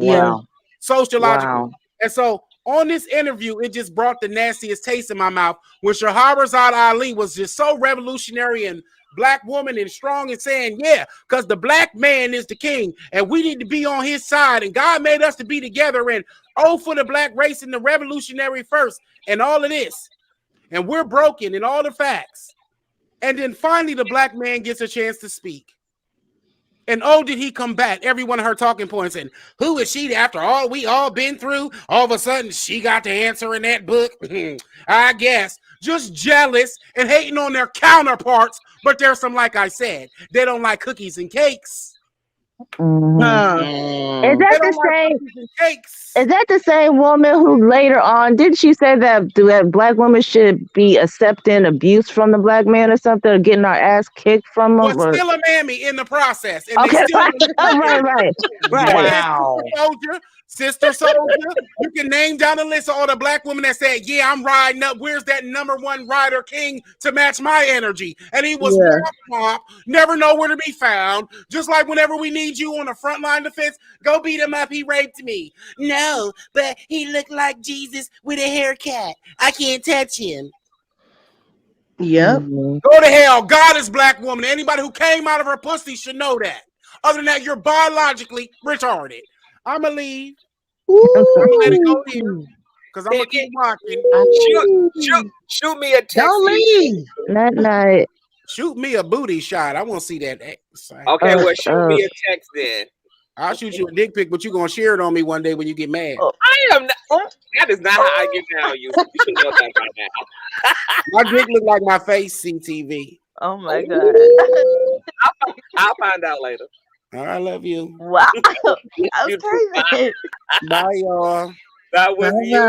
sociologically. Wow. And so on this interview, it just brought the nastiest taste in my mouth when Shahrazad Ali was just so revolutionary and Black woman and strong and saying, yeah, because the Black man is the king and we need to be on his side and God made us to be together and for the Black race and the revolutionary first and all of this. And we're broken in all the facts. And then finally, the Black man gets a chance to speak. And did he combat every one of her talking points? And who is she after all we all been through? All of a sudden, she got the answer in that book. I guess. Just jealous and hating on their counterparts. But there's some, like I said, they don't like cookies and cakes. Is that the same? Is that the same woman who later on didn't she say that Black women should be accepting abuse from the Black man or something, or getting our ass kicked from them? But still a mammy in the process. And okay, they still right. Wow. Sister Soldier. You can name down the list of all the Black women that said, yeah, I'm riding up. Where's that #1 rider king to match my energy? And he was never nowhere to be found. Just like whenever we need you on the front line defense, go beat him up. He raped me. No, but he looked like Jesus with a haircut. I can't touch him. Yep. Go to hell. God is Black woman. Anybody who came out of her pussy should know that. Other than that, you're biologically retarded. I'ma leave. I'm gonna let it go here because I'm gonna keep watching. Shoot me a text. Don't leave. Night. Shoot me a booty shot. I want to see that. Okay, well, shoot me a text then. I'll shoot you a dick pic, but you're gonna share it on me one day when you get mad. I am not. That is not how I get down. You should know that by now. My dick look like my face. CTV. Oh my God. I'll find out later. I love you. Wow. Okay. Bye, y'all. That was you.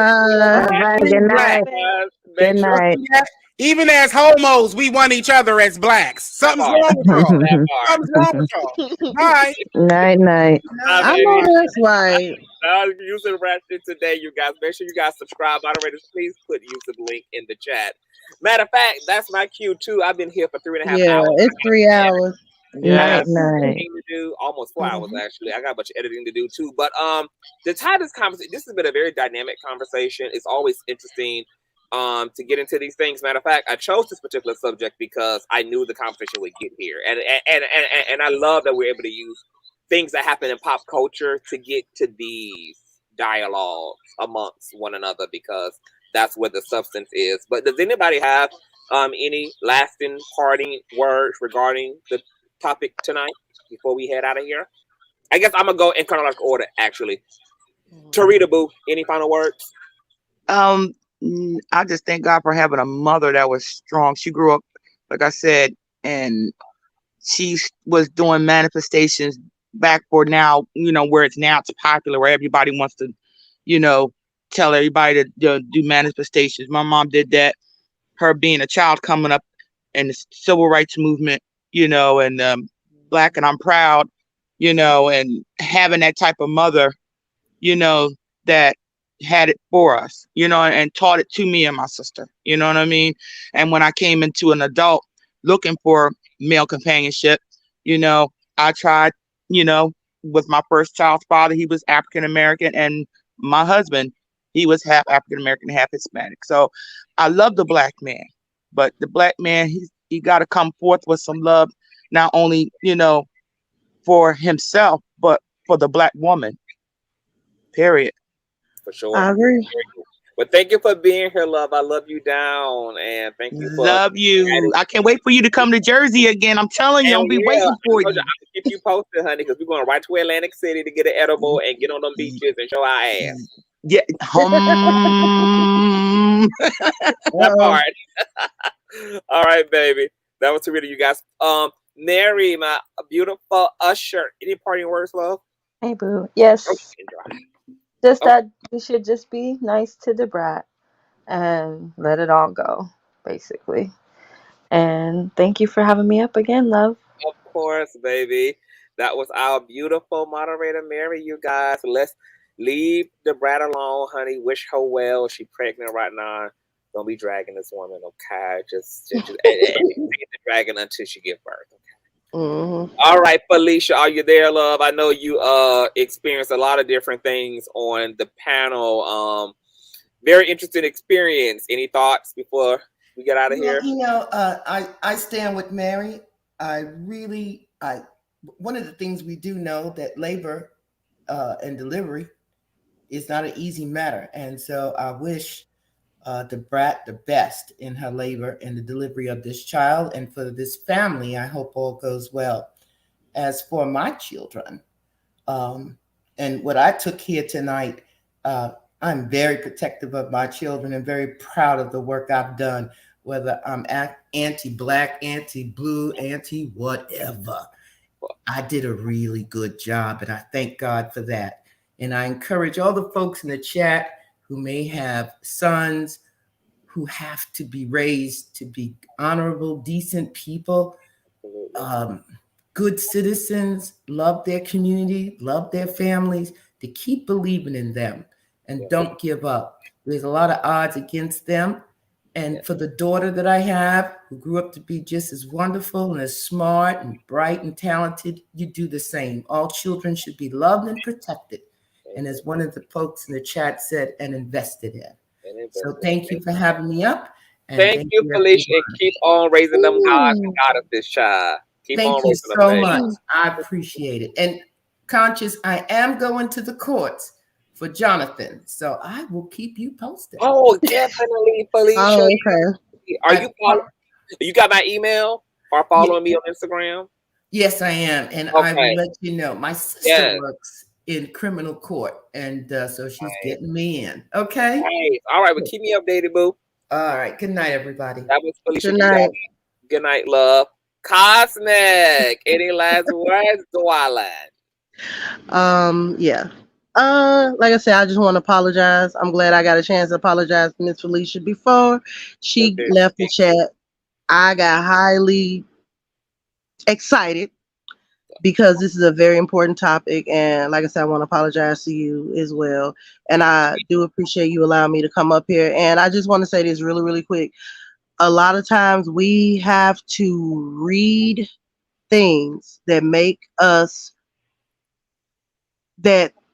Good night. Good night. Even as homos, we want each other as Blacks. Something's wrong with y'all. Something's wrong with y'all. Bye. Night. I know that's right. Using Ratchet today, you guys. Make sure you guys subscribe. Moderators, please put YouTube link in the chat. Matter of fact, that's my cue too. I've been here for 3.5 hours. Yeah, it's 3 hours. Yeah, night. To do almost 4 hours actually. I got a bunch of editing to do too. But to tie this conversation, this has been a very dynamic conversation. It's always interesting to get into these things. Matter of fact, I chose this particular subject because I knew the conversation would get here, and I love that we're able to use things that happen in pop culture to get to these dialogues amongst one another because that's where the substance is. But does anybody have any lasting parting words regarding the topic tonight before we head out of here? I guess I'm gonna go in chronological order actually. Tarita Boo, any final words? I just thank God for having a mother that was strong. She grew up, like I said, and she was doing manifestations back for now, where it's popular, where everybody wants to, tell everybody to do manifestations. My mom did that. Her being a child coming up in the civil rights movement, and Black, and I'm proud, and having that type of mother, that had it for us, and taught it to me and my sister, you know what I mean? And when I came into an adult looking for male companionship, I tried, with my first child's father, he was African American, and my husband, he was half African American, half Hispanic. So I love the Black man, but the Black man, he got to come forth with some love, not only, for himself, but for the Black woman, period. For sure. I agree. Well, thank you for being here, love. I love you down, and thank you for love you. I can't wait for you to come to Jersey again. I'm telling you, I'll be waiting for you. I'm gonna keep you posted, honey, because we're going right to Atlantic City to get an edible and get on them beaches and show our ass. Yeah, That part. All right, baby. That was too real, you guys. Mary, my beautiful usher. Any parting words, love? Hey, boo. Yes. Just that we should just be nice to DaBrat and let it all go, basically. And thank you for having me up again, love. Of course, baby. That was our beautiful moderator, Mary. You guys, let's leave DaBrat alone, honey. Wish her well. She's pregnant right now. Don't be dragging this woman, okay? Just and dragging until she give birth. Mm-hmm. All right, Felicia, are you there, love? I know you experienced a lot of different things on the panel. Very interesting experience. Any thoughts before we get out of here? I stand with Mary. One of the things we do know that labor and delivery is not an easy matter, and so I wish DaBrat the best in her labor and the delivery of this child, and for this family, I hope all goes well. As for my children, and what I took here tonight, I'm very protective of my children and very proud of the work I've done, whether I'm anti-black, anti-blue, anti-whatever. I did a really good job, and I thank God for that. And I encourage all the folks in the chat who may have sons who have to be raised to be honorable, decent people, good citizens, love their community, love their families, to keep believing in them and don't give up. There's a lot of odds against them. And for the daughter that I have, who grew up to be just as wonderful and as smart and bright and talented, you do the same. All children should be loved and protected. And as one of the folks in the chat said, and invested in. So thank you for having me up. And thank you, Felicia, and keep on raising them gods and goddesses, child. Thank you so much. I appreciate it. And Conscious, I am going to the courts for Jonathan, so I will keep you posted. Oh, definitely, Felicia. Oh, okay. Are you following? You got my email or following me on Instagram? Yes, I am, and I will let you know. My sister works in criminal court, and so she's getting me in. Okay. Nice. All right, well, keep me updated, boo. All right. Good night, everybody. That was Felicia. Good night. Good night, love. Cosmic. Any last words, Dwayne? Yeah. Like I said, I just want to apologize. I'm glad I got a chance to apologize to Miss Felicia before she left the chat. I got highly excited because this is a very important topic, and like I said, I want to apologize to you as well. And I do appreciate you allowing me to come up here. And I just want to say this really, really quick. A lot of times we have to read things that make us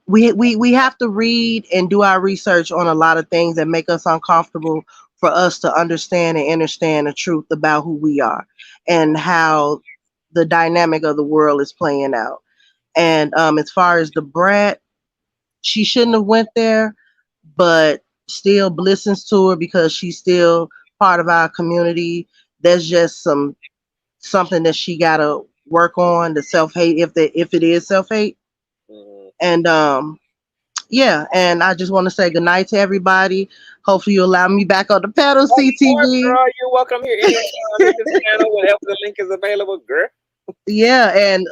we have to read and do our research on a lot of things that make us uncomfortable for us to understand and understand the truth about who we are and how the dynamic of the world is playing out. And as far as DaBrat, she shouldn't have went there, but still listens to her because she's still part of our community. There's just something that she gotta work on, the self-hate, if it is self-hate. And yeah, and I just want to say good night to everybody. Hopefully you allow me back on the panel, CTV. Girl, you're welcome here anytime. Hit this channel whenever the link is available, girl. Yeah, and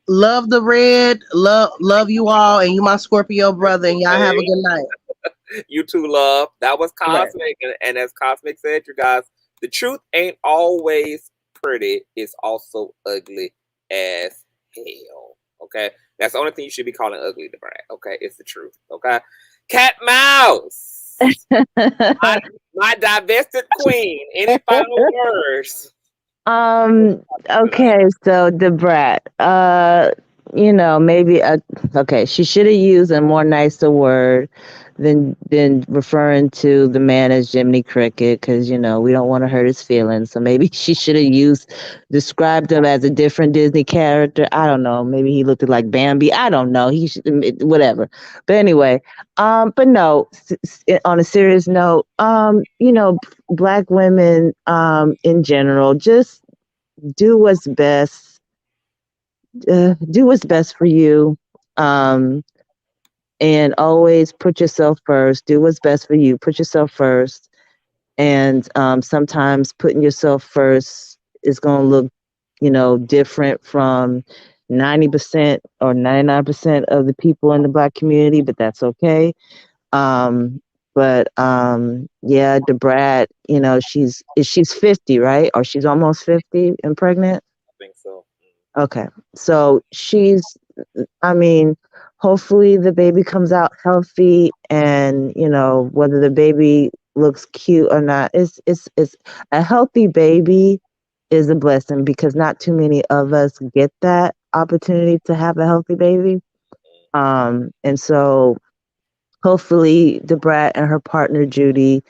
love the red, love you all, and you my Scorpio brother, and y'all have a good night. You too, love. That was Cosmic, and as Cosmic said, you guys, the truth ain't always pretty. It's also ugly as hell. Okay, that's the only thing you should be calling ugly, DaBrat. Okay, it's the truth. Okay, Cat Mouse, my divested queen. Any final words? Okay, so DaBrat, maybe okay, she should have used a more nicer word than referring to the man as Jiminy Cricket, because we don't want to hurt his feelings. So maybe she should have described him as a different Disney character. I don't know. Maybe he looked like Bambi. I don't know. He should, whatever. But anyway, but no. On a serious note, Black women, in general, just do what's best. Do what's best for you. and always put yourself first. Do what's best for you. Put yourself first. And sometimes putting yourself first is going to look, different from 90% or 99% of the people in the Black community, but that's okay. Yeah, DaBrat, she's 50, right? Or she's almost 50 and pregnant. I think so. Okay. So hopefully the baby comes out healthy, and, whether the baby looks cute or not, it's a healthy baby is a blessing, because not too many of us get that opportunity to have a healthy baby. And so hopefully DaBrat and her partner Judy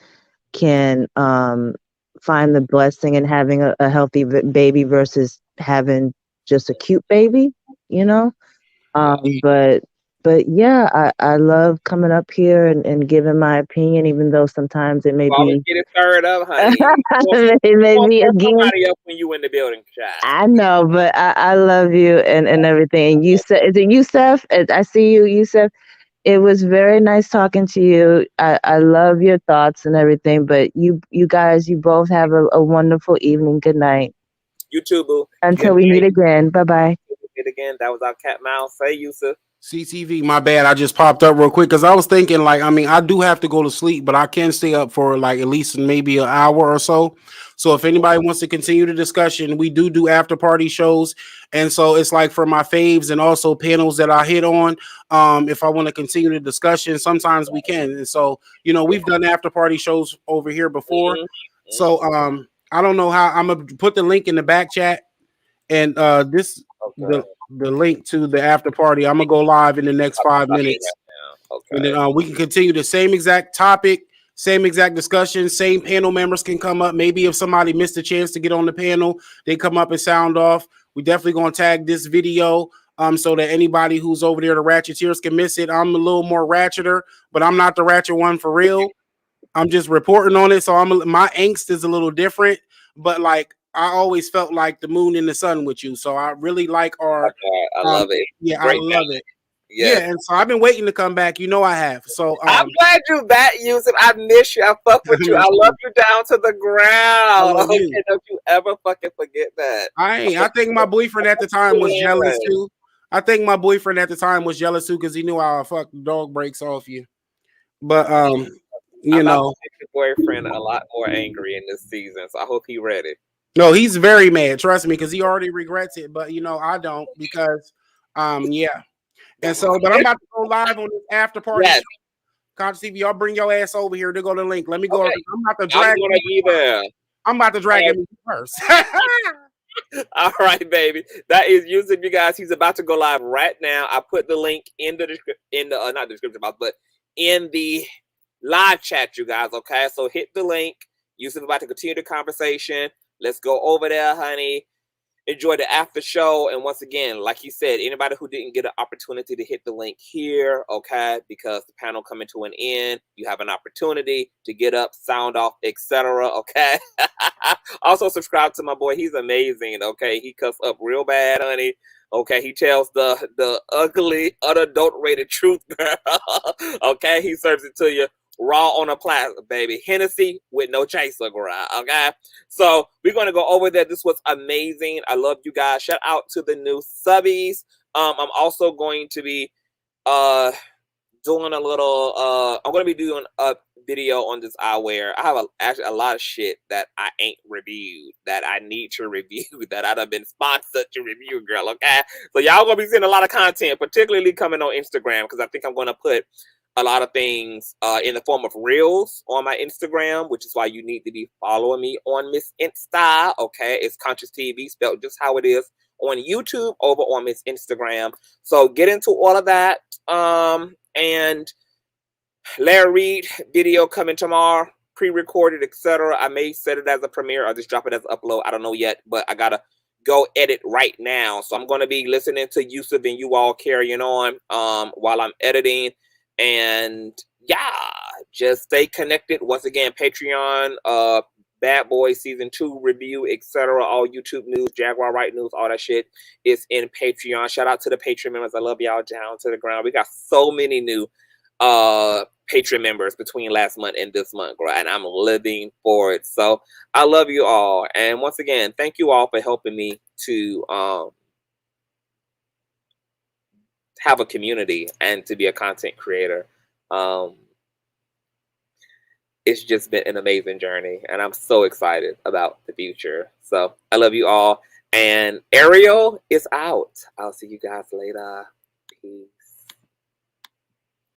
can find the blessing in having a healthy baby versus having just a cute baby, But yeah, I love coming up here and giving my opinion, even though sometimes it may always be get it stirred up, honey. it may be again. Somebody up when you in the building, child. I know, but I love you and everything. And Yusef, is it Yusef? I see you, Yusef. It was very nice talking to you. I love your thoughts and everything. But you guys, you both have a wonderful evening. Good night. You too, boo. Until we meet again. Bye bye. Meet again. That was our cat mouse. Say, Yusef. CTV, my bad. I just popped up real quick because I was thinking, I do have to go to sleep, but I can stay up for at least maybe an hour or so. So if anybody wants to continue the discussion, we do after party shows. And so it's for my faves and also panels that I hit on. If I want to continue the discussion, sometimes we can. And so, we've done after party shows over here before. So I don't know how. I'm going to put the link in the back chat. And the link to the after party. I'm gonna go live in the next 5 minutes. Okay. And then we can continue the same exact topic, same exact discussion, same panel members can come up. Maybe if somebody missed a chance to get on the panel, they come up and sound off. We definitely gonna tag this video so that anybody who's over there, the Ratcheteers, can miss it. I'm a little more ratcheter, but I'm not the ratchet one for real. I'm just reporting on it. So my angst is a little different, but I always felt like the moon and the sun with you. So I really like our. I love it. Yeah, Great I love guy. it. Yes. Yeah, and so I've been waiting to come back. I have. So I'm glad you back, Yusef. I miss you. I fuck with you. I love you down to the ground. Okay, don't you ever fucking forget that. I think my boyfriend at the time was jealous too. I think my boyfriend at the time was jealous too because he knew how I fuck dog breaks off you. But you know, your boyfriend a lot more angry in this season, so I hope he's ready. No, he's very mad. Trust me, because he already regrets it. But I don't because yeah. And so, but I'm about to go live on this after party. Yes. Consciouztv, y'all bring your ass over here to go to the link. Let me go. Okay. I'm about to drag you. I'm about to drag him first. All right, baby. That is Yusef, you guys. He's about to go live right now. I put the link in the not the description box, but in the live chat, you guys. Okay, so hit the link. Yusef about to continue the conversation. Let's go over there, honey. Enjoy the after show. And once again, like he said, anybody who didn't get an opportunity to hit the link here, okay, because the panel coming to an end, you have an opportunity to get up, sound off, etc. Okay. Also subscribe to my boy. He's amazing. Okay. He cuss up real bad, honey. Okay. He tells the ugly, unadulterated truth, girl. Okay. He serves it to you raw on a platter, baby. Hennessy with no chaser, girl. Okay. So we're going to go over there. This was amazing. I love you guys. Shout out to the new subbies. I'm also going to be doing a little I'm going to be doing a video on this eyewear. I have actually a lot of shit that I ain't reviewed that I need to review that I've been sponsored to review, girl. Okay. So y'all going to be seeing a lot of content, particularly coming on Instagram, because I think I'm going to put a lot of things in the form of reels on my Instagram, which is why you need to be following me on Miss Insta. Okay, it's Consciouztv, spelled just how it is on YouTube, over on Miss Instagram. So get into all of that. And Larry Reed video coming tomorrow, pre-recorded, etc. I may set it as a premiere or just drop it as an upload. I don't know yet, but I gotta go edit right now. So I'm gonna be listening to Yusef and you all carrying on while I'm editing. And yeah, just stay connected. Once again, Patreon, Bad Boy Season 2 review, etc. All YouTube news, Jaguar Right news, all that shit is in Patreon. Shout out to the Patreon members. I love y'all down to the ground. We got so many new Patreon members between last month and this month, girl, and I'm living for it. So I love you all, and once again, thank you all for helping me to have a community and to be a content creator. It's just been an amazing journey, and I'm so excited about the future. So I love you all, and Ariel is out. I'll see you guys later. Peace.